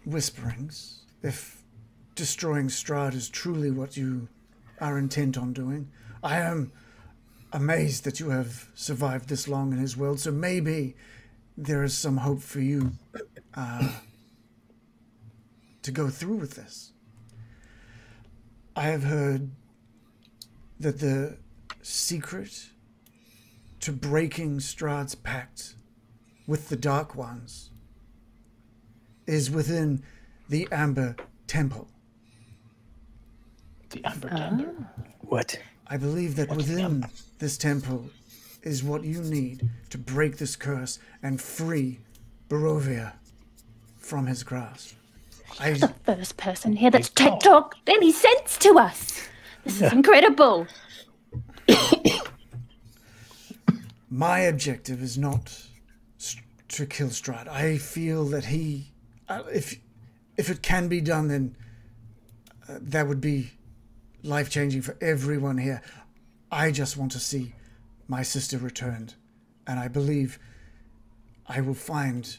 whisperings. If destroying Strahd is truly what you are intent on doing, I am amazed that you have survived this long in his world, so maybe there is some hope for you to go through with this. I have heard that the secret to breaking Strahd's pact with the Dark Ones is within the Amber Temple. The Amber Temple? What? I believe that within this temple is what you need to break this curse and free Barovia from his grasp. The first person here that's talked any sense to us. This is incredible. My objective is not to kill Strahd. I feel that he, if it can be done, then that would be life-changing for everyone here. I just want to see my sister returned, and I believe I will find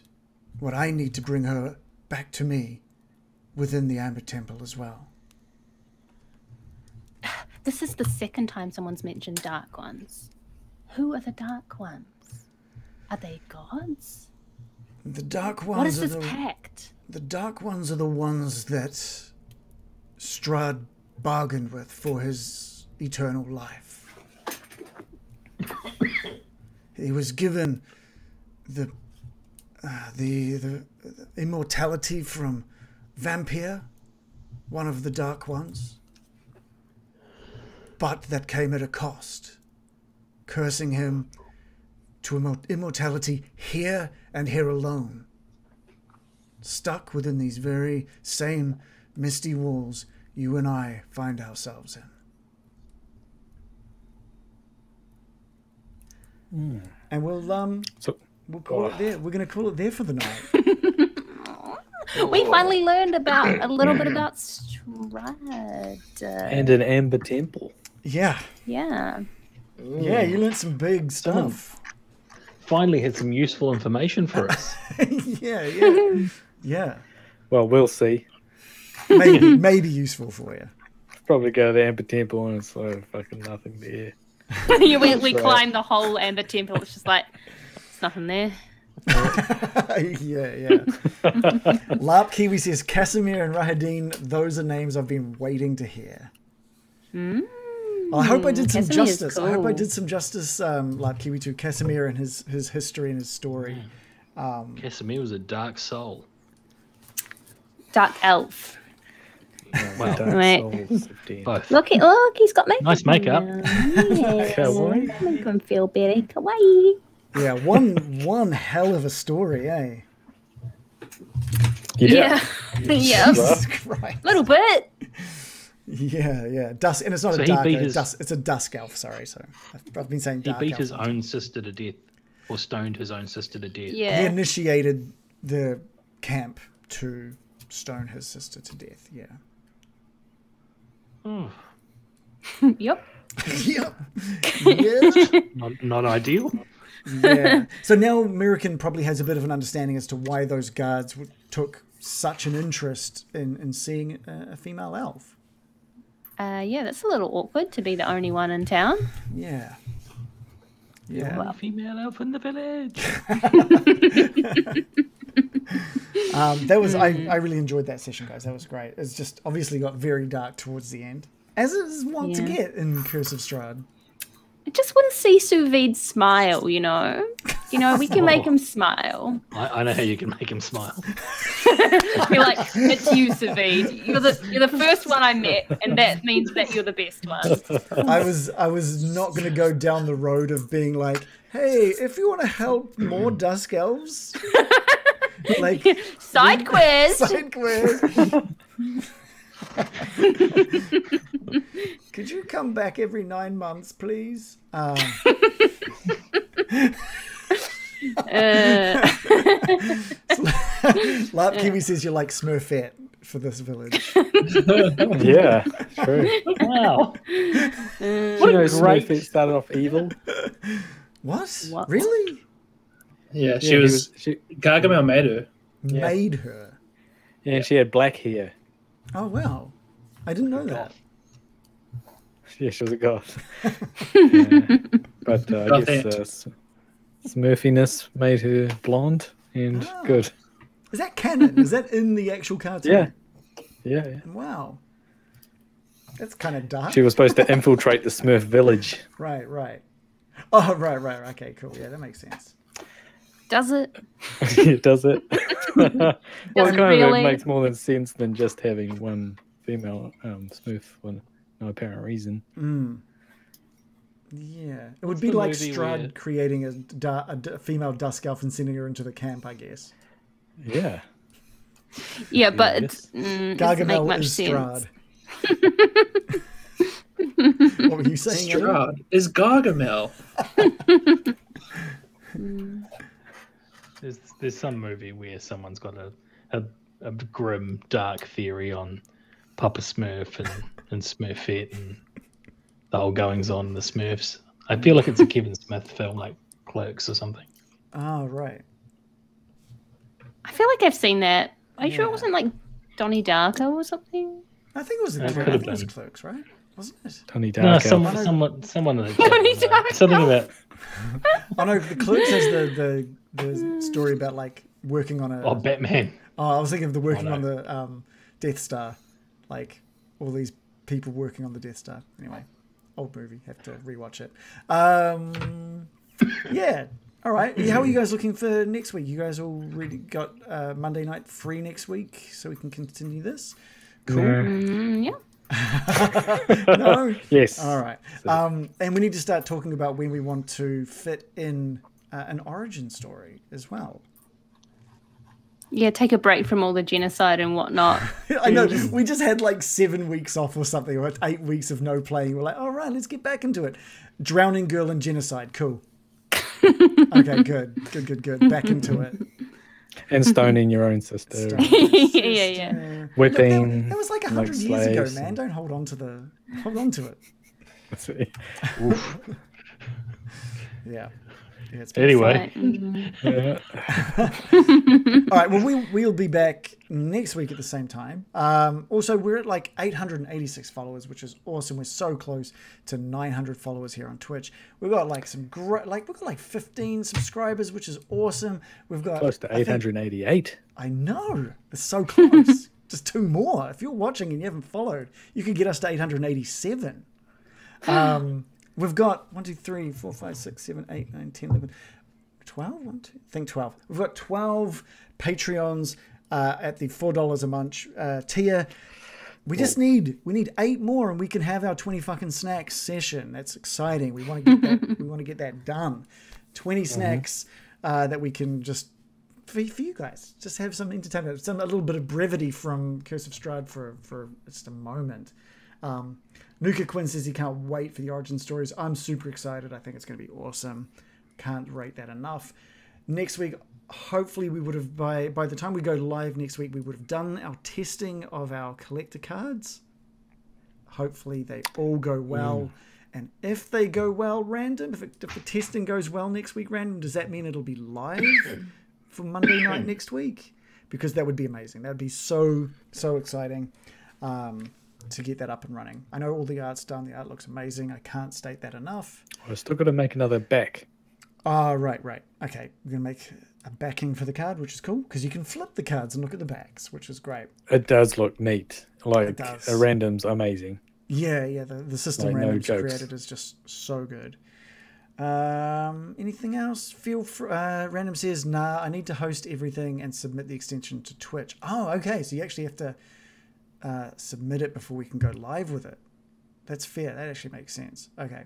what I need to bring her back to me within the Amber Temple as well. This is the second time someone's mentioned Dark Ones. Who are the Dark Ones? Are they gods? The Dark Ones. What is this pact? The Dark Ones are the ones that Strahd bargained with for his eternal life. He was given the immortality from Vampire, one of the Dark Ones, but that came at a cost, cursing him to immortality here and here alone, stuck within these very same misty walls you and I find ourselves in. And we'll call it there. We're going to call it there for the night. We finally learned a little bit about Strahd. And an Amber Temple. Yeah. Yeah. Yeah, you learned some big stuff. Finally had some useful information for us. Yeah. Well, we'll see. Maybe useful for you. Probably go to the Amber Temple and it's like fucking nothing there. we climb the whole Amber Temple. It's just like, there's nothing there. Yeah. Larp Kiwi says, Casimir and Rahadin, those are names I've been waiting to hear. I hope I did some justice. Cool. I hope I did some justice, Larp Kiwi, to Casimir and his history and his story. Casimir was a dark soul. Dark elf. Wow. Both. Look, he's got makeup. Nice makeup. Yes. Make him feel better. Kawaii. Yeah, one hell of a story, eh? Yeah. Yeah, Jesus Christ. little bit. Yeah. Dusk, and it's not So a he dark beat elf, his- it's a dusk elf, sorry. So I've been saying He dark beat elf. his own sister to death, or stoned his own sister to death. He Yeah. initiated the camp to stone his sister to death, yeah. Oh, Yep. Yep. Yeah. not ideal. Yeah. So now American probably has a bit of an understanding as to why those guards took such an interest in seeing a female elf. Yeah, that's a little awkward to be the only one in town. Yeah. Yeah. Only female elf in the village. That was I really enjoyed that session, guys. That was great. It's just obviously got very dark towards the end, as it is wont to Yeah. get in Curse of Strahd. I just want to see Sous Vide smile, you know? You know, we can make him smile. I know how you can make him smile. You're like, it's you, Sous Vide. You're the first one I met, and that means that you're the best one. I was not going to go down the road of being like, hey, if you want to help more Dusk Elves, like Side quest. side quest. Could you come back every 9 months, please? Larp Kiwi says you're like Smurfette for this village. Yeah, true. Wow. You know, Smurfette started off evil. What? What? Really? Yeah, she Yeah, he was. she, Gargamel made her. Made her. yeah, she had black hair. Oh, wow. I didn't know that. Yeah, she was a goth. Yeah. But I Goth guess Smurfiness made her blonde and Ah. good. Is that canon? Is that in the actual cartoon? Yeah. Wow. That's kind of dark. She was supposed to infiltrate the Smurf village. Right. Oh, right. Okay, cool. Yeah, that makes sense. Does it? Does it? Well, Does it kind of really? it makes more than sense than just having one female Smurf for no apparent reason. Yeah. It would What's be the like movie Strahd where- creating a female Dusk Elf and sending her into the camp, I guess. Yeah. Yeah, but Yes. it doesn't make Gargamel much is sense. Strahd. What were you saying? Adam? Strahd is Gargamel. There's some movie where someone's got a grim, dark theory on Papa Smurf and Smurfette and the whole goings on in the Smurfs. I feel like it's a Kevin Smith film, like Clerks or something. Oh, right. I feel like I've seen that. Are you sure Yeah. it wasn't like Donnie Darko or something? I think it was It I could have think it was been. Clerks, right? Wasn't it? Tony No, Dark. someone in the Donnie chat. Darko. Something about Oh no, the Clerks has the story about like working on a. Batman. Oh, I was thinking of the working no. on the Death Star, like all these people working on the Death Star. Anyway, old movie. Have to rewatch it. Yeah. All right. How are you guys looking for next week? You guys already got Monday night free next week, so we can continue this. Cool. Yeah. No. Yes. All right. And we need to start talking about when we want to fit in an origin story as well. Yeah, take a break from all the genocide and whatnot. I know. We just had like 7 weeks off or something, or 8 weeks of no playing. We're like, all right, let's get back into it. Drowning Girl and Genocide. Cool. Okay, good. Back into it. And stoning your own sister. Yeah. Whipping. That was like 100 like years ago, slaves man. and- Don't hold on to it. See. Yeah. It's been Anyway, Yeah. All right, well, we'll be back next week at the same time. Also, we're at like 886 followers, which is awesome. We're so close to 900 followers here on Twitch. We've got like some great, we've got like 15 subscribers, which is awesome. We've got Close to 888. I know, it's so close. Just 2 more. If you're watching and you haven't followed, you could get us to 887. We've got 1, 2, 3, 4, 5, 6, 7, 8, 9, 10, 11, 12? 1, 2, I think 12. We've got 12 Patreons at the $4 a month tier. We just need 8 more and we can have our 20 fucking snacks session. That's exciting. We want to get that we want to get that done. 20 snacks that we can just for you guys. Just have some entertainment, a little bit of brevity from Curse of Strahd for just a moment. Nuka Quinn says he can't wait for the origin stories. I'm super excited. I think it's going to be awesome. Can't rate that enough. Next week, hopefully we would have, by the time we go live next week, we would have done our testing of our collector cards. Hopefully they all go well. And if they go well, random, if the testing goes well next week, random, does that mean it'll be live for Monday night next week? Because that would be amazing. That would be so exciting to get that up and running. I know all the art's done. The art looks amazing. I can't state that enough. I've still got to make another back. Oh, right. Okay, we're going to make a backing for the card, which is cool, because you can flip the cards and look at the backs, which is great. It does look neat. Like, a random's amazing. Yeah, the system like, random's no created is just so good. Anything else? Random says, nah, I need to host everything and submit the extension to Twitch. Oh, okay, so you actually have to submit it before we can go live with it. That's fair. That actually makes sense. Okay.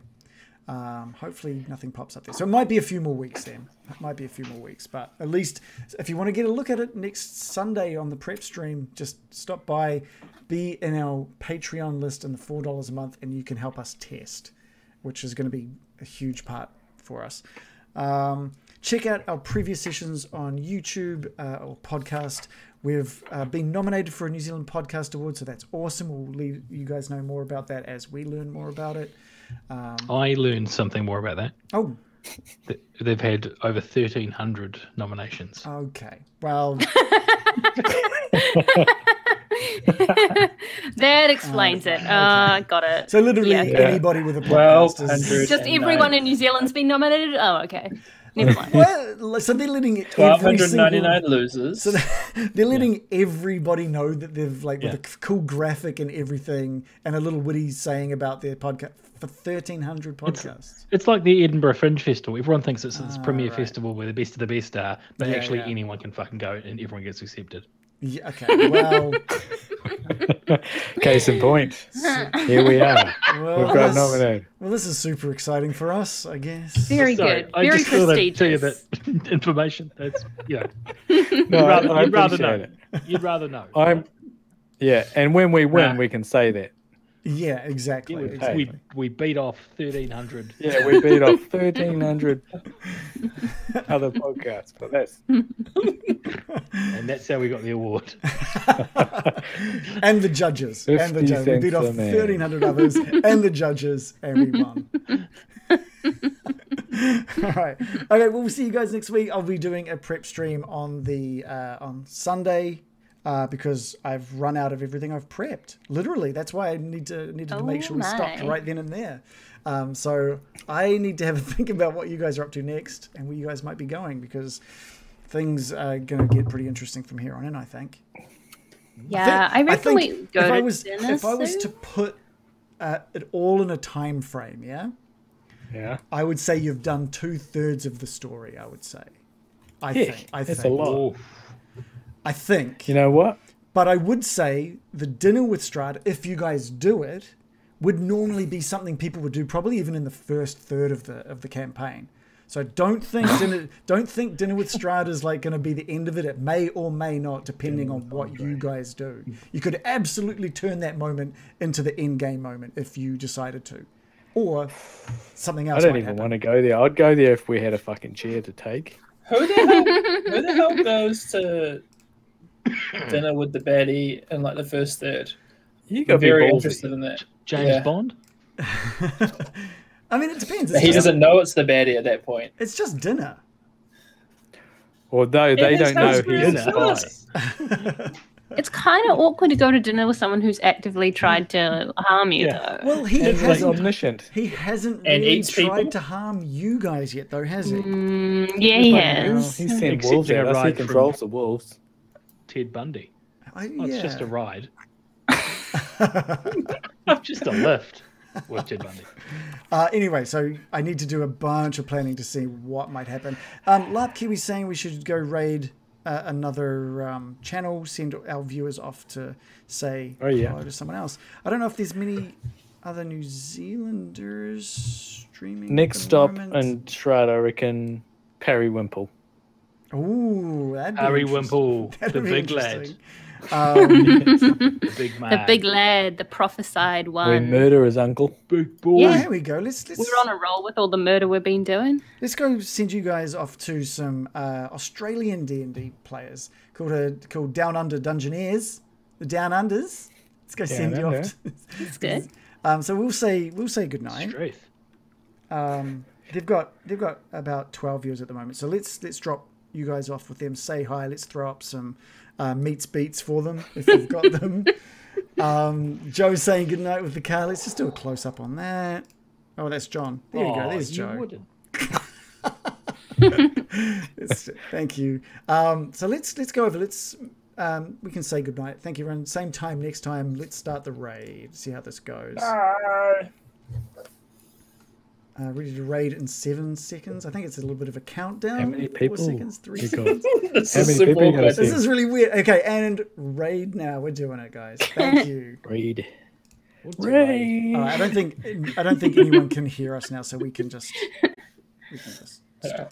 Hopefully nothing pops up there. So it might be a few more weeks then. It might be a few more weeks. But at least if you want to get a look at it next Sunday on the prep stream, just stop by, be in our Patreon list in the $4 a month, and you can help us test, which is going to be a huge part for us. Check out our previous sessions on YouTube or podcast. We've been nominated for a New Zealand Podcast Award, so that's awesome. We'll leave you guys know more about that as we learn more about it. I learned something more about that. Oh. They've had over 1,300 nominations. Okay. Well. That explains it. Got it. So literally anybody with a podcast is... Just everyone in New Zealand's been nominated? Oh, okay. Never mind. Well, so they're letting 1,299 losers. So they're letting everybody know that they've with a cool graphic and everything, and a little witty saying about their podcast for 1,300 podcasts. It's like the Edinburgh Fringe Festival. Everyone thinks it's this premier festival where the best of the best are, but actually anyone can fucking go and everyone gets accepted. Yeah, okay, well... Case in point. Here we are. Well, we've got nominated. Well, this is super exciting for us, I guess. Very good. Very prestigious. Tell you that information. That's No, you'd rather know. You'd rather know. And when we win, we can say that. Yeah, exactly. We beat off 1,300. Yeah, we beat off 1,300 other podcasts, but that's... And that's how we got the award. And the judges. We beat off 1,300 others and the judges, and we won. All right. Okay, well, we'll see you guys next week. I'll be doing a prep stream on the on Sunday. Because I've run out of everything I've prepped. Literally, that's why I needed to make sure we stopped right then and there. So I need to have a think about what you guys are up to next and where you guys might be going, because things are going to get pretty interesting from here on in, I think. Yeah, I reckon we go to dinner if I was to put it all in a time frame, I would say you've done 2/3 of the story, I would say. I think. That's a lot. I think. You know what? But I would say the dinner with Strahd, if you guys do it, would normally be something people would do probably even in the first third of the campaign. So don't think dinner with Strahd is like going to be the end of it. It may or may not, depending on what you guys do. You could absolutely turn that moment into the end game moment if you decided to, or something else. I don't even want to go there. I'd go there if we had a fucking chair to take. Who the hell goes to dinner with the baddie in like the first third? You got very interested in that. James Bond. I mean, it depends. He doesn't know it's the baddie at that point. It's just dinner. Although they don't know he's a spy. It's kind of awkward to go to dinner with someone who's actively tried to harm you, though. Well, he hasn't. Like omniscient. He hasn't really tried to harm you guys yet, though, has he? Yeah, he has. He's sent wolves out. He controls the wolves. Ted Bundy. It's just a ride. Just a lift with Ted Bundy. Anyway, so I need to do a bunch of planning to see what might happen. Larp Kiwi's saying we should go raid another channel, send our viewers off to say hello to someone else. I don't know if there's many other New Zealanders streaming. Next stop in Strahd, I reckon, Parry Wimple. Ooh, that'd be Harry interesting. Wimple, the That'd be big lad. interesting. The big man. The big lad, the prophesied We one. murder his uncle. big boy. Yeah. Here we go. Let's We're on a roll with all the murder we've been doing. let's go send you guys off to some Australian D&D players called Down Under Dungeoneers, the Down Unders. Let's go send you Under. off. That's good. So we'll say goodnight. Strength. They've got about 12 viewers at the moment. So let's drop you guys off with them. Say hi. Let's throw up some meets beats for them if we've got them. Joe's saying goodnight with the car. Let's just do a close up on that. Oh, that's John. There you go. There's Joe. Wouldn't. Thank you. So let's go over. We can say goodnight. Thank you, everyone. Same time next time. Let's start the raid. See how this goes. Ready to raid in 7 seconds. I think it's a little bit of a countdown. How many 4 people? seconds, 3 You got? seconds. This How is many super people you gonna awkward. This see? is really weird. Okay, and raid now. We're doing it, guys. Thank you. Raid. What's a Raid. I don't think anyone can hear us now, so we can just stop.